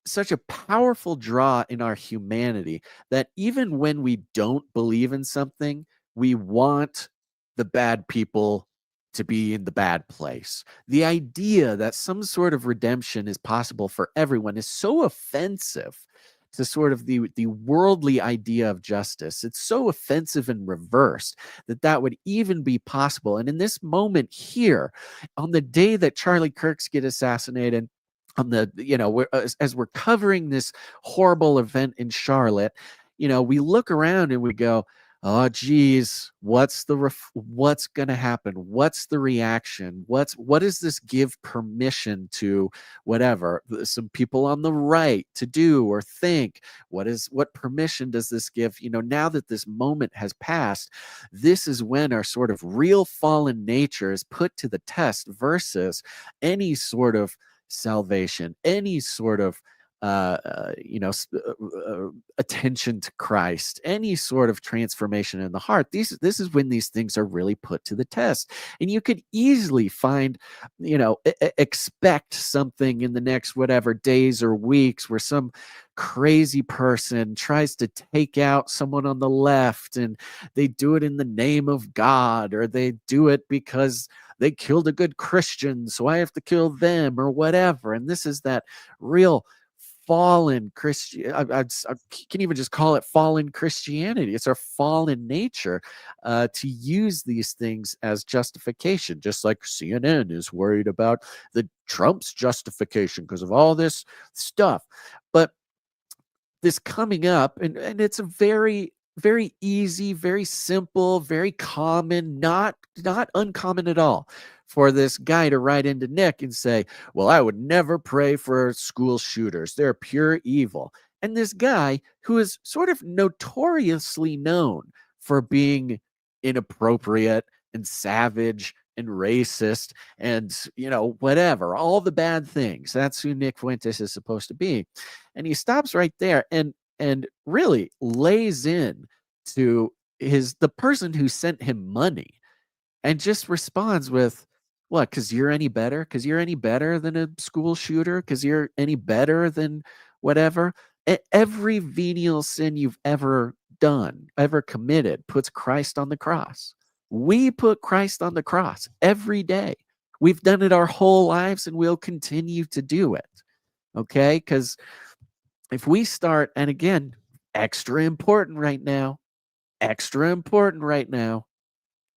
such a powerful draw in our humanity that even when we don't believe in something, we want the bad people to be in the bad place. The idea that some sort of redemption is possible for everyone is so offensive to sort of the worldly idea of justice. It's so offensive and reversed that would even be possible. And in this moment here, on the day that Charlie Kirk's get assassinated, on the, you know, as we're covering this horrible event in Charlotte, you know, we look around and we go, oh, geez, what's going to happen? What's the reaction? What does this give permission to whatever some people on the right to do or think? What permission does this give? You know, now that this moment has passed, this is when our sort of real fallen nature is put to the test versus any sort of salvation, any sort of attention to Christ, any sort of transformation in the heart. This is when these things are really put to the test. And you could easily find, expect something in the next whatever days or weeks where some crazy person tries to take out someone on the left, and they do it in the name of God, or they do it because they killed a good Christian, so I have to kill them, or whatever. And this is that real fallen Christian. I can even just call it fallen Christianity. It's our fallen nature to use these things as justification, just like CNN is worried about the Trump's justification because of all this stuff. But this coming up, and it's a very, very easy, very simple, very common, not uncommon at all, for this guy to write into Nick and say, well, I would never pray for school shooters. They're pure evil. And this guy, who is sort of notoriously known for being inappropriate and savage and racist and, whatever, all the bad things. That's who Nick Fuentes is supposed to be. And he stops right there and really lays in to the person who sent him money, and just responds with, what, because you're any better? Because you're any better than a school shooter? Because you're any better than whatever? Every venial sin you've ever done, ever committed, puts Christ on the cross. We put Christ on the cross every day. We've done it our whole lives, and we'll continue to do it. Okay? Because if we start, and again, extra important right now,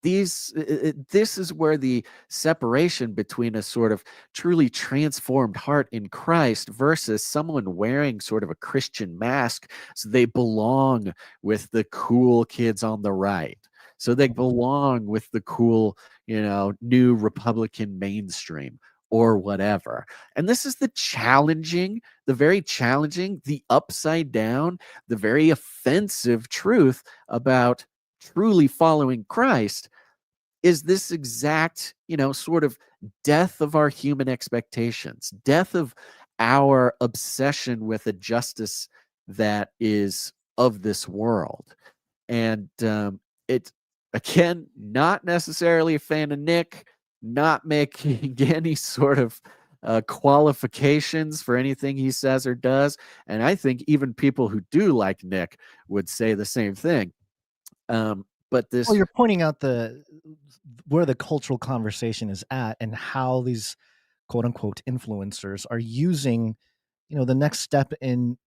this is where the separation between a sort of truly transformed heart in Christ versus someone wearing sort of a Christian mask so they belong with the cool kids on the right. So they belong with the cool, new Republican mainstream or whatever. And this is the very challenging, the upside down, the very offensive truth about truly following Christ, is this exact, sort of death of our human expectations, death of our obsession with a justice that is of this world. And it, again, not necessarily a fan of Nick, not making any sort of qualifications for anything he says or does. And I think even people who do like Nick would say the same thing. But this, well, you're pointing out where the cultural conversation is at, and how these quote unquote influencers are using, the next step in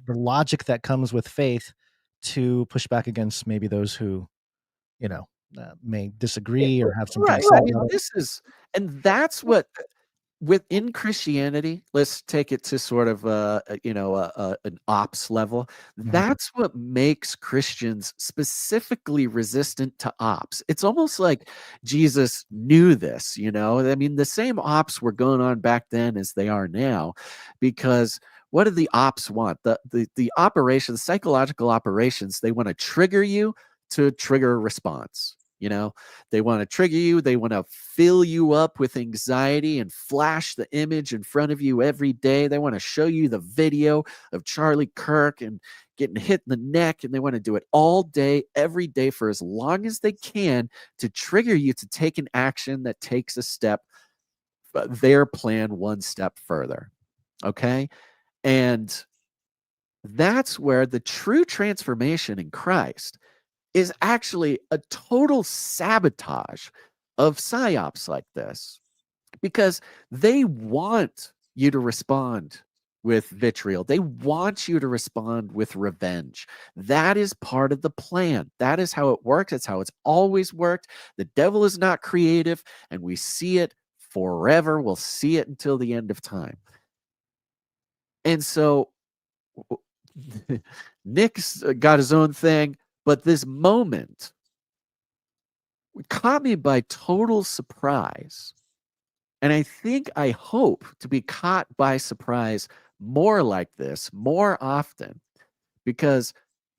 the logic that comes with faith to push back against maybe those who, may disagree or have some right. thought I about it. and that's what within Christianity, let's take it to sort of an ops level. That's what makes Christians specifically resistant to ops. It's almost like Jesus knew this, I mean, the same ops were going on back then as they are now, because what do the ops want? The operations, psychological operations, they want to trigger you to trigger a response. They want to trigger you. They want to fill you up with anxiety and flash the image in front of you every day. They want to show you the video of Charlie Kirk and getting hit in the neck. And they want to do it all day, every day, for as long as they can, to trigger you to take an action that takes their plan one step further. Okay. And that's where the true transformation in Christ is actually a total sabotage of psyops like this, because they want you to respond with vitriol. They want you to respond with revenge. That is part of the plan. That is how it works. It's how it's always worked. The devil is not creative, and we see it forever. We'll see it until the end of time. And so Nick's got his own thing. But this moment caught me by total surprise. And I hope to be caught by surprise more like this, more often, because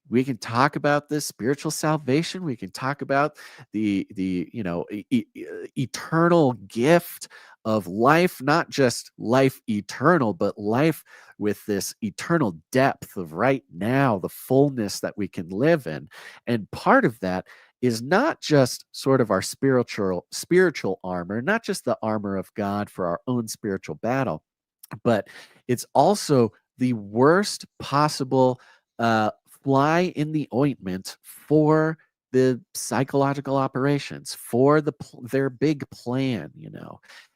we can talk about this spiritual salvation. We can talk about the eternal gift of life, not just life eternal, but life with this eternal depth of right now, the fullness that we can live in. And part of that is not just sort of our spiritual armor, not just the armor of God for our own spiritual battle, but it's also the worst possible fly in the ointment for the psychological operations, for their big plan,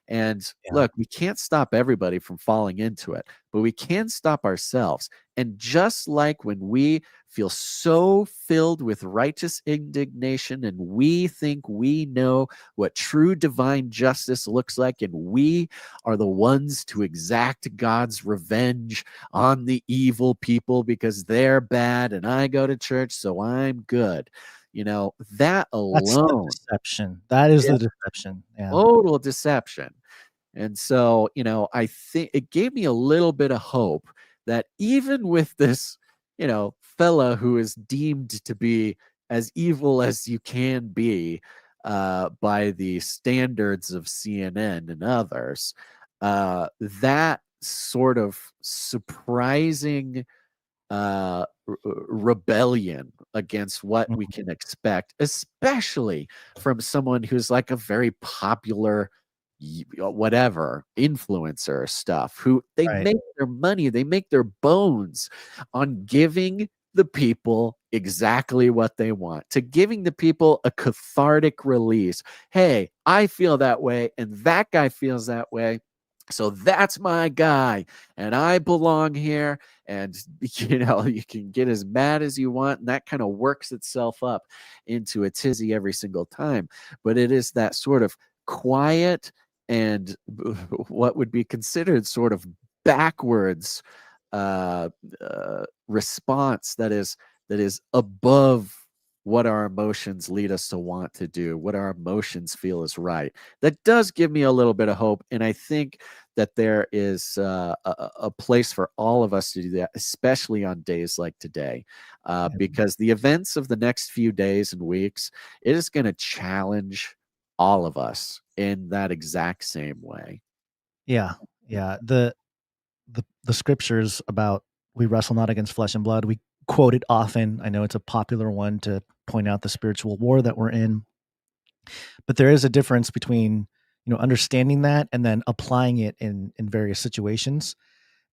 And look, we can't stop everybody from falling into it, but we can stop ourselves. And just like when we feel so filled with righteous indignation and we think we know what true divine justice looks like, and we are the ones to exact God's revenge on the evil people because they're bad and I go to church, so I'm good. That That's the alone, deception. That is the deception. Yeah. total deception. And so, I think it gave me a little bit of hope that even with this, fella who is deemed to be as evil as you can be by the standards of CNN and others, that sort of surprising rebellion against what we can expect, especially from someone who's like a very popular whatever influencer stuff, who they Right. make their money, they make their bones on giving the people exactly what they want, to giving the people a cathartic release. Hey, I feel that way and that guy feels that way, so that's my guy and I belong here. And you can get as mad as you want, and that kind of works itself up into a tizzy every single time. But it is that sort of quiet and what would be considered sort of backwards response that is above what our emotions lead us to want to do, what our emotions feel is right. That does give me a little bit of hope, and I think that there is a place for all of us to do that, especially on days like today, because the events of the next few days and weeks, it is going to challenge all of us in that exact same way. Yeah. Yeah. The scriptures about we wrestle not against flesh and blood, we quote it often. I know it's a popular one to point out the spiritual war that we're in. But there is a difference between, understanding that and then applying it in various situations.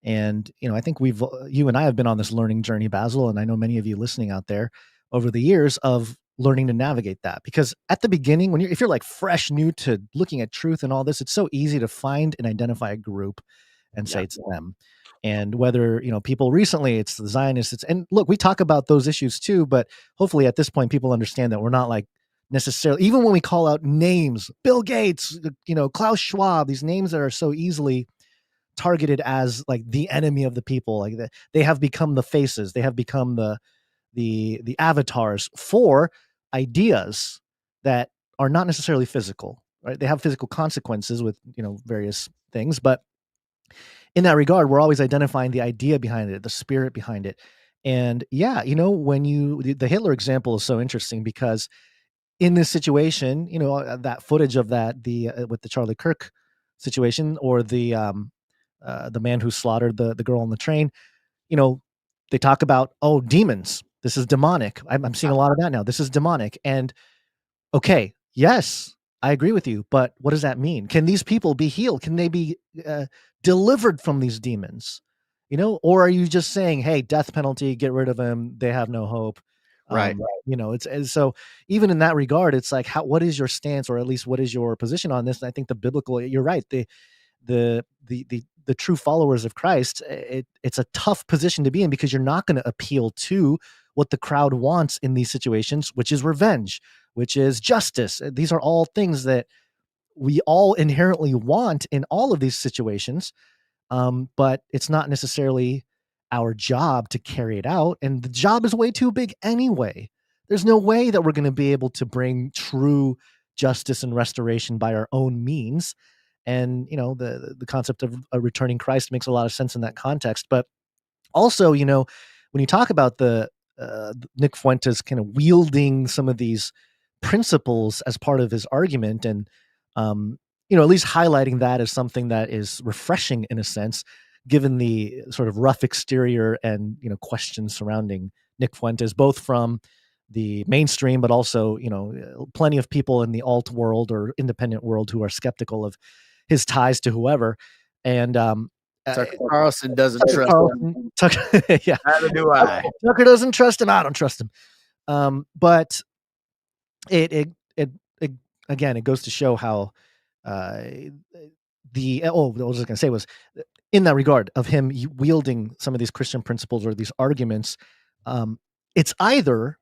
And, I think you and I have been on this learning journey, Basil, and I know many of you listening out there over the years of learning to navigate that. Because at the beginning, if you're like fresh new to looking at truth and all this, it's so easy to find and identify a group and say it's them. And whether, people recently, it's the Zionists, and look, we talk about those issues too, but hopefully at this point, people understand that we're not like necessarily, even when we call out names, Bill Gates, Klaus Schwab, these names that are so easily targeted as like the enemy of the people, like they have become the faces, they have become the avatars for ideas that are not necessarily physical, right? They have physical consequences with, various things, but in that regard, we're always identifying the idea behind it, the spirit behind it. And yeah, when the Hitler example is so interesting because in this situation, that footage of that, with the Charlie Kirk situation, or the man who slaughtered the girl on the train, they talk about, oh, demons. This is demonic. I'm seeing a lot of that now. This is demonic. And okay, yes, I agree with you. But what does that mean? Can these people be healed? Can they be delivered from these demons? Or are you just saying, hey, death penalty, get rid of them. They have no hope. Right. It's so even in that regard, it's like, what is your stance, or at least what is your position on this? And I think the biblical, you're right. The true followers of Christ, it's a tough position to be in because you're not going to appeal to what the crowd wants in these situations, which is revenge, which is justice. These are all things that we all inherently want in all of these situations. But it's not necessarily our job to carry it out. And the job is way too big anyway. There's no way that we're going to be able to bring true justice and restoration by our own means. And, the concept of a returning Christ makes a lot of sense in that context. But also, when you talk about the Nick Fuentes kind of wielding some of these principles as part of his argument, and at least highlighting that as something that is refreshing in a sense, given the sort of rough exterior and questions surrounding Nick Fuentes, both from the mainstream, but also plenty of people in the alt world or independent world who are skeptical of his ties to whoever. And Tucker Carlson doesn't trust him. Yeah, Neither do I. Tucker doesn't trust him. I don't trust him. But it again, it goes to show how what I was going to say was, in that regard of him wielding some of these Christian principles or these arguments, it's either,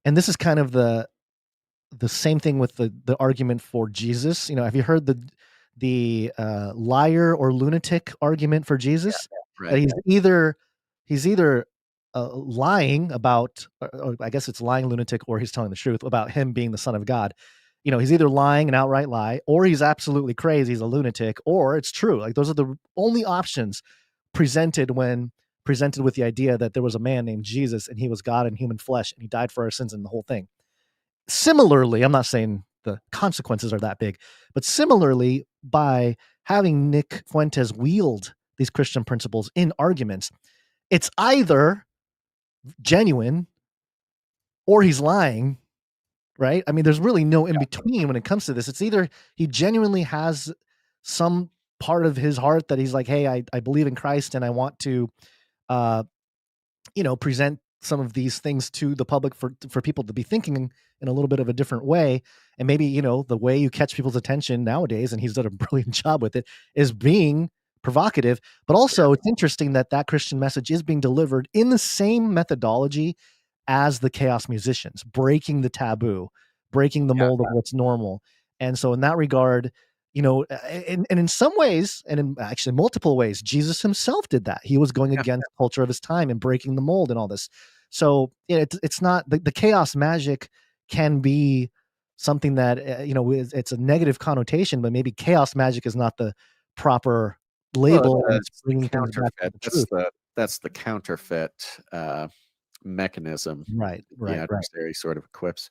and this is kind of the same thing with the argument for Jesus. Have you heard the liar or lunatic argument for Jesus? Right. That he's either lying about, or I guess it's lying lunatic, or he's telling the truth about him being the Son of God. He's either lying, an outright lie, or he's absolutely crazy, he's a lunatic, or it's true. Like, those are the only options presented when presented with the idea that there was a man named Jesus and he was God in human flesh and he died for our sins and the whole thing. Similarly, I'm not saying the consequences are that big, but similarly, by having Nick Fuentes wield these Christian principles in arguments, it's either genuine or he's lying, right? I mean, there's really no in between when it comes to this. It's either he genuinely has some part of his heart that he's like, hey, I believe in Christ and I want to, present some of these things to the public for people to be thinking in a little bit of a different way. And maybe, the way you catch people's attention nowadays, and he's done a brilliant job with it, is being provocative. But also it's interesting that Christian message is being delivered in the same methodology as the chaos musicians, breaking the taboo, breaking the mold of what's normal. And so in that regard, and in some ways, and in actually multiple ways, Jesus himself did that. He was going against the culture of his time and breaking the mold and all this. So it's not the chaos magic can be something that it's a negative connotation, but maybe chaos magic is not the proper label. Well, It's bringing things back to the truth. That's the counterfeit mechanism. Right. The adversary sort of equips.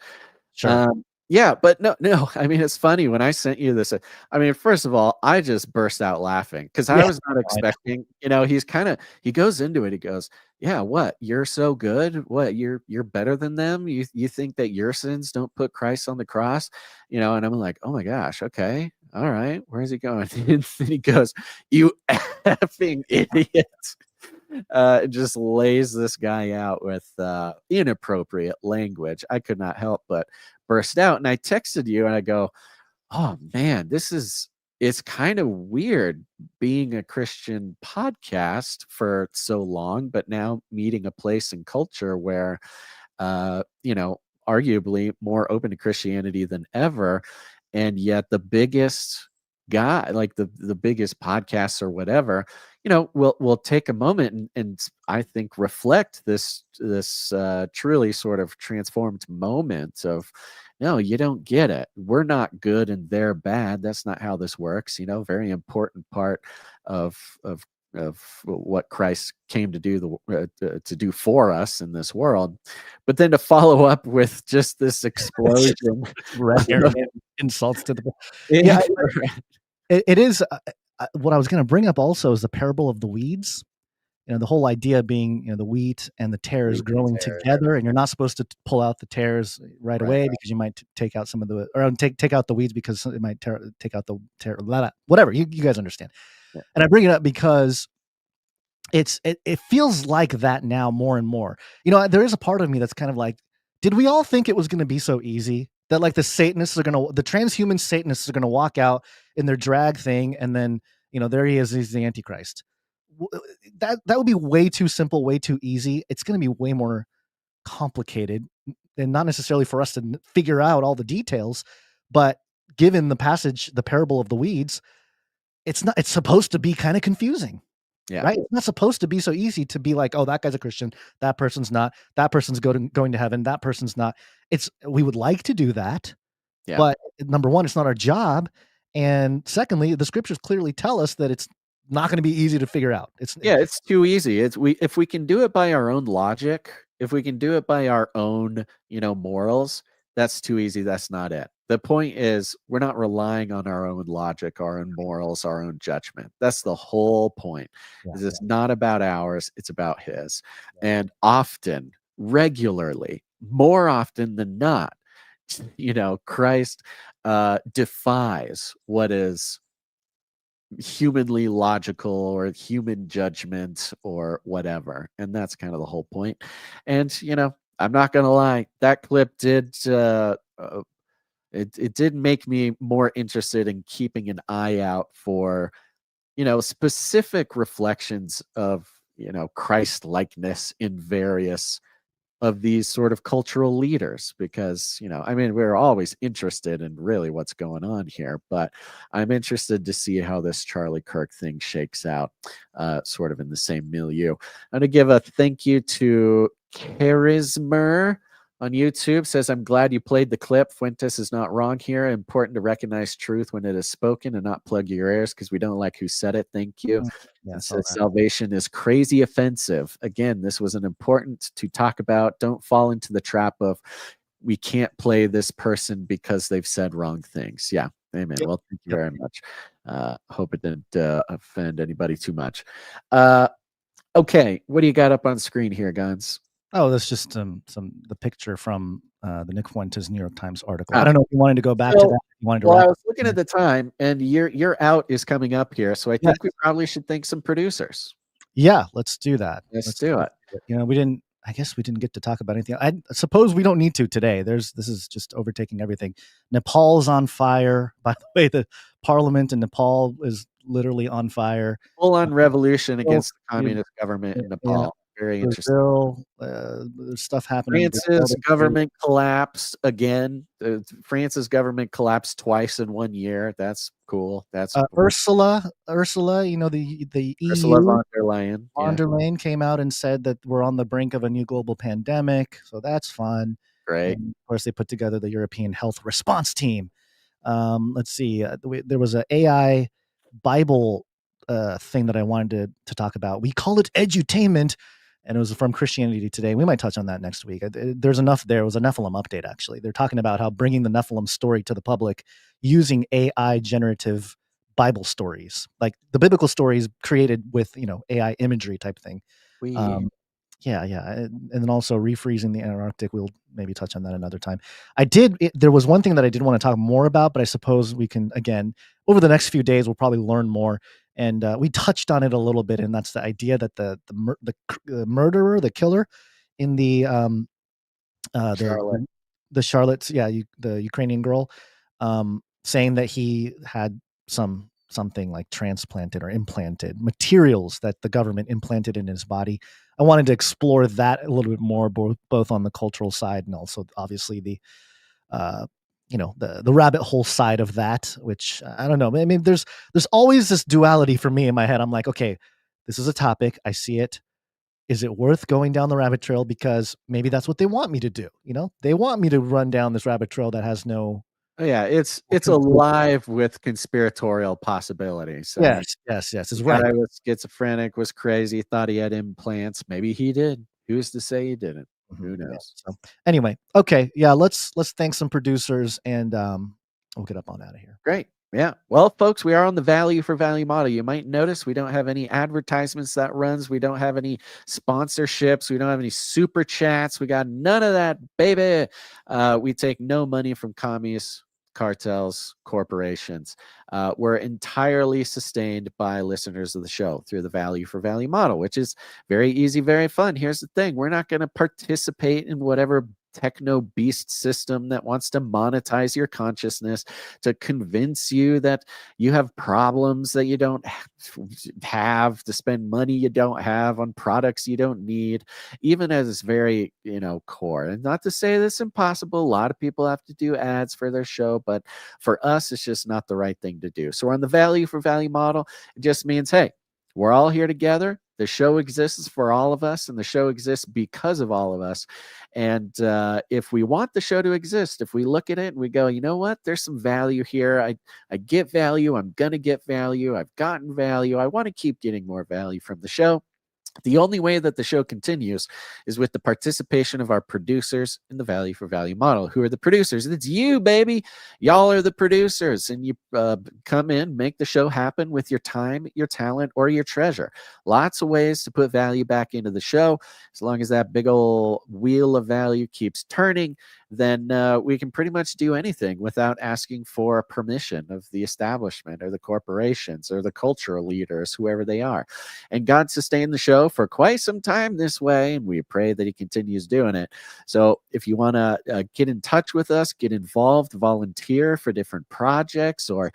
Sure. Yeah, but no. I mean, it's funny when I sent you this. I mean, first of all, I just burst out laughing because I was not expecting. He goes into it. He goes, "Yeah, what? You're so good. What? You're better than them. You think that your sins don't put Christ on the cross? And I'm like, oh my gosh, okay, all right, where's he going?" And he goes, "You effing idiot." Just lays this guy out with inappropriate language. I could not help but burst out. And I texted you and I go, oh man, it's kind of weird being a Christian podcast for so long, but now meeting a place in culture where, arguably more open to Christianity than ever. And yet the biggest guy, like the biggest podcasts or whatever, we'll take a moment and I think reflect this truly sort of transformed moment of, no, you don't get it. We're not good and they're bad. That's not how this works. Very important part of what Christ came to do to do for us in this world. But then to follow up with just this explosion, insults to the it is. What I was going to bring up also is the parable of the weeds. The whole idea being, the wheat and the tares growing together, and you're not supposed to pull out the tares right away because you might take out some of the, or take out the weeds because it might take out the tear, whatever. You guys understand. Yeah. And I bring it up because it feels like that now more and more. There is a part of me that's kind of like, did we all think it was going to be so easy that like the transhuman Satanists are going to walk out in their drag thing and then, there he is, he's the Antichrist. That would be way too simple, way too easy. It's going to be way more complicated, and not necessarily for us to figure out all the details, but given the passage, the parable of the weeds, it's supposed to be kind of confusing. Yeah. Right. It's not supposed to be so easy to be like, oh, that guy's a Christian, that person's not, that person's going to heaven, that person's not. We would like to do that. Yeah. But number one, it's not our job. And secondly, the scriptures clearly tell us that it's not going to be easy to figure out. It's too easy. If we can do it by our own logic, if we can do it by our own, morals, that's too easy. That's not it. The point is, we're not relying on our own logic, our own morals, our own judgment. That's the whole point. It's not about ours, it's about his. And often, regularly, more often than not, Christ defies what is humanly logical or human judgment or whatever. And that's kind of the whole point. And, I'm not going to lie, that clip did it did make me more interested in keeping an eye out for, specific reflections of, Christ likeness in various of these sort of cultural leaders, because we're always interested in really what's going on here, but I'm interested to see how this Charlie Kirk thing shakes out, sort of in the same milieu. I'm going to give a thank you to Charismer on YouTube. Says, I'm glad you played the clip. Fuentes is not wrong here. Important to recognize truth when it is spoken and not plug your ears because we don't like who said it. Thank you. And says salvation is crazy offensive. Again, this was an important to talk about. Don't fall into the trap of we can't play this person because they've said wrong things. Yeah. Amen. Yep. Well, thank you very much. Hope it didn't offend anybody too much. Okay. What do you got up on screen here, Guns? Oh, that's just the picture from the Nick Fuentes New York Times article. I don't know if you wanted to go back to that. You wanted to I was looking at the time, and your out is coming up here, so I think we probably should thank some producers. Yeah, let's do that. Let's do it. I guess we didn't get to talk about anything. I suppose we don't need to today. This is just overtaking everything. Nepal's on fire. By the way, the parliament in Nepal is literally on fire. Full-on revolution against the communist government in Nepal. Yeah. Very interesting. Brazil, there's stuff happening. France's government collapsed again. France's government collapsed twice in 1 year. That's cool. That's Ursula. The EU. Ursula von der Leyen. Von der Leyen came out and said that we're on the brink of a new global pandemic. So that's fun. Great. And of course, they put together the European Health Response Team. Let's see. There was an AI Bible thing that I wanted to talk about. We call it edutainment. And it was from Christianity Today. We might touch on that next week. There's enough there. It was a Nephilim update, actually. They're talking about how bringing the Nephilim story to the public using AI generative Bible stories, like the biblical stories created with, AI imagery type thing. And then also refreezing the Antarctic. We'll maybe touch on that another time. There was one thing that I did want to talk more about, but I suppose we can, again, over the next few days, we'll probably learn more. And we touched on it a little bit, and that's the idea that the murderer, the killer, in the Charlotte, the Ukrainian girl, saying that he had something like transplanted or implanted materials that the government implanted in his body. I wanted to explore that a little bit more, both on the cultural side and also obviously the rabbit hole side of that, which I don't know. I mean, there's always this duality for me in my head. I'm like, okay, this is a topic. I see it. Is it worth going down the rabbit trail? Because maybe that's what they want me to do. They want me to run down this rabbit trail that has no. Oh, yeah, it's alive with conspiratorial possibilities. Yes. It's right. Guy was schizophrenic, was crazy, thought he had implants. Maybe he did. Who's to say he didn't? Who knows? So anyway, okay, yeah, let's thank some producers and we'll get up on out of here. Great. Yeah. Well, folks, we are on the value for value model. You might notice we don't have any advertisements that runs. We don't have any sponsorships. We don't have any super chats. We got none of that, baby. We take no money from commies, cartels, corporations. We're entirely sustained by listeners of the show through the value for value model, which is very easy, very fun. Here's the thing. We're not going to participate in whatever techno beast system that wants to monetize your consciousness to convince you that you have problems that you don't have, to spend money you don't have on products you don't need, even as it's very, core. And not to say that's impossible. A lot of people have to do ads for their show, but for us, it's just not the right thing to do. So we're on the value for value model. It just means, hey, we're all here together. The show exists for all of us, and the show exists because of all of us. And if we want the show to exist, if we look at it and we go, you know what, there's some value here. I get value. I'm going to get value. I've gotten value. I want to keep getting more value from the show. The only way that the show continues is with the participation of our producers in the value for value model. Who are the producers? It's you, baby. Y'all are the producers, and you come in, make the show happen with your time, your talent, or your treasure. Lots of ways to put value back into the show. As long as that big old wheel of value keeps turning, then we can pretty much do anything without asking for permission of the establishment or the corporations or the cultural leaders, whoever they are. And God sustained the show for quite some time this way, and we pray that he continues doing it. So if you want to get in touch with us, get involved, volunteer for different projects or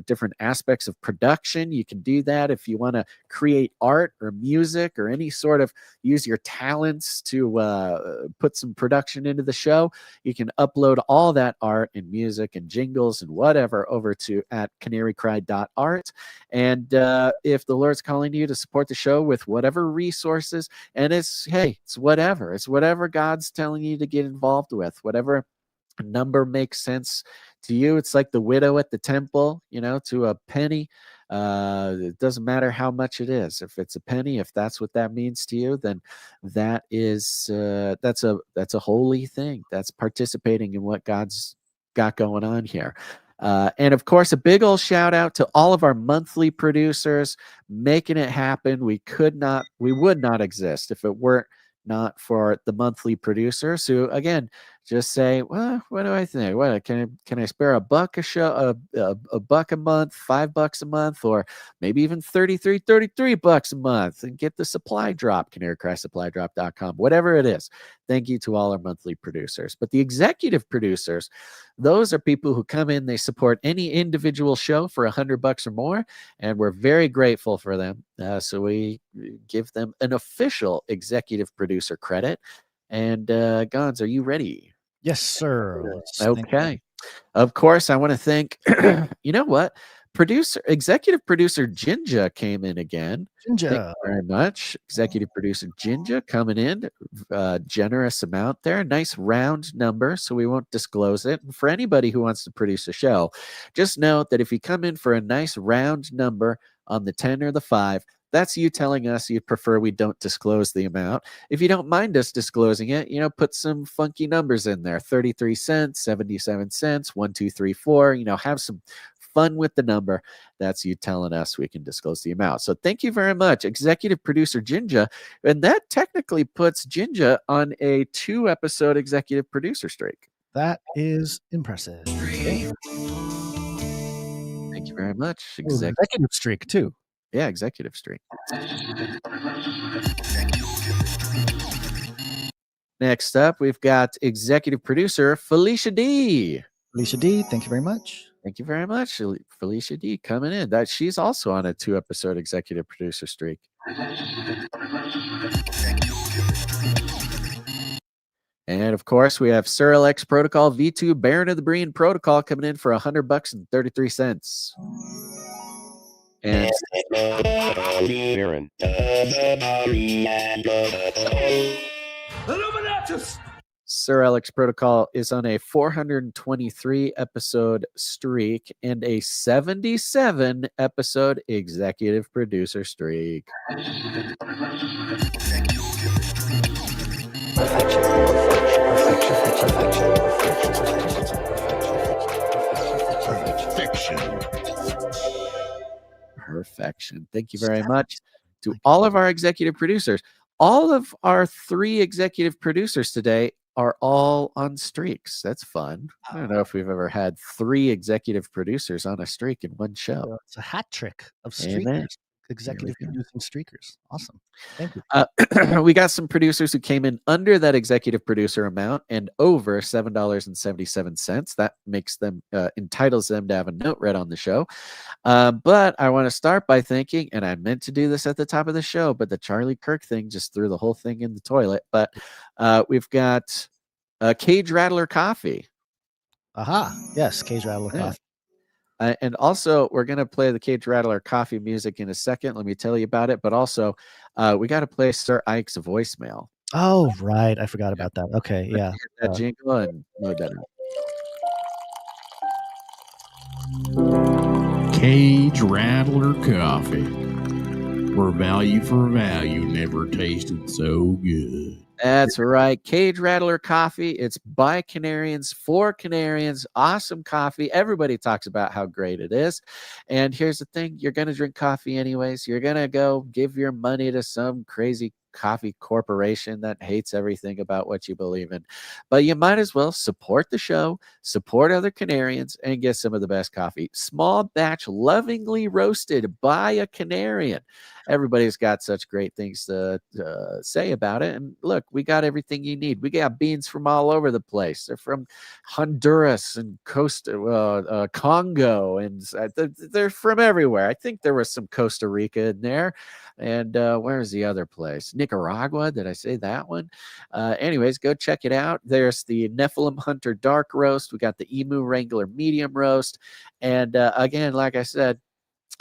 different aspects of production, you can do that. If you want to create art or music or any sort of use your talents to put some production into the show, you can upload all that art and music and jingles and whatever over to at canarycry.art. And if the Lord's calling you to support the show with whatever resources, and it's whatever God's telling you to get involved with, whatever number makes sense to you. It's like the widow at the temple, to a penny. It doesn't matter how much it is. If it's a penny, if that's what that means to you, then that is that's a holy thing. That's participating in what God's got going on here. And of course, a big old shout out to all of our monthly producers making it happen. We would not exist if it weren't not for the monthly producers who, again, just say, well, what do I think? What can I spare $1 a show, a buck a month, $5 a month, or maybe even $33 a month, and get the supply drop, canarycrysupplydrop.com, whatever it is. Thank you to all our monthly producers. But the executive producers, those are people who come in, they support any individual show for $100 or more, and we're very grateful for them. So we give them an official executive producer credit. And Gons, are you ready? Yes, sir. Okay. Of course, I want to thank, you know what? Executive producer Jinja came in again. Jinja. Thank you very much. Executive producer Jinja coming in. Generous amount there. Nice round number, so we won't disclose it. And for anybody who wants to produce a show, just note that if you come in for a nice round number on the 10 or the 5, that's you telling us you'd prefer we don't disclose the amount. If you don't mind us disclosing it, put some funky numbers in there. 33 cents, 77 cents, 1, 2, 3, 4, have some fun with the number. That's you telling us we can disclose the amount. So thank you very much, executive producer Jinja. And that technically puts Jinja on a 2-episode executive producer streak. That is impressive. Thank you very much. Executive streak too. Yeah, executive streak. Next up, we've got executive producer Felicia D. Felicia D, thank you very much. Thank you very much, Felicia D, coming in. She's also on a 2-episode executive producer streak. And of course, we have Sir LX Protocol V2 Baron of the Breen Protocol coming in for $100 and 33 cents. And Sir Alex Protocol is on a 423-episode streak and a 77-episode executive producer streak. Perfection. Thank you very much to all of our executive producers. All of our 3 executive producers today are all on streaks. That's fun. I don't know if we've ever had 3 executive producers on a streak in one show. It's a hat trick of streakers. Executive producing streakers. Awesome. Thank you. We got some producers who came in under that executive producer amount and over $7.77. That makes them entitles them to have a note read on the show. But I want to start by thanking, and I meant to do this at the top of the show, but the Charlie Kirk thing just threw the whole thing in the toilet. But we've got Cage Rattler Coffee. Aha. Yes, Cage Rattler Coffee. And also, we're going to play the Cage Rattler Coffee music in a second. Let me tell you about it. But also, we got to play Sir Ike's voicemail. Oh, right. I forgot about that. Okay, yeah. That jingle and load that up. Cage Rattler Coffee. where value for value never tasted so good. That's right. Cage Rattler Coffee. It's by Canarians for Canarians. Awesome coffee. Everybody talks about how great it is. And here's the thing. You're going to drink coffee anyways. You're going to go give your money to some crazy coffee corporation that hates everything about what you believe in. But you might as well support the show, support other Canarians, and get some of the best coffee. Small batch, lovingly roasted by a Canarian. Everybody's got such great things to say about it. And look, we got everything you need. We got beans from all over the place. They're from Honduras and Congo, and they're from everywhere. I think there was some Costa Rica in there. And where's the other place? Nicaragua. Did I say that one? Anyways, go check it out. There's the Nephilim Hunter Dark Roast. We got the Emu Wrangler Medium Roast. And again, like I said,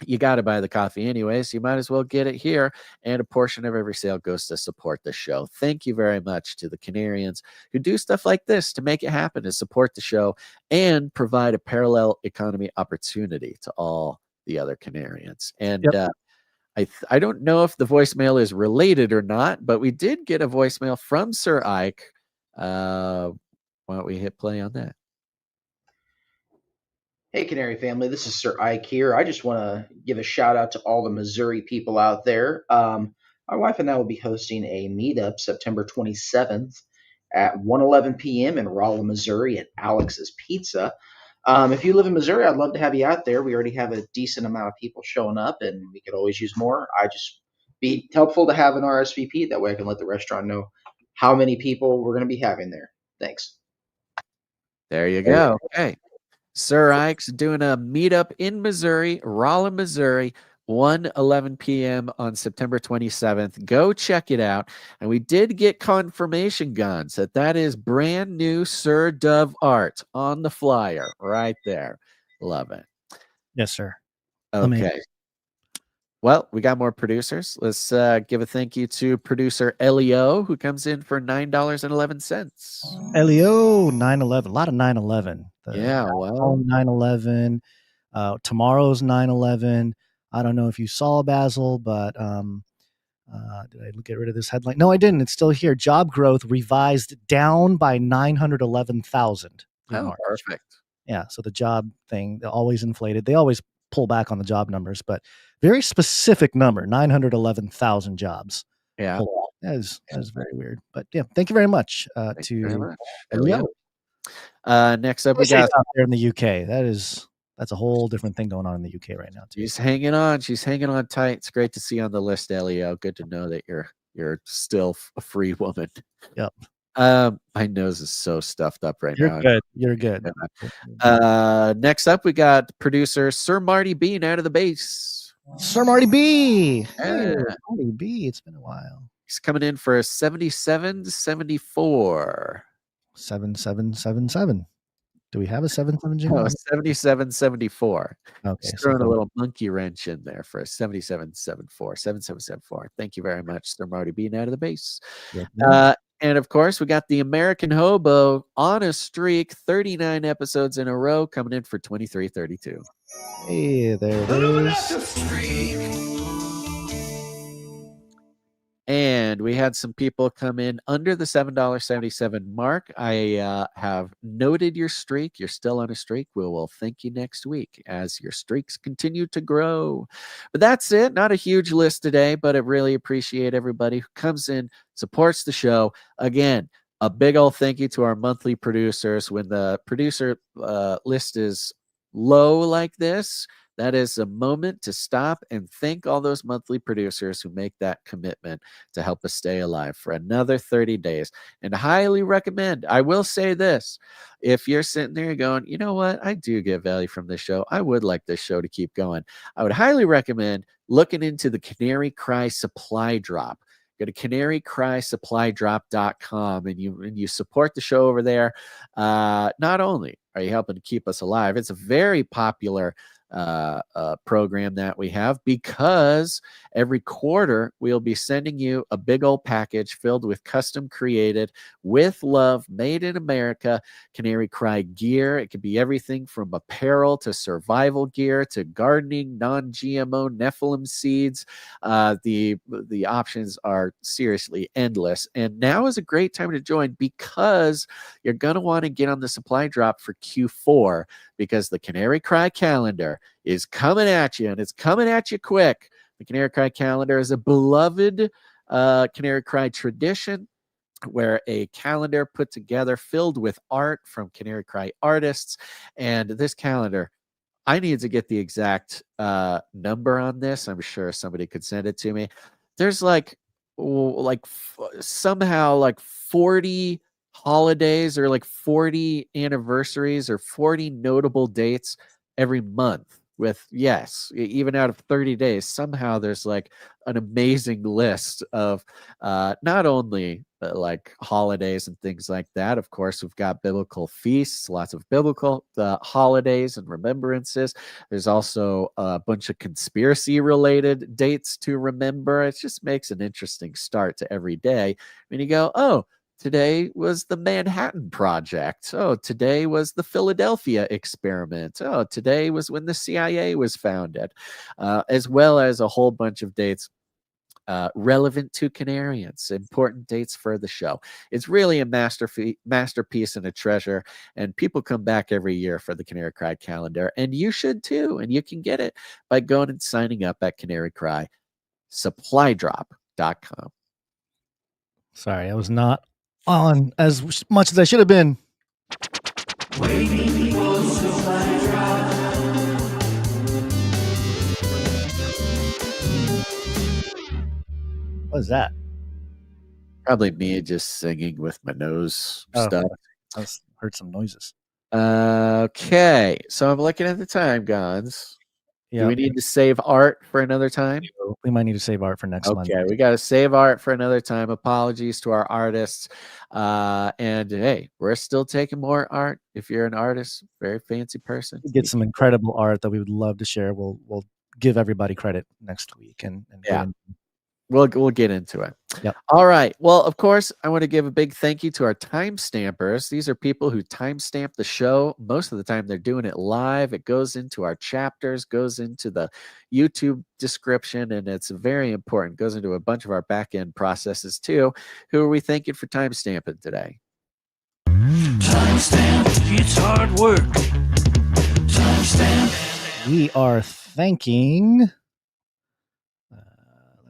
you got to buy the coffee anyways. You might as well get it here. And a portion of every sale goes to support the show. Thank you very much to the Canarians who do stuff like this to make it happen, to support the show and provide a parallel economy opportunity to all the other Canarians. And I don't know if the voicemail is related or not, but we did get a voicemail from Sir Ike. Why don't we hit play on that? Hey, Canary family, this is Sir Ike here. I just want to give a shout out to all the Missouri people out there. My wife and I will be hosting a meetup September 27th at 1:11 p.m. in Rolla, Missouri at Alex's Pizza. If you live in Missouri, I'd love to have you out there. We already have a decent amount of people showing up, and we could always use more. I just be helpful to have an RSVP. That way I can let the restaurant know how many people we're going to be having there. Thanks. There you go. Okay. Sir Ike's doing a meetup in Missouri, Rolla, Missouri, 1:11 p.m. on September 27th. Go check it out. And we did get confirmation, Guns, that is brand new Sir Dove art on the flyer right there. Love it. Yes, sir. Okay. Amazing. Well, we got more producers. Let's give a thank you to producer Elio, who comes in for $9.11. Elio, 9/11. A lot of 9/11. Yeah, well. 9/11. Tomorrow's 9/11. I don't know if you saw, Basil, but did I get rid of this headline? No, I didn't. It's still here. Job growth revised down by 911,000. Oh, perfect. Yeah, so the job thing, they're always inflated. They always pull back on the job numbers, but very specific number, 911,000 jobs. Yeah. That is very weird. But yeah, thank you very much to Elio. Next up, we got out there in the UK. That's a whole different thing going on in the UK right now too. She's hanging on. She's hanging on tight. It's great to see you on the list, Elio. Good to know that you're still a free woman. Yep. My nose is so stuffed up right now. You're good. Next up, we got producer Sir Marty Bean out of the base. Sir Marty B. Hey, Marty B. It's been a while. He's coming in for a 7774. 7777. Do we have a 77 jingle? No, 7774. Okay. Just throwing a little monkey wrench in there for a 7774. 7774. Thank you very much, Sir Marty Bean out of the base. And of course, we got the American Hobo on a streak, 39 episodes in a row, coming in for 2332. Hey, there it is. And we had some people come in under the $7.77 mark. I have noted your streak. You're still on a streak. We will thank you next week as your streaks continue to grow. But that's it. Not a huge list today, but I really appreciate everybody who comes in, supports the show. Again, a big old thank you to our monthly producers. When the producer list is low like this, that is a moment to stop and thank all those monthly producers who make that commitment to help us stay alive for another 30 days. And highly recommend, I will say this, if you're sitting there going, you know what, I do get value from this show. I would like this show to keep going. I would highly recommend looking into the Canary Cry Supply Drop. Go to canarycrysupplydrop.com and you support the show over there. Not only are you helping to keep us alive, it's a very popular program that we have, because every quarter we'll be sending you a big old package filled with custom created, with love, made in America Canary Cry gear. It could be everything from apparel to survival gear to gardening, non-GMO Nephilim seeds. The options are seriously endless, and now is a great time to join, because you're going to want to get on the supply drop for Q4, because the Canary Cry calendar is coming at you, and it's coming at you quick. The Canary Cry calendar is a beloved Canary Cry tradition, where a calendar put together filled with art from Canary Cry artists. And this calendar, I need to get the exact number on this. I'm sure somebody could send it to me. There's somehow 40 holidays, or 40 anniversaries, or 40 notable dates every month, with, yes, even out of 30 days, somehow there's an amazing list of not only holidays and things like that. Of course, we've got biblical feasts, lots of biblical holidays and remembrances. There's also a bunch of conspiracy related dates to remember. It just makes an interesting start to every day when you go, oh, today was the Manhattan Project. Oh, today was the Philadelphia experiment. Oh, today was when the CIA was founded, as well as a whole bunch of dates relevant to Canarians, important dates for the show. It's really a masterpiece and a treasure, and people come back every year for the Canary Cry calendar, and you should too, and you can get it by going and signing up at canarycrysupplydrop.com. Sorry, I was not on as much as I should have been. What is that? Probably me just singing with my nose stuff. I heard some noises. Okay, so I'm looking at the time, Gons. Do we need to save art for another time? We might need to save art for next month. Okay, we got to save art for another time. Apologies to our artists. And hey, we're still taking more art. If you're an artist, very fancy person, we get some incredible art that we would love to share. We'll give everybody credit next week, and yeah. We'll get into it. Yep. All right. Well, of course, I want to give a big thank you to our timestampers. These are people who timestamp the show. Most of the time, they're doing it live. It goes into our chapters, goes into the YouTube description, and it's very important. It goes into a bunch of our back-end processes, too. Who are we thanking for timestamping today? Timestamp. It's hard work. Timestamp. We are thanking...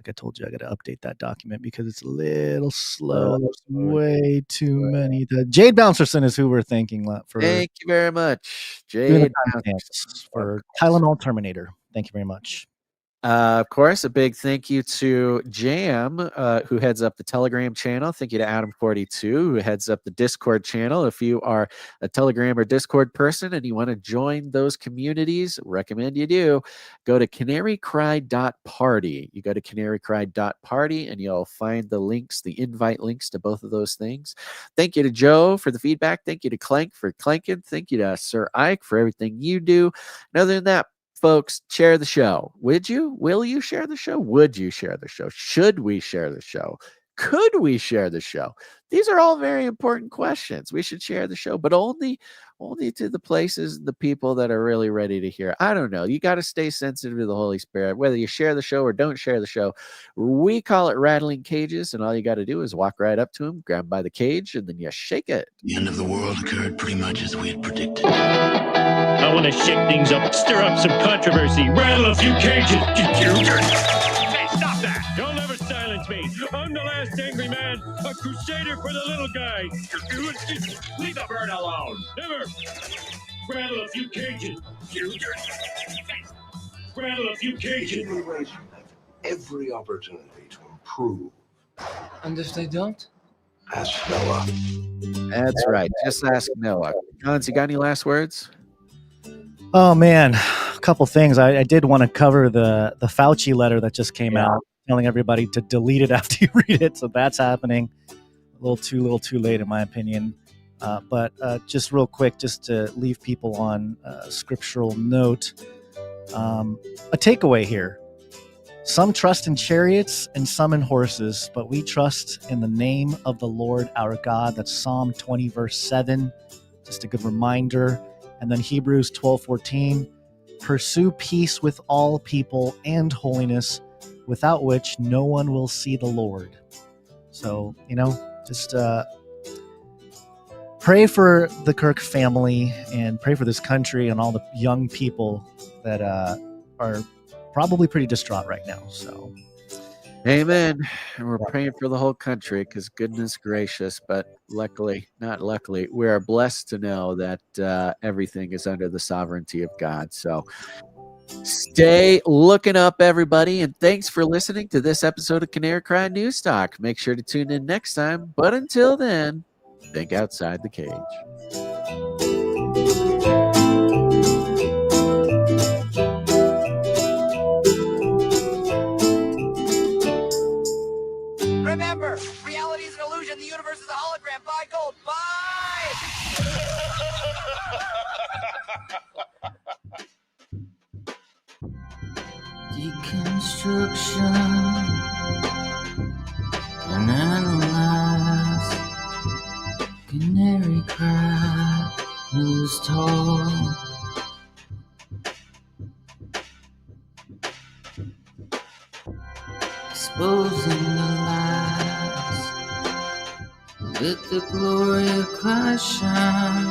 I told you, I got to update that document because it's a little slow. There's way too many. The Jade Bouncerson is who we're thanking for. Thank you very much, Jade Bouncerson, for Tylenol Terminator. Thank you very much. Of course, a big thank you to Jam, who heads up the Telegram channel. Thank you to Adam42, who heads up the Discord channel. If you are a Telegram or Discord person and you want to join those communities, recommend you do. Go to canarycry.party. You go to canarycry.party and you'll find the links, the invite links to both of those things. Thank you to Joe for the feedback. Thank you to Clank for clanking. Thank you to Sir Ike for everything you do. And other than that, folks, share the show. Would you? Will you share the show? Would you share the show? Should we share the show? Could we share the show? These are all very important questions. We should share the show, but only to the places, the people that are really ready to hear. I don't know. You got to stay sensitive to the Holy Spirit. Whether you share the show or don't share the show, we call it rattling cages, and all you got to do is walk right up to him, grab him by the cage, and then you shake it. The end of the world occurred pretty much as we had predicted. I want to shake things up, stir up some controversy, rattle a few cages. Hey, stop that! You'll never silence me. I'm the last angry man, a crusader for the little guy. Leave the bird alone. Never. Rattle a few cages. Rattle a few cages. Generation have every opportunity to improve. And if they don't? Ask Noah. That's right. Just ask Noah. Hans, you got any last words? Oh man, a couple things. I did want to cover the Fauci letter that just came out, telling everybody to delete it after you read it. So that's happening. A little too late, in my opinion. But just real quick, just to leave people on a scriptural note, A takeaway here. Some trust in chariots and some in horses, but we trust in the name of the Lord our God. That's Psalm 20, verse 7. Just a good reminder. And then Hebrews 12:14. Pursue peace with all people and holiness, without which no one will see the Lord. So, just pray for the Kirk family and pray for this country and all the young people that are probably pretty distraught right now. So, amen. And we're praying for the whole country because goodness gracious, but not luckily, we are blessed to know that everything is under the sovereignty of God. So stay looking up, everybody. And thanks for listening to this episode of Canary Cry News Talk. Make sure to tune in next time. But until then, think outside the cage. Remember, reality is an illusion. The universe is a hologram. Buy gold. Buy! Deconstruction and analyze. Canary cry, news talk. Exposing the lies. Let the glory of Christ shine.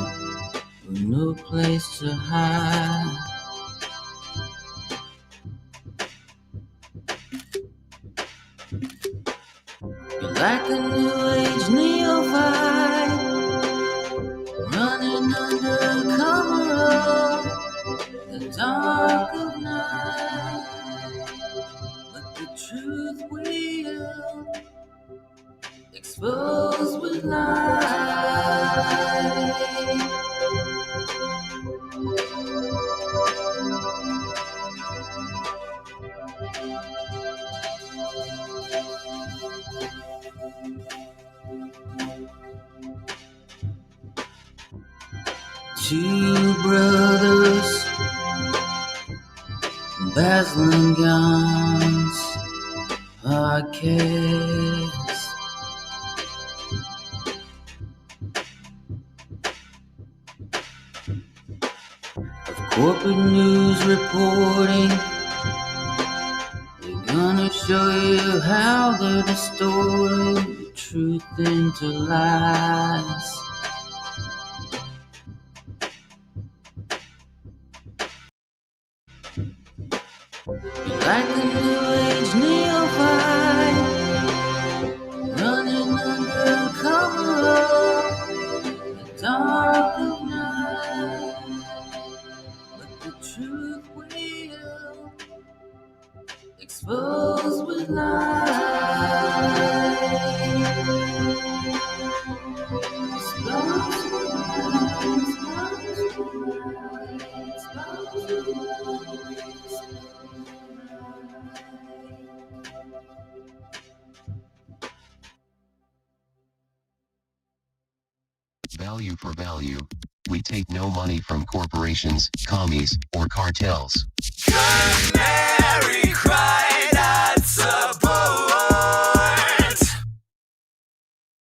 With no place to hide. You're like a new age neophyte, running under cover of the dark of night. But the truth will expose with light. Two brothers, Battling Guns Podcast. Of corporate news reporting, they're gonna show you how they're distorting the truth into lies. You're like a new age neophyte, running under cover of the dark of night. But the truth will expose with light. Expose with light. Expose with light. Value for value. We take no money from corporations, commies, or cartels. Canary cry.